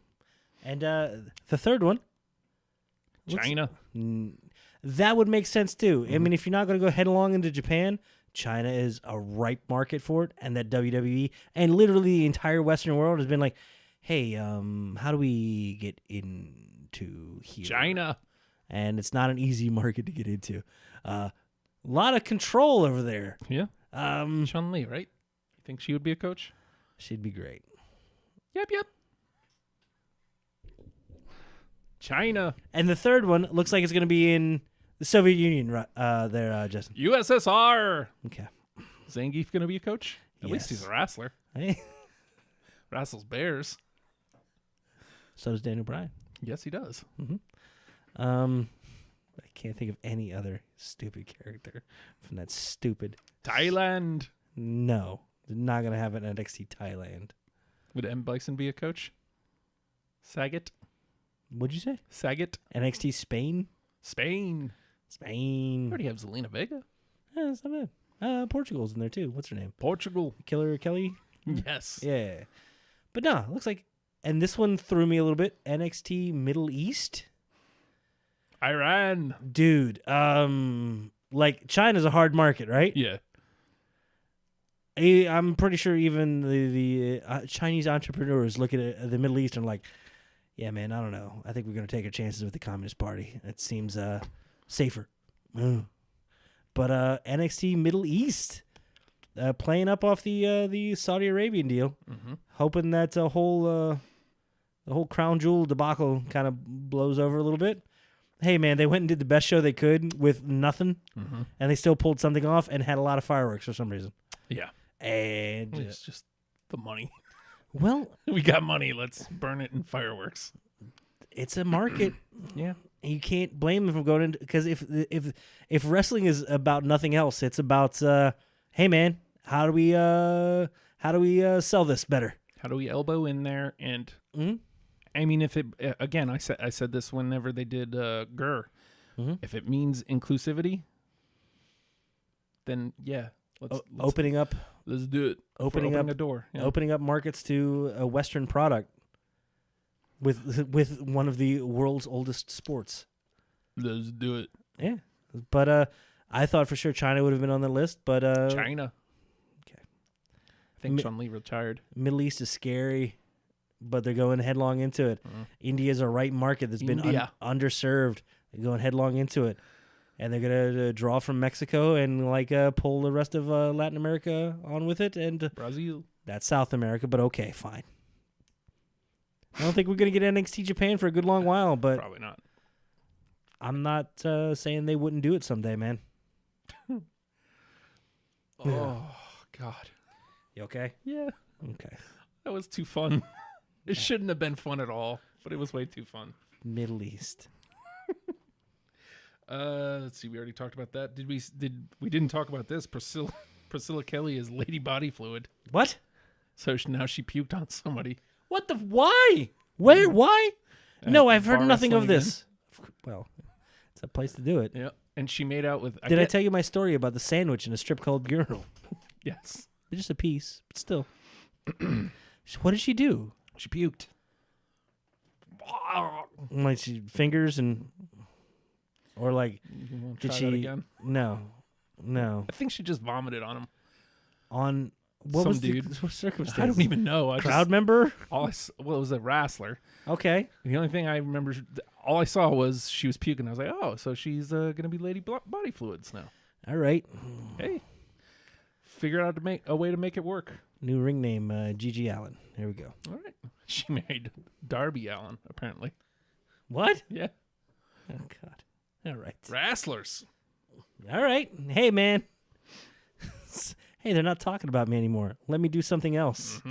[SPEAKER 3] And the third one.
[SPEAKER 1] China.
[SPEAKER 3] That would make sense too. I mean, if you're not going to go headlong into Japan, China is a ripe market for it, and that WWE and literally the entire Western world has been like, hey, how do we get into here?
[SPEAKER 1] China.
[SPEAKER 3] And it's not an easy market to get into. A lot of control over there.
[SPEAKER 1] Yeah. Chun-Li, right? You think she would be a coach?
[SPEAKER 3] She'd be great.
[SPEAKER 1] Yep. China.
[SPEAKER 3] And the third one looks like it's going to be in the Soviet Union there, Justin.
[SPEAKER 1] USSR.
[SPEAKER 3] Okay.
[SPEAKER 1] Zangief going to be a coach? At least
[SPEAKER 3] Yes.
[SPEAKER 1] he's a wrestler.
[SPEAKER 3] Hey.
[SPEAKER 1] Wrestles Bears.
[SPEAKER 3] So does Daniel Bryan.
[SPEAKER 1] Yes, he does.
[SPEAKER 3] I can't think of any other stupid character from that stupid.
[SPEAKER 1] Thailand.
[SPEAKER 3] No, they're not going to have an NXT Thailand.
[SPEAKER 1] Would M. Bison be a coach? Saget.
[SPEAKER 3] What'd you say?
[SPEAKER 1] Saget.
[SPEAKER 3] NXT Spain?
[SPEAKER 1] Spain.
[SPEAKER 3] Spain.
[SPEAKER 1] We already have Zelina Vega.
[SPEAKER 3] Yeah, that's not bad. Portugal's in there too. What's her name?
[SPEAKER 1] Portugal.
[SPEAKER 3] Killer Kelly?
[SPEAKER 1] Yes.
[SPEAKER 3] Yeah. But no, it looks like, and this one threw me a little bit, NXT Middle East?
[SPEAKER 1] Iran.
[SPEAKER 3] Dude, like China's a hard market, right?
[SPEAKER 1] Yeah.
[SPEAKER 3] I'm pretty sure even the Chinese entrepreneurs look at the Middle East and are like, yeah, man, I don't know. I think we're going to take our chances with the Communist Party. It seems safer. But NXT Middle East playing up off the Saudi Arabian deal, hoping that the whole crown jewel debacle kind of blows over a little bit. Hey, man, they went and did the best show they could with nothing, and they still pulled something off and had a lot of fireworks for some reason.
[SPEAKER 1] Yeah.
[SPEAKER 3] And
[SPEAKER 1] It's just the money.
[SPEAKER 3] Well,
[SPEAKER 1] We got money. Let's burn it in fireworks.
[SPEAKER 3] it's a market.
[SPEAKER 1] Yeah.
[SPEAKER 3] You can't blame them for going into, because if wrestling is about nothing else, it's about hey, man, how do we sell this better?
[SPEAKER 1] How do we elbow in there? And I mean, if it again, I said this whenever they did GER. If it means inclusivity, then yeah, let's
[SPEAKER 3] opening up.
[SPEAKER 1] Let's do it.
[SPEAKER 3] Opening up
[SPEAKER 1] a door. Yeah.
[SPEAKER 3] Opening up markets to a Western product with one of the world's oldest sports.
[SPEAKER 1] Let's do it.
[SPEAKER 3] Yeah, but I thought for sure China would have been on the list, but
[SPEAKER 1] China.
[SPEAKER 3] Okay.
[SPEAKER 1] I think Chun Li retired.
[SPEAKER 3] Middle East is scary, but they're going headlong into it. India's a right market that's been underserved. They're going headlong into it. And they're going to draw from Mexico and pull the rest of Latin America on with it. And
[SPEAKER 1] Brazil.
[SPEAKER 3] That's South America, but okay, fine. I don't think we're going to get NXT Japan for a good long while, but
[SPEAKER 1] Probably not.
[SPEAKER 3] I'm not saying they wouldn't do it someday, man.
[SPEAKER 1] Oh, God.
[SPEAKER 3] You okay?
[SPEAKER 1] Yeah.
[SPEAKER 3] Okay.
[SPEAKER 1] That was too fun. It shouldn't have been fun at all, but it was way too fun.
[SPEAKER 3] Middle East.
[SPEAKER 1] Let's see. We already talked about that. We didn't talk about this. Priscilla Kelly is Lady Body Fluid.
[SPEAKER 3] What?
[SPEAKER 1] So now she puked on somebody.
[SPEAKER 3] What the? Why? Where? Why? No, I've heard
[SPEAKER 1] bar
[SPEAKER 3] nothing of
[SPEAKER 1] wrestling
[SPEAKER 3] this. Well, it's a place to do it.
[SPEAKER 1] Yeah. And she made out with.
[SPEAKER 3] Did I tell you my story about the sandwich in a strip club urinal?
[SPEAKER 1] Yes.
[SPEAKER 3] Just a piece, but still. What did she do?
[SPEAKER 1] She puked.
[SPEAKER 3] Like she fingers and, or like,
[SPEAKER 1] You wanna
[SPEAKER 3] did
[SPEAKER 1] try
[SPEAKER 3] she?
[SPEAKER 1] that again?
[SPEAKER 3] No.
[SPEAKER 1] I think she just vomited on him.
[SPEAKER 3] On what
[SPEAKER 1] Some
[SPEAKER 3] was
[SPEAKER 1] dude.
[SPEAKER 3] the circumstance?
[SPEAKER 1] I don't even know.
[SPEAKER 3] Crowd member.
[SPEAKER 1] It was a wrestler.
[SPEAKER 3] Okay.
[SPEAKER 1] The only thing I remember, all I saw was she was puking. I was like, oh, so she's gonna be Lady Body Fluids now.
[SPEAKER 3] All right.
[SPEAKER 1] Hey, figure out a way to make it work.
[SPEAKER 3] New ring name, Gigi Allen. Here we go.
[SPEAKER 1] All right. She married Darby Allen, apparently.
[SPEAKER 3] What?
[SPEAKER 1] Yeah.
[SPEAKER 3] Oh God. All right.
[SPEAKER 1] Wrestlers.
[SPEAKER 3] All right. Hey, man. Hey, they're not talking about me anymore. Let me do something else.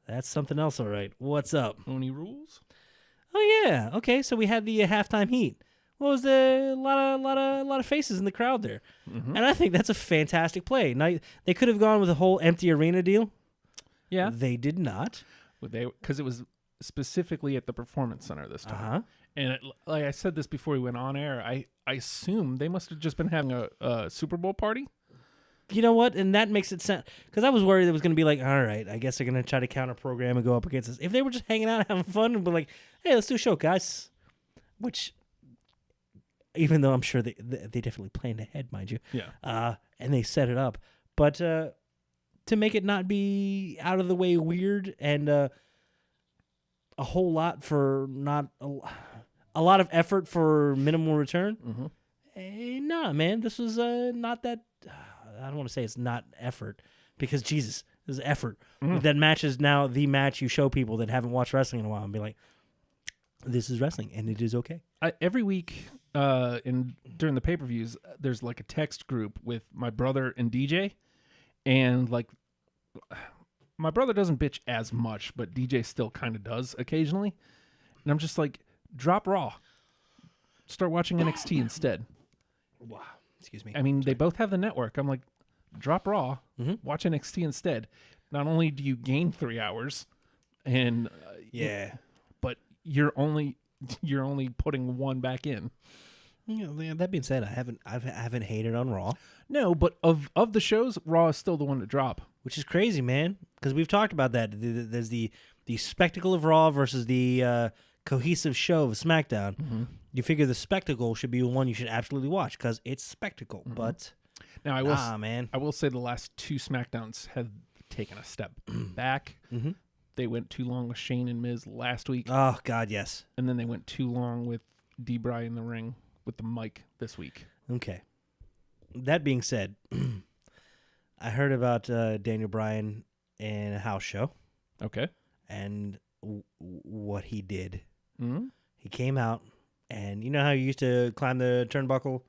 [SPEAKER 3] That's something else, all right. What's up?
[SPEAKER 1] Only rules.
[SPEAKER 3] Oh yeah. Okay. So we had the halftime heat. What was a lot of faces in the crowd there, and I think that's a fantastic play. Now they could have gone with a whole empty arena deal.
[SPEAKER 1] Yeah.
[SPEAKER 3] They did not.
[SPEAKER 1] Because it was specifically at the Performance Center this time. And like I said this before we went on air, I assume they must have just been having a Super Bowl party.
[SPEAKER 3] You know what? And that makes it sound, because I was worried it was going to be like, all right, I guess they're going to try to counter program and go up against us. If they were just hanging out having fun and be like, hey, let's do a show, guys. Which, even though I'm sure they definitely planned ahead, mind you.
[SPEAKER 1] Yeah.
[SPEAKER 3] And they set it up. But to make it not be out of the way weird and a whole lot for not a lot of effort for minimal return. Nah, man, this was not that. I don't want to say it's not effort, because Jesus, this is effort. That match is now the match you show people that haven't watched wrestling in a while and be like, this is wrestling and it is okay.
[SPEAKER 1] Every week during the pay-per-views, there's like a text group with my brother and DJ, and like my brother doesn't bitch as much, but DJ still kind of does occasionally. And I'm just like, drop Raw. Start watching NXT instead.
[SPEAKER 3] Wow. Excuse me.
[SPEAKER 1] I mean, they both have the network. I'm like, drop Raw, watch NXT instead. Not only do you gain 3 hours, and but you're only putting one back in.
[SPEAKER 3] Yeah, that being said, I haven't hated on Raw.
[SPEAKER 1] No, but of the shows, Raw is still the one to drop.
[SPEAKER 3] Which is crazy, man, because we've talked about that. There's the spectacle of Raw versus the cohesive show of SmackDown. You figure the spectacle should be one you should absolutely watch because it's spectacle. But
[SPEAKER 1] Now
[SPEAKER 3] man.
[SPEAKER 1] I will say the last 2 SmackDowns have taken a step back.
[SPEAKER 3] Mm-hmm.
[SPEAKER 1] They went too long with Shane and Miz last week,
[SPEAKER 3] Oh, God, yes.
[SPEAKER 1] and then they went too long with D-Bry in the ring with the mic this week.
[SPEAKER 3] Okay. That being said, I heard about Daniel Bryan in a house show
[SPEAKER 1] Okay.
[SPEAKER 3] and what he did.
[SPEAKER 1] Mm-hmm.
[SPEAKER 3] He came out, and you know how you used to climb the turnbuckle?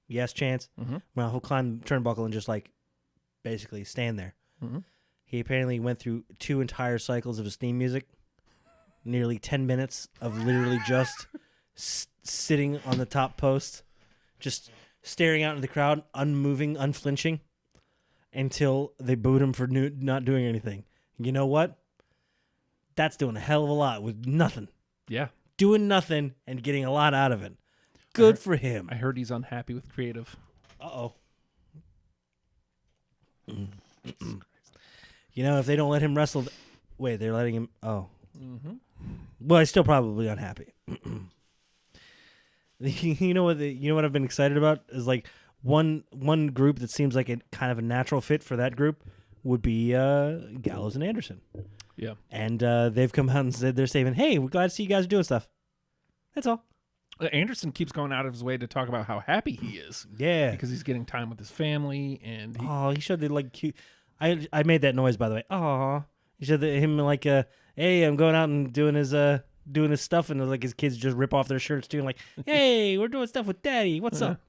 [SPEAKER 3] Yes, chance?
[SPEAKER 1] Mm-hmm.
[SPEAKER 3] Well, he'll climb the turnbuckle and just, like, basically stand there.
[SPEAKER 1] Mm-hmm.
[SPEAKER 3] He apparently went through 2 entire cycles of his theme music, nearly 10 minutes of literally just sitting on the top post, just staring out into the crowd, unmoving, unflinching, until they booed him for not doing anything. You know what? That's doing a hell of a lot with nothing.
[SPEAKER 1] Yeah.
[SPEAKER 3] Doing nothing and getting a lot out of it. Good for him.
[SPEAKER 1] I heard he's unhappy with creative.
[SPEAKER 3] Uh-oh. You know, if they don't let him wrestle... Wait, they're letting him... Oh.
[SPEAKER 1] Mm-hmm.
[SPEAKER 3] Well, he's still probably unhappy. You know what I've been excited about is like one group that seems like a kind of a natural fit for that group would be Gallows and Anderson.
[SPEAKER 1] Yeah.
[SPEAKER 3] And they've come out and said they're saying, "Hey, we're glad to see you guys doing stuff." That's all.
[SPEAKER 1] Anderson keeps going out of his way to talk about how happy he is.
[SPEAKER 3] Yeah.
[SPEAKER 1] Because he's getting time with his family and
[SPEAKER 3] he showed the like cute. I made that noise, by the way. Aw. He showed him like hey, I'm going out and doing his stuff, and like his kids just rip off their shirts too, and like, hey, we're doing stuff with Daddy. What's up?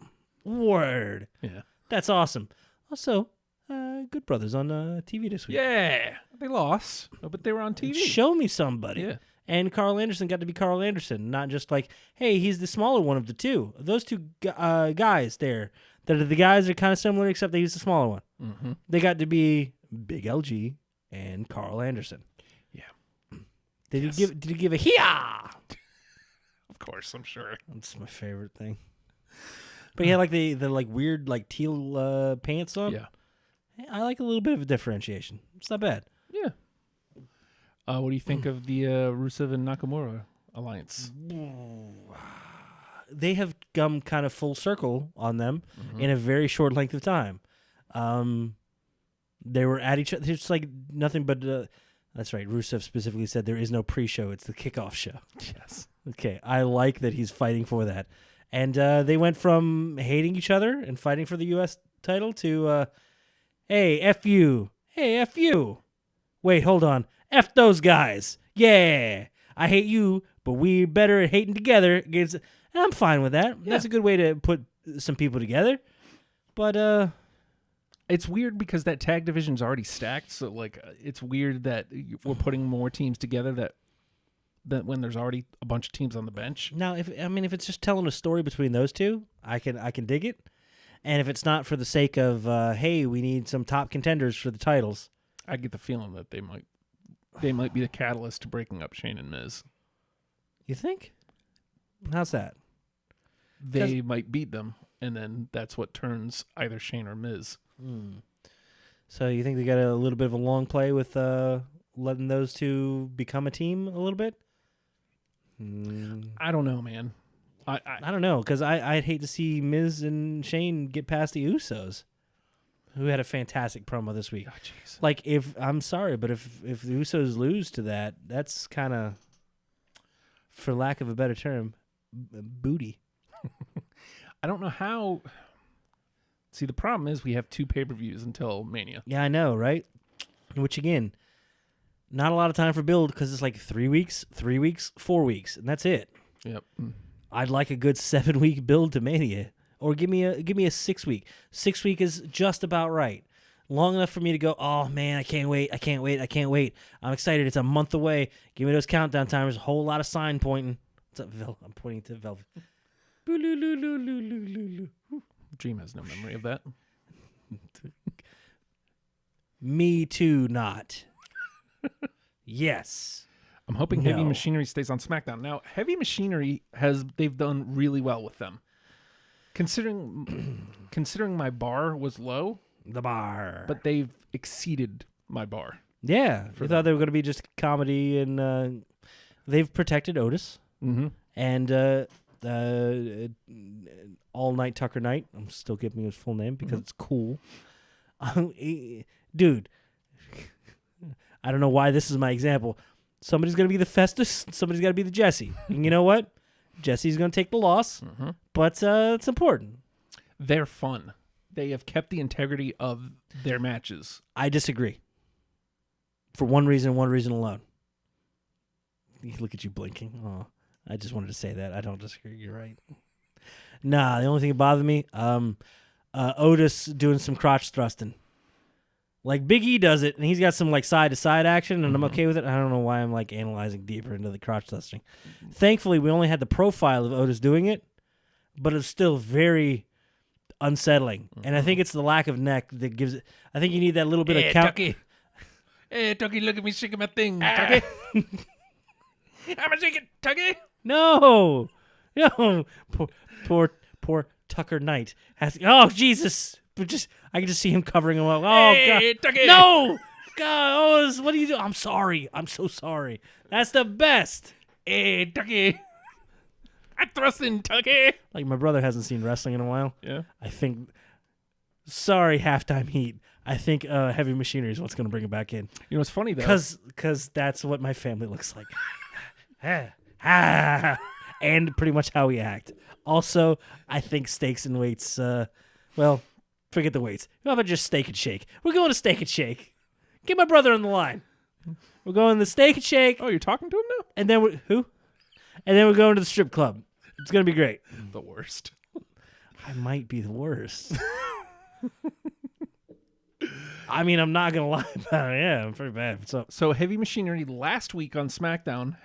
[SPEAKER 3] Word.
[SPEAKER 1] Yeah.
[SPEAKER 3] That's awesome. Also, Good Brothers on TV this week.
[SPEAKER 1] Yeah. They lost, but they were on TV.
[SPEAKER 3] Show me somebody.
[SPEAKER 1] Yeah.
[SPEAKER 3] And Carl Anderson got to be Carl Anderson, not just like, hey, he's the smaller one of the two. Those two guys there, that are the guys that are kind of similar, except they use the smaller one.
[SPEAKER 1] Mm-hmm.
[SPEAKER 3] They got to be Big LG and Carl Anderson.
[SPEAKER 1] Yeah.
[SPEAKER 3] Did he give a hee-ah?
[SPEAKER 1] Of course, I'm sure.
[SPEAKER 3] That's my favorite thing. But he had like the like weird like teal pants on.
[SPEAKER 1] Yeah.
[SPEAKER 3] I like a little bit of a differentiation. It's not bad.
[SPEAKER 1] Yeah. What do you think of the Rusev and Nakamura alliance?
[SPEAKER 3] They have come kind of full circle on them in a very short length of time. They were at each other. It's like nothing but... that's right. Rusev specifically said there is no pre-show. It's the kickoff show.
[SPEAKER 1] Yes.
[SPEAKER 3] Okay. I like that he's fighting for that. And they went from hating each other and fighting for the U.S. title to, hey, F you. Hey, F you. Wait, hold on. F those guys. Yeah. I hate you, but we're better at hating together. I'm fine with that.
[SPEAKER 1] Yeah.
[SPEAKER 3] That's a good way to put some people together. But,
[SPEAKER 1] it's weird because that tag division's already stacked. So, like, it's weird that we're putting more teams together that when there's already a bunch of teams on the bench.
[SPEAKER 3] now, if it's just telling a story between those two, I can dig it. And if it's not for the sake of, hey, we need some top contenders for the titles.
[SPEAKER 1] I get the feeling that they might be the catalyst to breaking up Shane and Miz.
[SPEAKER 3] You think? How's that?
[SPEAKER 1] They might beat them, and then that's what turns either Shane or Miz.
[SPEAKER 3] So you think they got a little bit of a long play with letting those two become a team a little bit?
[SPEAKER 1] I don't know, man.
[SPEAKER 3] I don't know, because I'd hate to see Miz and Shane get past the Usos, who had a fantastic promo this week.
[SPEAKER 1] Oh, jeez.
[SPEAKER 3] Like, I'm sorry, but if the Usos lose to that, that's kind of, for lack of a better term, booty.
[SPEAKER 1] I don't know how. See, the problem is we have 2 pay-per-views until Mania.
[SPEAKER 3] Yeah, I know, right? Which, again, not a lot of time for build, because it's like 3 weeks, 4 weeks, and that's it.
[SPEAKER 1] Yep.
[SPEAKER 3] I'd like a good 7-week build to Mania, or give me a 6-week. 6 week is just about right, long enough for me to go, oh man, I can't wait. I'm excited. It's a month away. Give me those countdown timers. A whole lot of sign pointing. What's up, Vel? I'm pointing to Velvet.
[SPEAKER 1] Dream has no memory of that.
[SPEAKER 3] Me too. Not. Yes.
[SPEAKER 1] I'm hoping Heavy
[SPEAKER 3] No.
[SPEAKER 1] Machinery stays on SmackDown. Now, Heavy Machinery they've done really well with them. Considering my bar was low,
[SPEAKER 3] The bar.
[SPEAKER 1] but they've exceeded my bar.
[SPEAKER 3] yeah, we thought they were going to be just comedy, and they've protected Otis.
[SPEAKER 1] Mm-hmm.
[SPEAKER 3] And All Night Tucker Night. I'm still giving his full name because it's cool. Dude, I don't know why this is my example. Somebody's going to be the Festus. Somebody's got to be the Jesse. And you know what? Jesse's going to take the loss, but it's important.
[SPEAKER 1] They're fun. They have kept the integrity of their matches.
[SPEAKER 3] I disagree. For one reason alone. Look at you blinking. Oh, I just wanted to say that. I don't disagree. You're right. Nah, the only thing that bothered me, Otis doing some crotch thrusting. Like Big E does it, and he's got some like side to side action, and I'm okay with it. I don't know why I'm like analyzing deeper into the crotch thrusting. Thankfully, we only had the profile of Otis doing it, but it's still very unsettling. And I think it's the lack of neck that gives it. I think you need that little bit of count.
[SPEAKER 1] Tucky. Hey, Tucky, look at me shaking my thing, Tucky. I'm a shake it, Tucky.
[SPEAKER 3] No. Poor Tucker Knight has. Oh Jesus! I can just see him covering him up. Oh
[SPEAKER 1] hey,
[SPEAKER 3] God!
[SPEAKER 1] Tucky.
[SPEAKER 3] No! God, Otis, what do you do? I'm sorry. I'm so sorry. That's the best.
[SPEAKER 1] Hey, Tucky. I thrust in, Tucky.
[SPEAKER 3] Like my brother hasn't seen wrestling in a while.
[SPEAKER 1] Yeah.
[SPEAKER 3] I think. Sorry, Halftime Heat. I think Heavy Machinery is what's going to bring it back in.
[SPEAKER 1] You know what's funny though?
[SPEAKER 3] Because that's what my family looks like. And pretty much how we act. Also, I think steaks and weights, well, forget the weights. How about just Steak and Shake? We're going to Steak and Shake. Get my brother on the line. We're going to the Steak and Shake.
[SPEAKER 1] Oh, you're talking to him now?
[SPEAKER 3] And then who? And then we're going to the strip club. It's going to be great.
[SPEAKER 1] The worst.
[SPEAKER 3] I might be the worst. I mean, I'm not going to lie about it. Yeah, I'm pretty bad. What's up?
[SPEAKER 1] So Heavy Machinery last week on SmackDown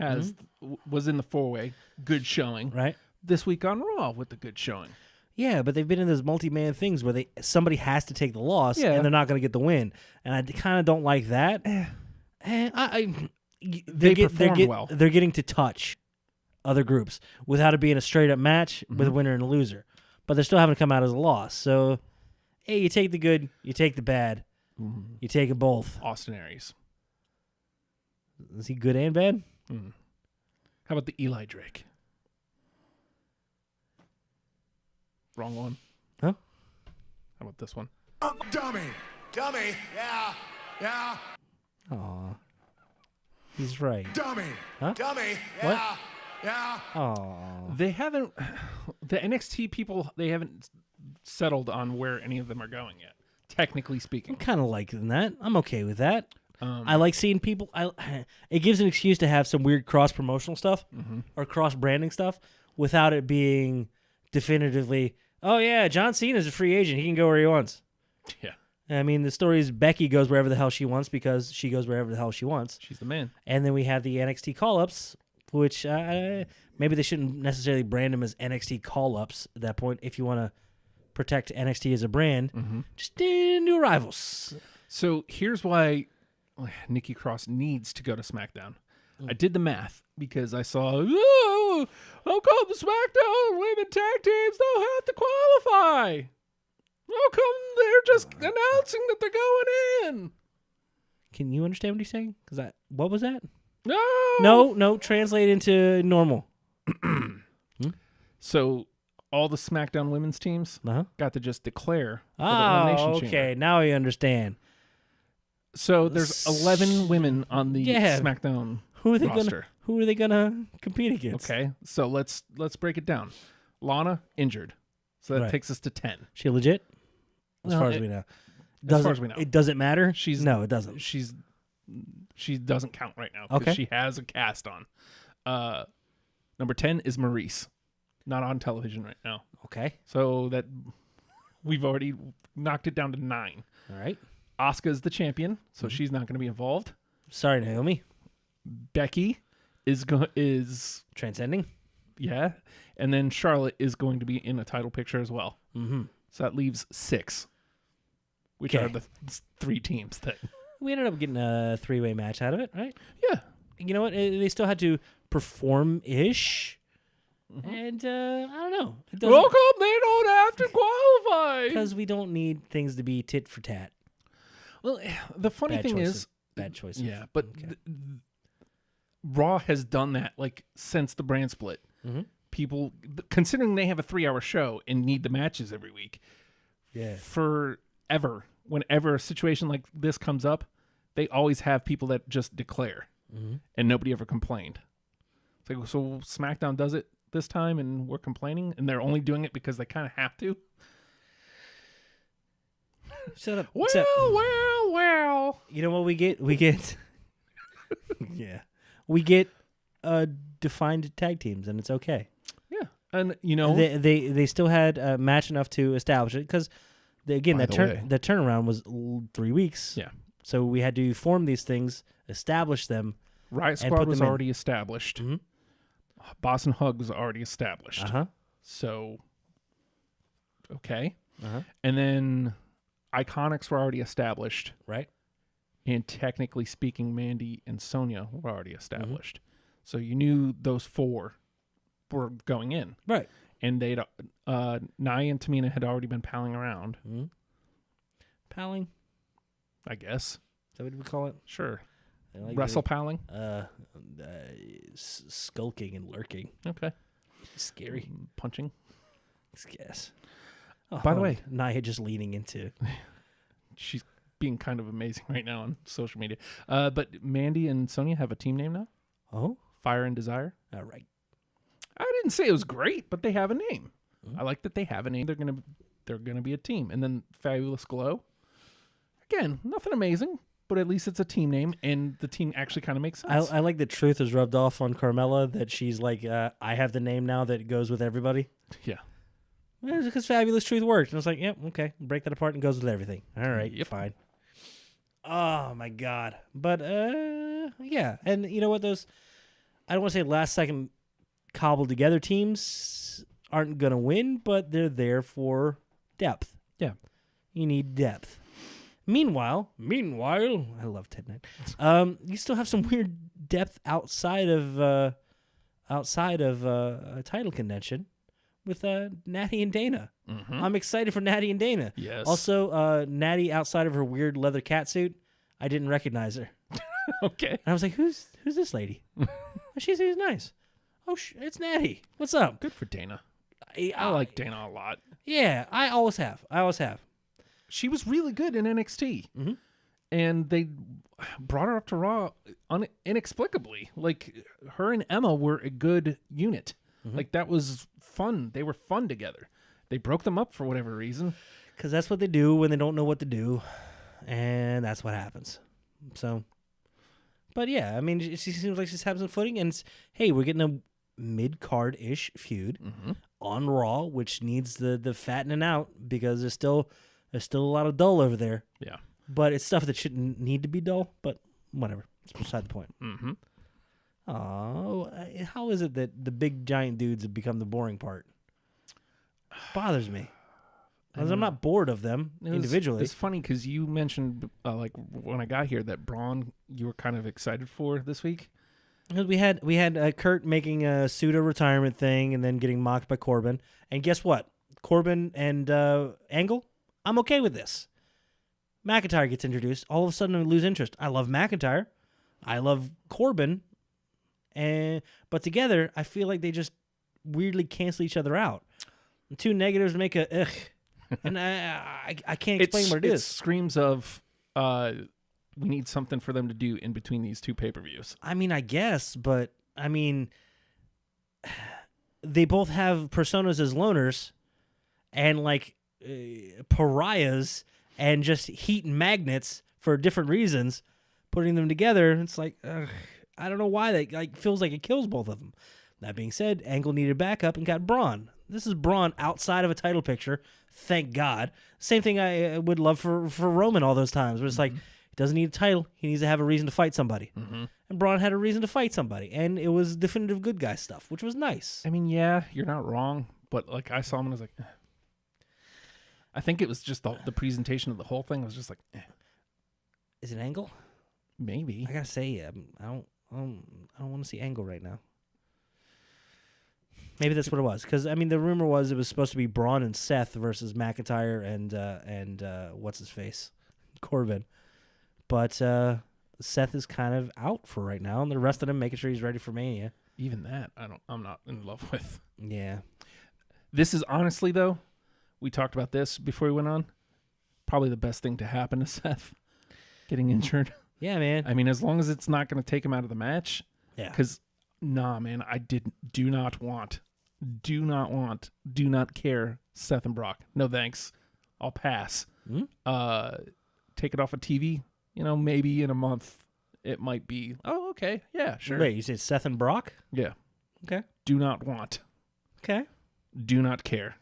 [SPEAKER 1] was in the 4-way. Good showing.
[SPEAKER 3] Right.
[SPEAKER 1] This week on Raw with the good showing.
[SPEAKER 3] Yeah, but they've been in those multi-man things where somebody has to take the loss and they're not going to get the win. And I kind of don't like that.
[SPEAKER 1] They performed well.
[SPEAKER 3] They're getting to touch other groups without it being a straight-up match with a winner and a loser. But they're still having to come out as a loss. So, hey, you take the good, you take the bad. You take them both.
[SPEAKER 1] Austin Aries.
[SPEAKER 3] Is he good and bad?
[SPEAKER 1] How about the Eli Drake? Wrong one.
[SPEAKER 3] Huh?
[SPEAKER 1] How about this one?
[SPEAKER 2] Dummy. Yeah.
[SPEAKER 3] Aw. He's right.
[SPEAKER 2] Dummy.
[SPEAKER 3] Huh?
[SPEAKER 2] Dummy.
[SPEAKER 3] What?
[SPEAKER 2] Yeah.
[SPEAKER 3] Aw.
[SPEAKER 1] They haven't. The NXT people, they haven't settled on where any of them are going yet. Technically speaking,
[SPEAKER 3] I'm kind of liking that. I'm okay with that. I like seeing people. It gives an excuse to have some weird cross promotional stuff or cross branding stuff without it being definitively. Oh yeah, John Cena's a free agent. He can go where he wants.
[SPEAKER 1] Yeah.
[SPEAKER 3] I mean, the story is Becky goes wherever the hell she wants because she goes wherever the hell she wants.
[SPEAKER 1] She's the man.
[SPEAKER 3] And then we have the NXT call-ups, which maybe they shouldn't necessarily brand them as NXT call-ups at that point. If you want to protect NXT as a brand, just new arrivals.
[SPEAKER 1] So here's why Nikki Cross needs to go to SmackDown. I did the math because I saw, how come the SmackDown women tag teams don't have to qualify? How come they're just announcing that they're going in?
[SPEAKER 3] Can you understand what he's saying? What was that?
[SPEAKER 1] No.
[SPEAKER 3] No, translate into normal.
[SPEAKER 1] So all the SmackDown women's teams got to just declare for the Elimination Chamber.
[SPEAKER 3] Okay, now I understand.
[SPEAKER 1] So there's 11 women on the SmackDown roster.
[SPEAKER 3] Who are they gonna compete against?
[SPEAKER 1] Okay, so let's break it down. Lana injured, so that takes us to 10.
[SPEAKER 3] She legit? As far as we know. It doesn't matter. No, it doesn't.
[SPEAKER 1] She doesn't count right now because she has a cast on. Number 10 is Maurice, not on television right now.
[SPEAKER 3] Okay,
[SPEAKER 1] so that we've already knocked it down to 9.
[SPEAKER 3] All right.
[SPEAKER 1] Asuka's the champion, so she's not going to be involved.
[SPEAKER 3] Sorry, Naomi.
[SPEAKER 1] Becky is
[SPEAKER 3] transcending.
[SPEAKER 1] Yeah, and then Charlotte is going to be in a title picture as well. So that leaves 6, which are the 3 teams that
[SPEAKER 3] we ended up getting a 3-way match out of it, right?
[SPEAKER 1] Yeah.
[SPEAKER 3] You know what? They still had to perform-ish. And I don't know.
[SPEAKER 1] How come they don't have to qualify?
[SPEAKER 3] Because we don't need things to be tit for tat.
[SPEAKER 1] Well, the funny thing is...
[SPEAKER 3] Bad choice.
[SPEAKER 1] Yeah, but Raw has done that like since the brand split. people, considering they have a 3-hour show and need the matches every week, forever, whenever a situation like this comes up, they always have people that just declare, and nobody ever complained. It's like, so SmackDown does it this time, and we're complaining, and they're only doing it because they kind of have to.
[SPEAKER 3] Shut up.
[SPEAKER 1] Well.
[SPEAKER 3] You know what we get? We get we get defined tag teams, and it's okay.
[SPEAKER 1] Yeah, and you know
[SPEAKER 3] they still had a match enough to establish it because again that turnaround was 3 weeks.
[SPEAKER 1] Yeah,
[SPEAKER 3] so we had to form these things, establish them.
[SPEAKER 1] Riot Squad was already established. Mm-hmm. Boss and Hug was already established. So okay, and then Iconics were already established,
[SPEAKER 3] right?
[SPEAKER 1] And technically speaking, Mandy and Sonya were already established. So you knew those 4 were going in.
[SPEAKER 3] Right.
[SPEAKER 1] And they'd Nia and Tamina had already been palling around.
[SPEAKER 3] Palling?
[SPEAKER 1] I guess.
[SPEAKER 3] Is that what we call it?
[SPEAKER 1] Sure.
[SPEAKER 3] Like
[SPEAKER 1] Wrestle palling?
[SPEAKER 3] Skulking and lurking.
[SPEAKER 1] Okay.
[SPEAKER 3] Scary.
[SPEAKER 1] Punching?
[SPEAKER 3] Yes.
[SPEAKER 1] By the way,
[SPEAKER 3] Nia just leaning into.
[SPEAKER 1] She's being kind of amazing right now on social media. But Mandy and Sonya have a team name now.
[SPEAKER 3] Oh?
[SPEAKER 1] Fire and Desire.
[SPEAKER 3] All right.
[SPEAKER 1] I didn't say it was great, but they have a name. I like that they have a name. They're gonna be a team. And then Fabulous Glow. Again, nothing amazing, but at least it's a team name, and the team actually kind of makes sense.
[SPEAKER 3] I like the truth is rubbed off on Carmella, that she's like, I have the name now that goes with everybody.
[SPEAKER 1] Yeah.
[SPEAKER 3] Because Fabulous Truth worked. And I was like, yep, okay. Break that apart and goes with everything. All right, fine. Oh, my God. But, yeah. And you know what? Those, I don't want to say last second cobbled together teams aren't going to win, but they're there for depth.
[SPEAKER 1] Yeah.
[SPEAKER 3] You need depth. Meanwhile, I love Ted Knight. You still have some weird depth outside of a title contention with Natty and Dana. I'm excited for Natty and Dana.
[SPEAKER 1] Yes.
[SPEAKER 3] Also, Natty, outside of her weird leather catsuit, I didn't recognize her.
[SPEAKER 1] Okay.
[SPEAKER 3] And I was like, who's this lady? She's nice. Oh, it's Natty. What's up?
[SPEAKER 1] Good for Dana. I like Dana a lot.
[SPEAKER 3] Yeah, I always have.
[SPEAKER 1] She was really good in NXT. And they brought her up to Raw inexplicably. Like, her and Emma were a good unit. Like, that was fun. They were fun together. They broke them up for whatever reason.
[SPEAKER 3] Because that's what they do when they don't know what to do. And that's what happens. So, but yeah, I mean, she seems like she's having some footing. And, hey, we're getting a mid-card-ish feud on Raw, which needs the fattening out because there's still a lot of dull over there.
[SPEAKER 1] Yeah.
[SPEAKER 3] But it's stuff that shouldn't need to be dull, but whatever. It's beside the point. Oh, how is it that the big giant dudes have become the boring part? Bothers me. Because I'm not bored of them individually.
[SPEAKER 1] It's funny because you mentioned, like, when I got here, that Braun you were kind of excited for this week.
[SPEAKER 3] We had Kurt making a pseudo-retirement thing and then getting mocked by Corbin. And guess what? Corbin and Angle, I'm okay with this. McIntyre gets introduced. All of a sudden, I lose interest. I love McIntyre. I love Corbin. But together, I feel like they just weirdly cancel each other out. And 2 negatives make a ugh. And I can't explain what it is.
[SPEAKER 1] It screams of we need something for them to do in between these 2 pay-per-views.
[SPEAKER 3] I mean, I guess, but I mean, they both have personas as loners and like pariahs and just heat and magnets for different reasons. Putting them together, it's like, I don't know why that like feels like it kills both of them. That being said, Angle needed backup and got Braun. This is Braun outside of a title picture. Thank God. Same thing I would love for Roman all those times. Where it's like, he doesn't need a title. He needs to have a reason to fight somebody. And Braun had a reason to fight somebody. And it was definitive good guy stuff, which was nice.
[SPEAKER 1] I mean, yeah, you're not wrong. But like I saw him and I was like, I think it was just the presentation of the whole thing. I was just like,
[SPEAKER 3] Is it Angle?
[SPEAKER 1] Maybe.
[SPEAKER 3] I gotta say, I don't want to see Angle right now. Maybe that's what it was. Because, I mean, the rumor was it was supposed to be Braun and Seth versus McIntyre and what's-his-face? Corbin. But Seth is kind of out for right now, and the rest of them making sure he's ready for Mania.
[SPEAKER 1] Even that, I'm not in love with.
[SPEAKER 3] Yeah.
[SPEAKER 1] This is honestly, though, we talked about this before we went on, probably the best thing to happen to Seth, getting injured.
[SPEAKER 3] Yeah, man.
[SPEAKER 1] I mean, as long as it's not going to take him out of the match.
[SPEAKER 3] Yeah.
[SPEAKER 1] Because, nah, man, do not care Seth and Brock. No thanks. I'll pass. Take it off of TV, maybe in a month it might be, oh, okay, yeah, sure.
[SPEAKER 3] Wait, you said Seth and Brock?
[SPEAKER 1] Yeah.
[SPEAKER 3] Okay.
[SPEAKER 1] Do not want.
[SPEAKER 3] Okay.
[SPEAKER 1] Do not care.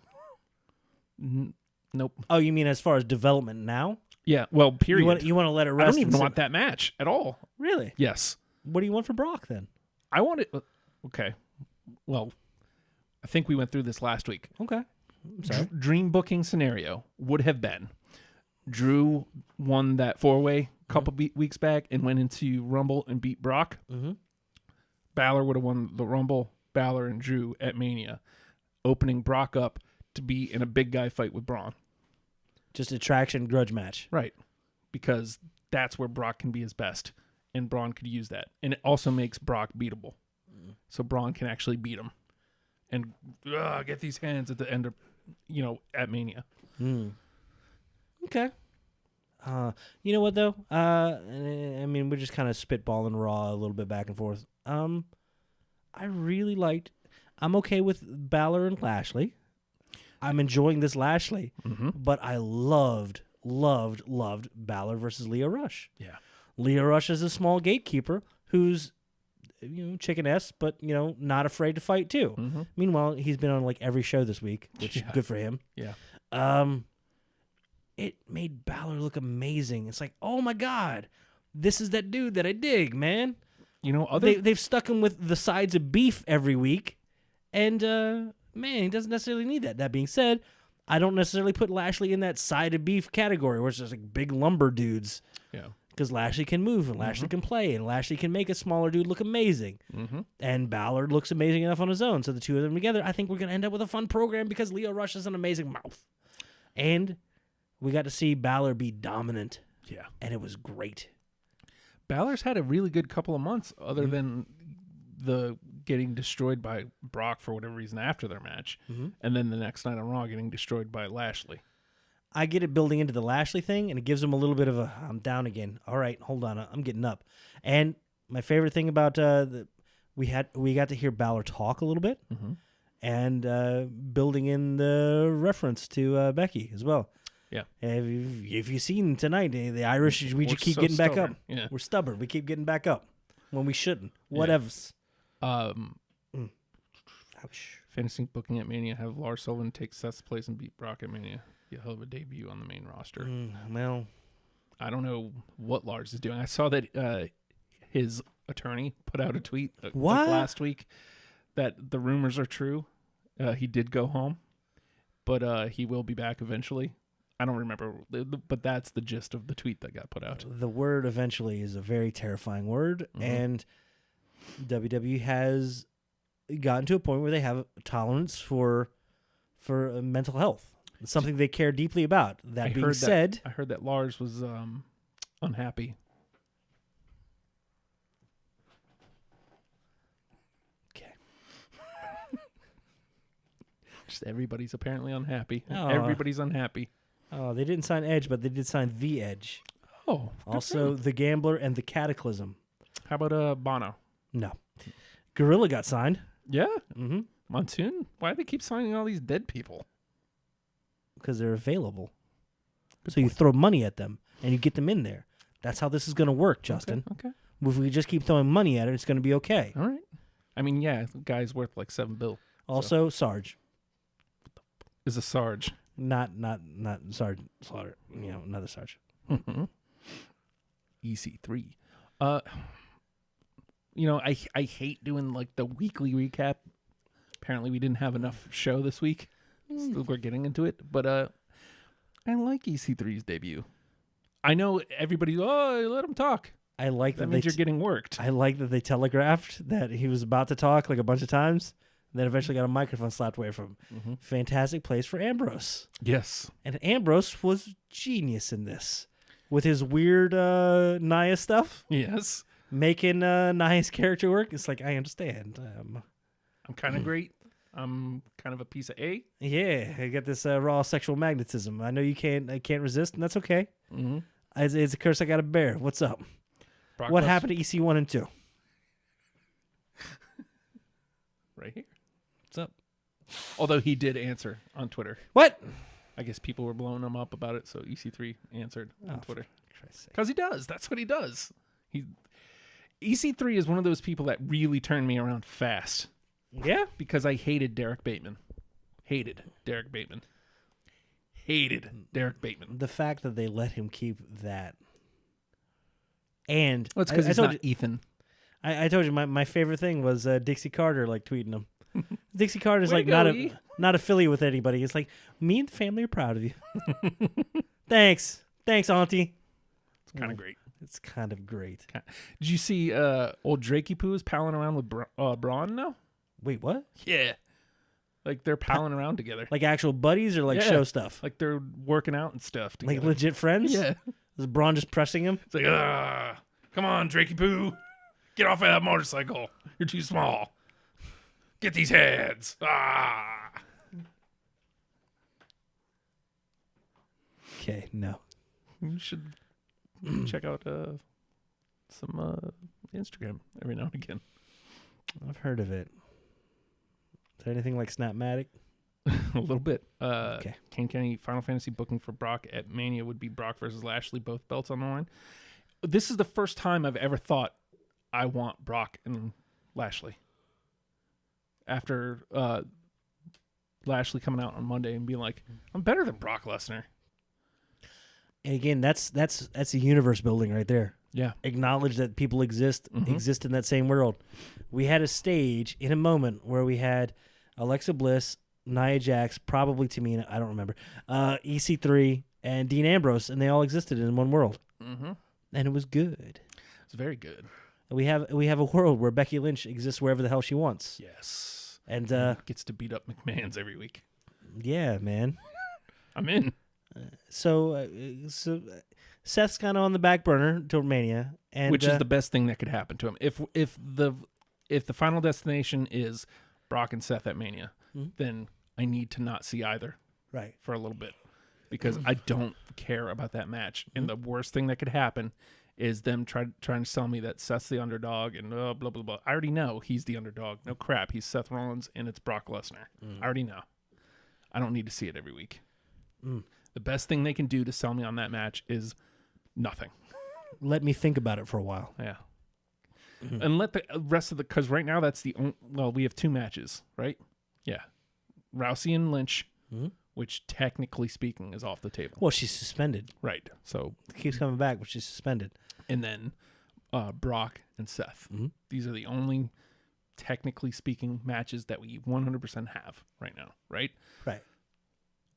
[SPEAKER 1] Nope.
[SPEAKER 3] Oh, you mean as far as development now?
[SPEAKER 1] Yeah, well, period.
[SPEAKER 3] You want to let it rest?
[SPEAKER 1] I don't even want that match at all.
[SPEAKER 3] Really?
[SPEAKER 1] Yes.
[SPEAKER 3] What do you want for Brock then?
[SPEAKER 1] I want it. Okay. Well, I think we went through this last week.
[SPEAKER 3] Okay. I'm sorry.
[SPEAKER 1] Dream booking scenario would have been Drew won that 4-way couple weeks back and went into Rumble and beat Brock.
[SPEAKER 3] Mm-hmm.
[SPEAKER 1] Balor would have won the Rumble, Balor and Drew at Mania, opening Brock up to be in a big guy fight with Braun.
[SPEAKER 3] Just a traction grudge match.
[SPEAKER 1] Right. Because that's where Brock can be his best, and Braun could use that. And it also makes Brock beatable. So Braun can actually beat him and get these hands at the end of, at Mania.
[SPEAKER 3] Okay. You know what, though? I mean, we're just kind of spitballing Raw a little bit back and forth. I really I'm okay with Balor and Lashley. I'm enjoying this Lashley, but I loved Balor versus Lio Rush.
[SPEAKER 1] Yeah.
[SPEAKER 3] Lio Rush is a small gatekeeper who's, chicken ass, but, not afraid to fight too.
[SPEAKER 1] Mm-hmm.
[SPEAKER 3] Meanwhile, he's been on like every show this week, which good for him.
[SPEAKER 1] Yeah.
[SPEAKER 3] It made Balor look amazing. It's like, oh my God, this is that dude that I dig, man. They've stuck him with the sides of beef every week, and man, he doesn't necessarily need that. That being said, I don't necessarily put Lashley in that side of beef category where it's just like big lumber dudes.
[SPEAKER 1] Yeah.
[SPEAKER 3] Because Lashley can move, and Lashley can play, and Lashley can make a smaller dude look amazing. And Balor looks amazing enough on his own. So the two of them together, I think we're going to end up with a fun program because Lio Rush is an amazing mouth. And we got to see Balor be dominant.
[SPEAKER 1] Yeah.
[SPEAKER 3] And it was great.
[SPEAKER 1] Balor's had a really good couple of months other than the getting destroyed by Brock for whatever reason after their match. And then the next night on Raw getting destroyed by Lashley.
[SPEAKER 3] I get it building into the Lashley thing, and it gives him a little bit of a, I'm down again. All right, hold on, I'm getting up. And my favorite thing about we got to hear Balor talk a little bit, and building in the reference to Becky as well.
[SPEAKER 1] Yeah.
[SPEAKER 3] If you've seen tonight, the Irish, we just keep getting back up.
[SPEAKER 1] Yeah.
[SPEAKER 3] We're stubborn. We keep getting back up when we shouldn't. Whatevs.
[SPEAKER 1] Ouch.
[SPEAKER 4] Fantasy booking at Mania, have Lars Sullivan take Seth's place and beat Brock at Mania. Be a hell of a debut on the main roster.
[SPEAKER 3] Well,
[SPEAKER 1] I don't know what Lars is doing. I saw that his attorney put out a tweet like last week that the rumors are true. He did go home, but he will be back eventually. I don't remember, but that's the gist of the tweet that got put out.
[SPEAKER 3] the word eventually is a very terrifying word, and WWE has gotten to a point where they have tolerance for mental health. It's something they care deeply about. That being said,
[SPEAKER 1] I heard that Lars was unhappy.
[SPEAKER 3] Okay.
[SPEAKER 1] Just everybody's apparently unhappy.
[SPEAKER 3] Oh.
[SPEAKER 1] Everybody's unhappy.
[SPEAKER 3] Oh, they didn't sign Edge, but they did sign The Edge.
[SPEAKER 1] Oh.
[SPEAKER 3] Also, The Gambler and The Cataclysm.
[SPEAKER 1] How about Bono?
[SPEAKER 3] No. Gorilla got signed.
[SPEAKER 1] Yeah.
[SPEAKER 3] Mm-hmm.
[SPEAKER 1] Monsoon? Why do they keep signing all these dead people?
[SPEAKER 3] Because they're available. So you throw money at them, and you get them in there. That's how this is going to work, Justin.
[SPEAKER 1] Okay.
[SPEAKER 3] If we just keep throwing money at it, it's going to be okay.
[SPEAKER 1] All right. I mean, yeah, the guy's worth like $7 billion.
[SPEAKER 3] Also, Sarge.
[SPEAKER 1] Is a Sarge.
[SPEAKER 3] Not Sarge Slaughter. Another Sarge.
[SPEAKER 1] EC3. I hate doing like the weekly recap. Apparently we didn't have enough show this week. Still, we're getting into it, but I like EC3's debut. I know everybody. Oh, let him talk.
[SPEAKER 3] I like
[SPEAKER 1] that means you're getting worked.
[SPEAKER 3] I like that they telegraphed that he was about to talk like a bunch of times, and then eventually got a microphone slapped away from him. Fantastic place for Ambrose.
[SPEAKER 1] Yes,
[SPEAKER 3] and Ambrose was genius in this with his weird Nia stuff.
[SPEAKER 1] Yes,
[SPEAKER 3] making Nia's character work. It's like, I understand.
[SPEAKER 1] I'm kind of great. I'm kind of a piece of A.
[SPEAKER 3] Yeah, I got this raw sexual magnetism. I know you can't resist, and that's okay.
[SPEAKER 1] Mm-hmm.
[SPEAKER 3] It's a curse I got to bear. What's up? What happened to EC 1 and 2?
[SPEAKER 1] Right here.
[SPEAKER 3] What's up?
[SPEAKER 1] Although he did answer on Twitter.
[SPEAKER 3] What?
[SPEAKER 1] I guess people were blowing him up about it, so EC3 answered on Twitter.
[SPEAKER 3] For Christ's sake.
[SPEAKER 1] Because he does. That's what he does. EC3 is one of those people that really turned me around fast.
[SPEAKER 3] Yeah?
[SPEAKER 1] Because I hated Derek Bateman. Hated Derek Bateman. Hated Derek Bateman.
[SPEAKER 3] The fact that they let him keep that. And
[SPEAKER 1] Well, it's because he's
[SPEAKER 3] told
[SPEAKER 1] not Ethan.
[SPEAKER 3] I told you my favorite thing was Dixie Carter like tweeting him. Dixie Carter's
[SPEAKER 1] Way
[SPEAKER 3] like
[SPEAKER 1] to go,
[SPEAKER 3] not affiliate with anybody. It's like, me and the family are proud of you. Thanks, Auntie.
[SPEAKER 1] It's kind of great.
[SPEAKER 3] It's kind of great.
[SPEAKER 1] Did you see old Drakey Poo's palling around with Braun now?
[SPEAKER 3] Wait, what?
[SPEAKER 1] Yeah. Like they're palling around together.
[SPEAKER 3] Like actual buddies or like
[SPEAKER 1] Yeah.
[SPEAKER 3] show stuff?
[SPEAKER 1] Like they're working out and stuff together.
[SPEAKER 3] Like legit friends?
[SPEAKER 1] Yeah.
[SPEAKER 3] Is Braun just pressing him?
[SPEAKER 1] It's like, come on, Drakey Poo. Get off of that motorcycle. You're too small. Get these heads.
[SPEAKER 3] Okay, no.
[SPEAKER 1] You should check out some Instagram every now and again.
[SPEAKER 3] I've heard of it. Is there anything like Snapmatic?
[SPEAKER 1] A little bit.
[SPEAKER 3] Okay.
[SPEAKER 1] Kane Kenny, Final Fantasy booking for Brock at Mania would be Brock versus Lashley, both belts on the line. This is the first time I've ever thought I want Brock and Lashley. After Lashley coming out on Monday and being like, I'm better than Brock Lesnar.
[SPEAKER 3] And again, that's a universe building right there.
[SPEAKER 1] Yeah.
[SPEAKER 3] Acknowledge that people exist in that same world. We had a stage in a moment where we had Alexa Bliss, Nia Jax, probably Tamina, I don't remember, EC3, and Dean Ambrose, and they all existed in one world.
[SPEAKER 1] Mm-hmm.
[SPEAKER 3] And it was good.
[SPEAKER 1] It's very good.
[SPEAKER 3] We have a world where Becky Lynch exists wherever the hell she wants.
[SPEAKER 1] Yes.
[SPEAKER 3] And
[SPEAKER 1] gets to beat up McMahon's every week.
[SPEAKER 3] yeah, man.
[SPEAKER 1] I'm in.
[SPEAKER 3] So Seth's kind of on the back burner till Mania, and
[SPEAKER 1] Which is the best thing that could happen to him. If the final destination is Brock and Seth at Mania, then I need to not see either
[SPEAKER 3] right.
[SPEAKER 1] for a little bit because I don't care about that match. And the worst thing that could happen is them trying to sell me that Seth's the underdog and blah, blah, blah. I already know he's the underdog. No crap. He's Seth Rollins and it's Brock Lesnar. I already know. I don't need to see it every week. The best thing they can do to sell me on that match is nothing.
[SPEAKER 3] Let me think about it for a while.
[SPEAKER 1] Yeah. And let the rest of because right now that's the only, we have two matches, right? Yeah. Rousey and Lynch, which technically speaking is off the table.
[SPEAKER 3] Well, she's suspended.
[SPEAKER 1] Right. So
[SPEAKER 3] Keeps coming back, but she's suspended.
[SPEAKER 1] and then Brock and Seth. These are the only technically speaking matches that we 100% have right now, right?
[SPEAKER 3] Right.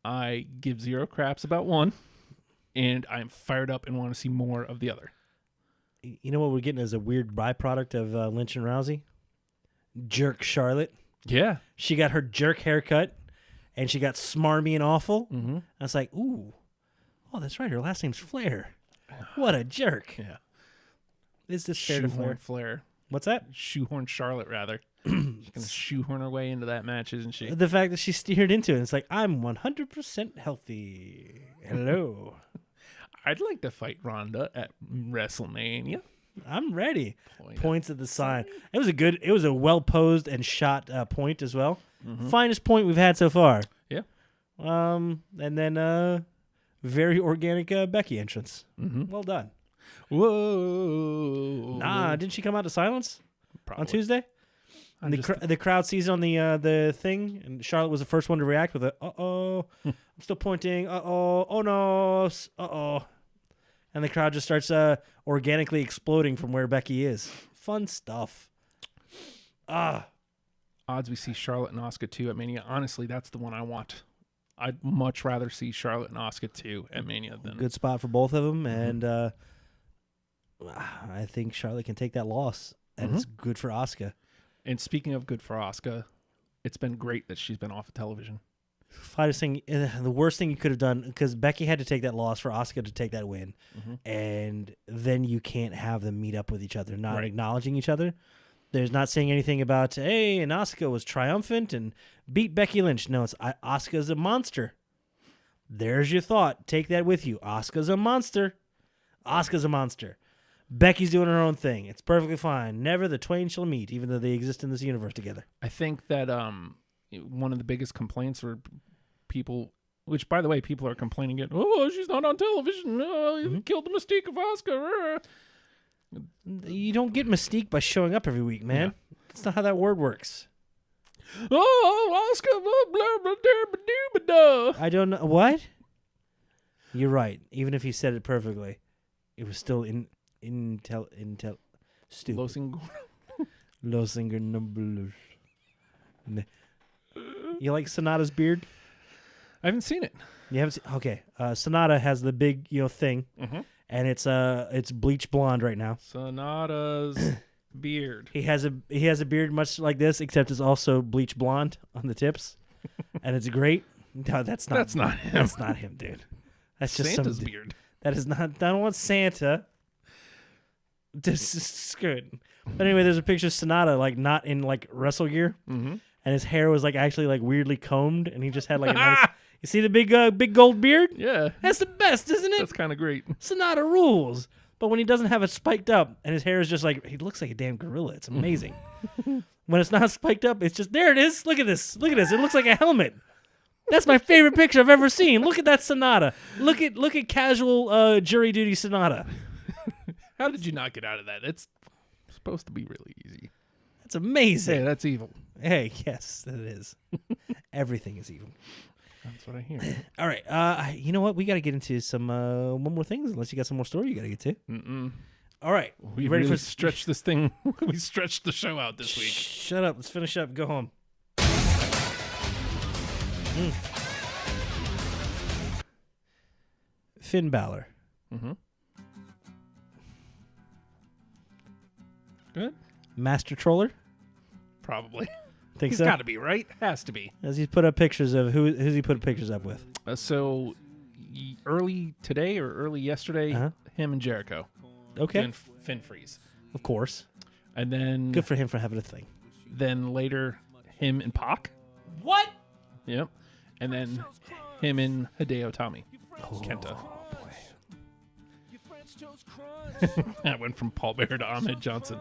[SPEAKER 1] I give zero craps about one, and I'm fired up and want to see more of the other.
[SPEAKER 3] You know what we're getting as a weird byproduct of Lynch and Rousey? Jerk Charlotte.
[SPEAKER 1] Yeah.
[SPEAKER 3] She got her jerk haircut, and she got smarmy and awful.
[SPEAKER 1] Mm-hmm.
[SPEAKER 3] I was like, ooh. Oh, that's right. Her last name's Flair. What a jerk.
[SPEAKER 1] Yeah.
[SPEAKER 3] Is this fair to
[SPEAKER 1] Shoehorn
[SPEAKER 3] Flair?
[SPEAKER 1] Flair.
[SPEAKER 3] What's that?
[SPEAKER 1] Shoehorn Charlotte, rather. She's going to shoehorn her way into that match, isn't she?
[SPEAKER 3] The fact that she steered into it. It's like, I'm 100% healthy. Hello.
[SPEAKER 1] I'd like to fight Ronda at WrestleMania.
[SPEAKER 3] I'm ready.
[SPEAKER 1] Point
[SPEAKER 3] Points at the sign. It was a well posed and shot point as well. Finest point we've had so far.
[SPEAKER 1] Yeah.
[SPEAKER 3] And then very organic Becky entrance. Well done.
[SPEAKER 1] Whoa.
[SPEAKER 3] Nah, didn't she come out to silence
[SPEAKER 1] Probably.
[SPEAKER 3] on Tuesday?
[SPEAKER 1] I'm
[SPEAKER 3] And
[SPEAKER 1] just-
[SPEAKER 3] the crowd sees it on the thing, and Charlotte was the first one to react with a uh-oh. I'm still pointing, uh-oh, oh no, uh-oh. And the crowd just starts organically exploding from where Becky is. Fun stuff.
[SPEAKER 1] Odds we see Charlotte and Asuka 2 at Mania. Honestly, that's the one I want. I'd much rather see Charlotte and Asuka 2 at Mania than...
[SPEAKER 3] Good spot for both of them, and I think Charlotte can take that loss, and it's good for Asuka.
[SPEAKER 1] And speaking of good for Asuka, it's been great that she's been off of television.
[SPEAKER 3] Finest thing, the worst thing you could have done, because Becky had to take that loss for Asuka to take that win, and then you can't have them meet up with each other, not acknowledging each other. There's not saying anything about, hey, and Asuka was triumphant and beat Becky Lynch. No, it's Asuka's a monster. There's your thought. Take that with you. Asuka's a monster. Asuka's a monster. Becky's doing her own thing. It's perfectly fine. Never the twain shall meet, even though they exist in this universe together.
[SPEAKER 1] I think that one of the biggest complaints were people, which, by the way, people are complaining it. Oh, she's not on television. Oh, you killed the mystique of Asuka.
[SPEAKER 3] You don't get mystique by showing up every week, man. Yeah. That's not how that word works.
[SPEAKER 1] Oh, Asuka, blah, blah, blah, blah, blah.
[SPEAKER 3] I don't know. What? You're right. Even if he said it perfectly, it was still stupid. Los Ingobernables. You like Sonata's beard?
[SPEAKER 1] I haven't seen it.
[SPEAKER 3] You haven't seen? Okay. Sonata has the big, thing, and it's bleach blonde right now.
[SPEAKER 1] Sonata's beard.
[SPEAKER 3] He has a beard much like this, except it's also bleach blonde on the tips, and it's great. No, that's not him. That's not him, dude. That's just
[SPEAKER 1] Santa's beard.
[SPEAKER 3] That is not. I don't want Santa. This is good. But anyway, there's a picture of Sonata like not in like wrestle gear, and his hair was like actually like weirdly combed, and he just had like a nice. You see the big gold beard?
[SPEAKER 1] Yeah,
[SPEAKER 3] that's the best, isn't it?
[SPEAKER 1] That's kind of great.
[SPEAKER 3] Sonata rules. But when he doesn't have it spiked up, and his hair is just like he looks like a damn gorilla, it's amazing. When it's not spiked up, it's just there. It is. Look at this. Look at this. It looks like a helmet. That's my favorite picture I've ever seen. Look at that Sonata. Look at casual jury duty Sonata.
[SPEAKER 1] How did you not get out of that? It's supposed to be really easy.
[SPEAKER 3] That's amazing.
[SPEAKER 1] Hey, that's evil.
[SPEAKER 3] Hey, yes, that is. Everything is evil.
[SPEAKER 1] That's what I hear.
[SPEAKER 3] All right. You know what? We got to get into some one more things. Unless you got some more story you got to get to. All right.
[SPEAKER 1] We ready for stretch this thing? We stretched the show out this week.
[SPEAKER 3] Shut up. Let's finish up. Go home. Finn Balor.
[SPEAKER 1] Good.
[SPEAKER 3] Master Troller?
[SPEAKER 1] Probably.
[SPEAKER 3] Think
[SPEAKER 1] He's
[SPEAKER 3] so?
[SPEAKER 1] got to be, right? Has to be.
[SPEAKER 3] As he's put up pictures of who's he put pictures up with?
[SPEAKER 1] Early today or early yesterday, him and Jericho.
[SPEAKER 3] Okay.
[SPEAKER 1] And Finn Freeze.
[SPEAKER 3] Of course.
[SPEAKER 1] And then
[SPEAKER 3] good for him for having a thing.
[SPEAKER 1] Then later, him and Pac.
[SPEAKER 3] What?
[SPEAKER 1] Yep. And then him and Hideo Itami. Kenta. That went from Paul Bearer to Ahmed Johnson.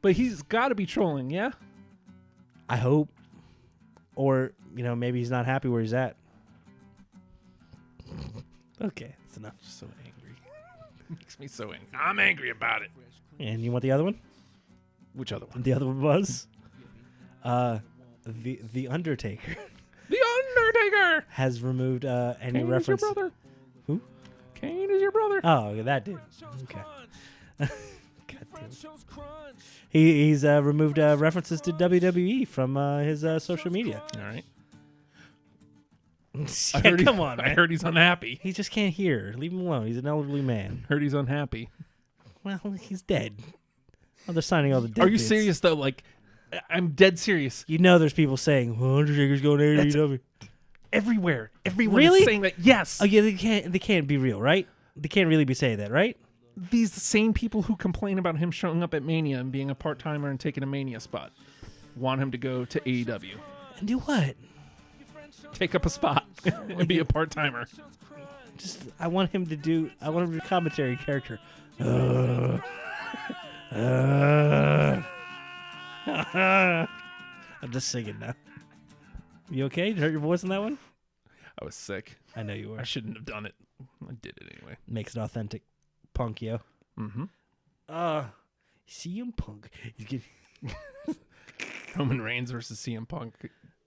[SPEAKER 1] But he's got to be trolling, yeah?
[SPEAKER 3] I hope. Or, maybe he's not happy where he's at. Okay, that's enough.
[SPEAKER 1] So angry. Makes me so angry. I'm angry about it.
[SPEAKER 3] And you want the other one?
[SPEAKER 1] Which other one?
[SPEAKER 3] The other one was the Undertaker.
[SPEAKER 1] The Undertaker
[SPEAKER 3] has removed any
[SPEAKER 1] Kane
[SPEAKER 3] reference.
[SPEAKER 1] Is your brother.
[SPEAKER 3] Who?
[SPEAKER 1] Kane is your brother.
[SPEAKER 3] Oh, that dude. Okay. God damn it. He's removed references to WWE from his social media.
[SPEAKER 1] All right.
[SPEAKER 3] Come on, man.
[SPEAKER 1] I heard he's unhappy.
[SPEAKER 3] He just can't hear. Leave him alone. He's an elderly man.
[SPEAKER 1] Heard he's unhappy.
[SPEAKER 3] Well, he's dead. Oh, they're signing all the dead
[SPEAKER 1] Are you
[SPEAKER 3] dudes.
[SPEAKER 1] serious, though? Like, I'm dead serious.
[SPEAKER 3] There's people saying, well, Undertaker's going to AEW.
[SPEAKER 1] Everywhere. Everyone
[SPEAKER 3] really?
[SPEAKER 1] is saying that. Yes.
[SPEAKER 3] Oh, yeah, they can't be real, right? They can't really be saying that, right?
[SPEAKER 1] These same people who complain about him showing up at Mania and being a part-timer and taking a Mania spot want him to go to AEW.
[SPEAKER 3] And do what?
[SPEAKER 1] Take up a spot and be a part-timer.
[SPEAKER 3] I want him to be a commentary character. I'm just singing now. You okay? Did you hurt your voice on that one?
[SPEAKER 1] I was sick.
[SPEAKER 3] I know you were.
[SPEAKER 1] I shouldn't have done it. I did it anyway.
[SPEAKER 3] Makes it authentic. Punk, yo. CM Punk.
[SPEAKER 1] Roman Reigns versus CM Punk.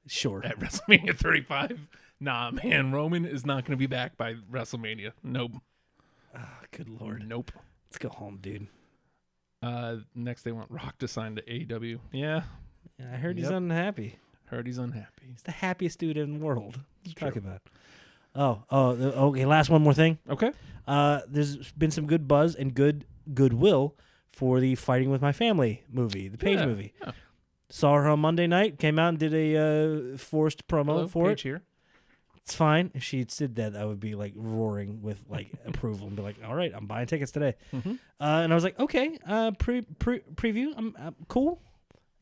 [SPEAKER 3] Sure.
[SPEAKER 1] At WrestleMania 35. Nah, man. Roman is not going to be back by WrestleMania. Nope.
[SPEAKER 3] Good Lord.
[SPEAKER 1] Nope.
[SPEAKER 3] Let's go home, dude.
[SPEAKER 1] Next, they want Rock to sign to AEW. Yeah.
[SPEAKER 3] I heard he's unhappy.
[SPEAKER 1] Heard he's unhappy.
[SPEAKER 3] He's the happiest dude in the world. What are you talking about? Okay. Last one more thing.
[SPEAKER 1] Okay.
[SPEAKER 3] There's been some good buzz and goodwill for the Fighting with My Family movie, the Paige movie. Yeah. Saw her on Monday night. Came out and did a forced promo for
[SPEAKER 1] Paige
[SPEAKER 3] it.
[SPEAKER 1] Here.
[SPEAKER 3] It's fine. If she said that, I would be like roaring with like approval and be like, all right, I'm buying tickets today. And I was like, okay, preview. I'm cool.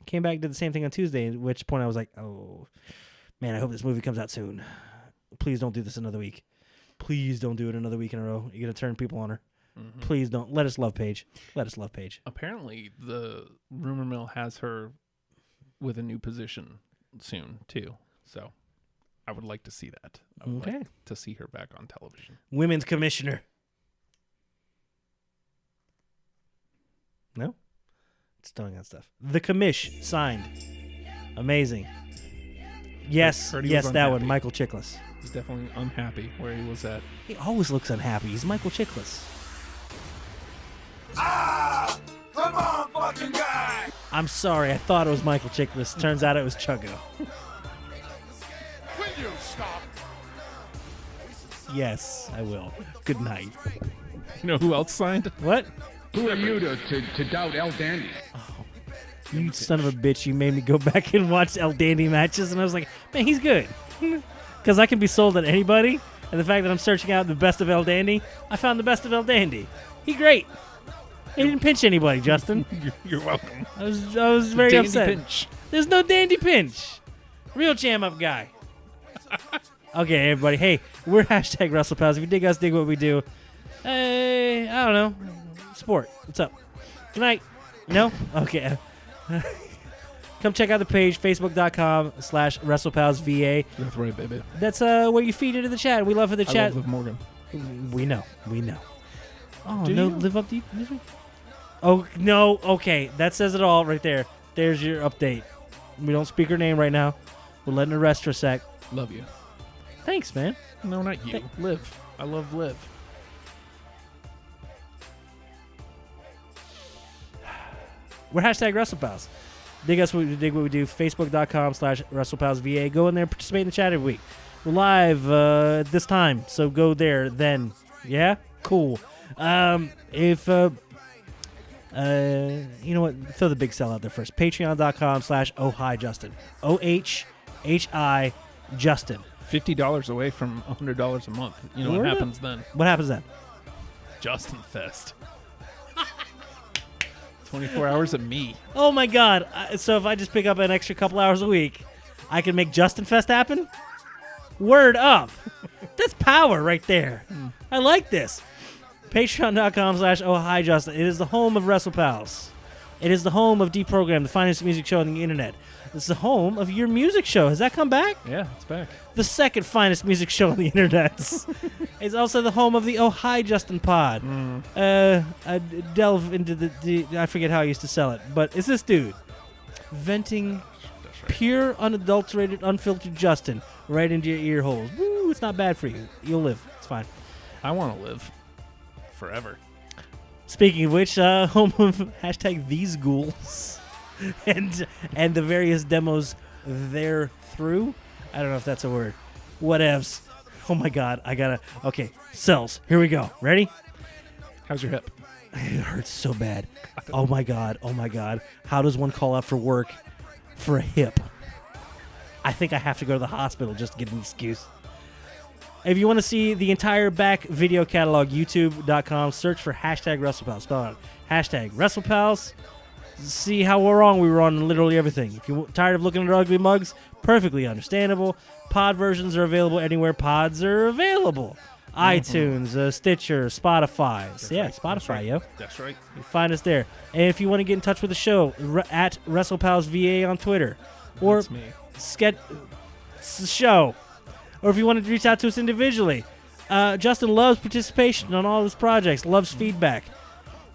[SPEAKER 3] Came back, did the same thing on Tuesday, at which point I was like, oh, man, I hope this movie comes out soon. Please don't do this another week. Please don't do it another week in a row. You're going to turn people on her. Please don't. Let us love Paige. Let us love Paige.
[SPEAKER 1] Apparently, the rumor mill has her with a new position soon, too. So I would like to see that. I would like to see her back on television.
[SPEAKER 3] Women's commissioner. No? It's throwing out stuff. The commish signed. Amazing. Yes, that one. Michael Chiklis.
[SPEAKER 1] He's definitely unhappy where he was at.
[SPEAKER 3] He always looks unhappy. He's Michael Chiklis.
[SPEAKER 2] Come on, fucking guy!
[SPEAKER 3] I'm sorry. I thought it was Michael Chiklis. Turns out it was Chuggo.
[SPEAKER 2] Will you stop?
[SPEAKER 3] Yes, I will. Good night.
[SPEAKER 1] You know who else signed?
[SPEAKER 3] What?
[SPEAKER 5] Who are you to doubt El Dandy?
[SPEAKER 3] You son of a bitch. You made me go back and watch El Dandy matches, and I was like, man, he's good. Because I can be sold on anybody, and the fact that I'm searching out the best of El Dandy, I found the best of El Dandy. He great. He didn't pinch anybody, Justin.
[SPEAKER 1] You're welcome.
[SPEAKER 3] I was very
[SPEAKER 1] Dandy
[SPEAKER 3] upset.
[SPEAKER 1] pinch.
[SPEAKER 3] There's no dandy pinch. Real jam up guy. Okay, everybody. Hey, we're hashtag WrestlePals. If you dig us, dig what we do. Hey, I don't know. Sport. What's up? Good night. No? Okay. Come check out the page, facebook.com/WrestlePalsVA.
[SPEAKER 1] That's right, baby.
[SPEAKER 3] That's where you feed into the chat. We love for the chat.
[SPEAKER 1] I love Liv Morgan.
[SPEAKER 3] We know. Oh,
[SPEAKER 1] Do
[SPEAKER 3] no.
[SPEAKER 1] you?
[SPEAKER 3] Live up to you. Oh, no. Okay. That says it all right there. There's your update. We don't speak her name right now. We're letting her rest for a sec.
[SPEAKER 1] Love you.
[SPEAKER 3] Thanks, man.
[SPEAKER 1] No, not you. Liv. I love Liv.
[SPEAKER 3] We're hashtag WrestlePals. Dig us, dig what we do. Facebook.com/WrestlePalsVA. Go in there, participate in the chat every week. We're live at this time, so go there then. Yeah? Cool. If you know what? Throw the big sell out there first. Patreon.com/OHI-Justin. OHHI Justin.
[SPEAKER 1] $50 away from $100 a month. You know what happens then?
[SPEAKER 3] What happens then?
[SPEAKER 1] Justin Fest. 24 hours of me.
[SPEAKER 3] Oh my God! So if I just pick up an extra couple hours a week, I can make Justin Fest happen. Word up! That's power right there. I like this. Patreon.com/OHI-Justin. It is the home of WrestlePals. It is the home of Deprogram, the finest music show on the internet. It's the home of your music show. Has that come back?
[SPEAKER 1] Yeah, it's back.
[SPEAKER 3] The second finest music show on the internet. It's also the home of the Oh Hi Justin Pod. I delve into the I forget how I used to sell it, but it's this dude venting pure, unadulterated, unfiltered Justin right into your ear holes. Woo! It's not bad for you. You'll live. It's fine.
[SPEAKER 1] I want to live forever.
[SPEAKER 3] Speaking of which, home of hashtag these ghouls and the various demos there through. I don't know if that's a word. Whatevs. Oh my God, I gotta. Okay, cells. Here we go. Ready?
[SPEAKER 1] How's your hip?
[SPEAKER 3] It hurts so bad. Oh my God. Oh my God. How does one call out for work for a hip? I think I have to go to the hospital just to get an excuse. If you want to see the entire back video catalog, youtube.com, search for hashtag WrestlePals. Spell out hashtag WrestlePals. See how wrong we were on literally everything. If you're tired of looking at our ugly mugs, perfectly understandable. Pod versions are available anywhere pods are available. iTunes, Stitcher, Spotify. Spotify, yo.
[SPEAKER 1] That's right.
[SPEAKER 3] You find us there. And if you want to get in touch with the show, at WrestlePalsVA on Twitter. Or
[SPEAKER 1] That's me.
[SPEAKER 3] show. Or if you want to reach out to us individually. Justin loves participation on all his projects, loves feedback.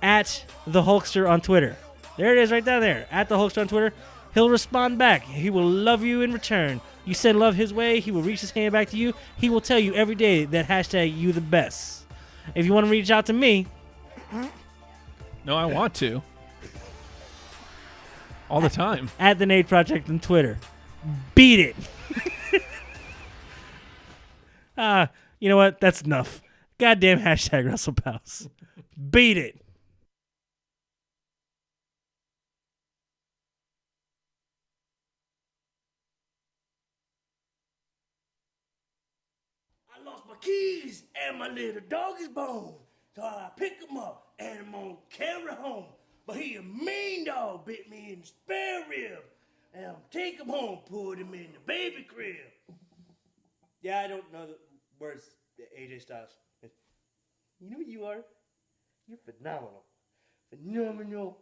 [SPEAKER 3] At the Hulkster on Twitter. There it is right down there. At the Hulkster on Twitter. He'll respond back. He will love you in return. You send love his way. He will reach his hand back to you. He will tell you every day that hashtag you the best. If you want to reach out to me.
[SPEAKER 1] No, I want to. All the time.
[SPEAKER 3] At the Nate Project on Twitter. Beat it. You know what? That's enough. Goddamn hashtag WrestlePals. Beat it.
[SPEAKER 6] I lost my keys and my little dog is bone. So I pick him up and I'm gonna carry home. But he a mean dog, bit me in the spare rib. And I'm take him home, put him in the baby crib. Yeah, I don't know the words, AJ Styles. You know who you are? You're phenomenal. Phenomenal.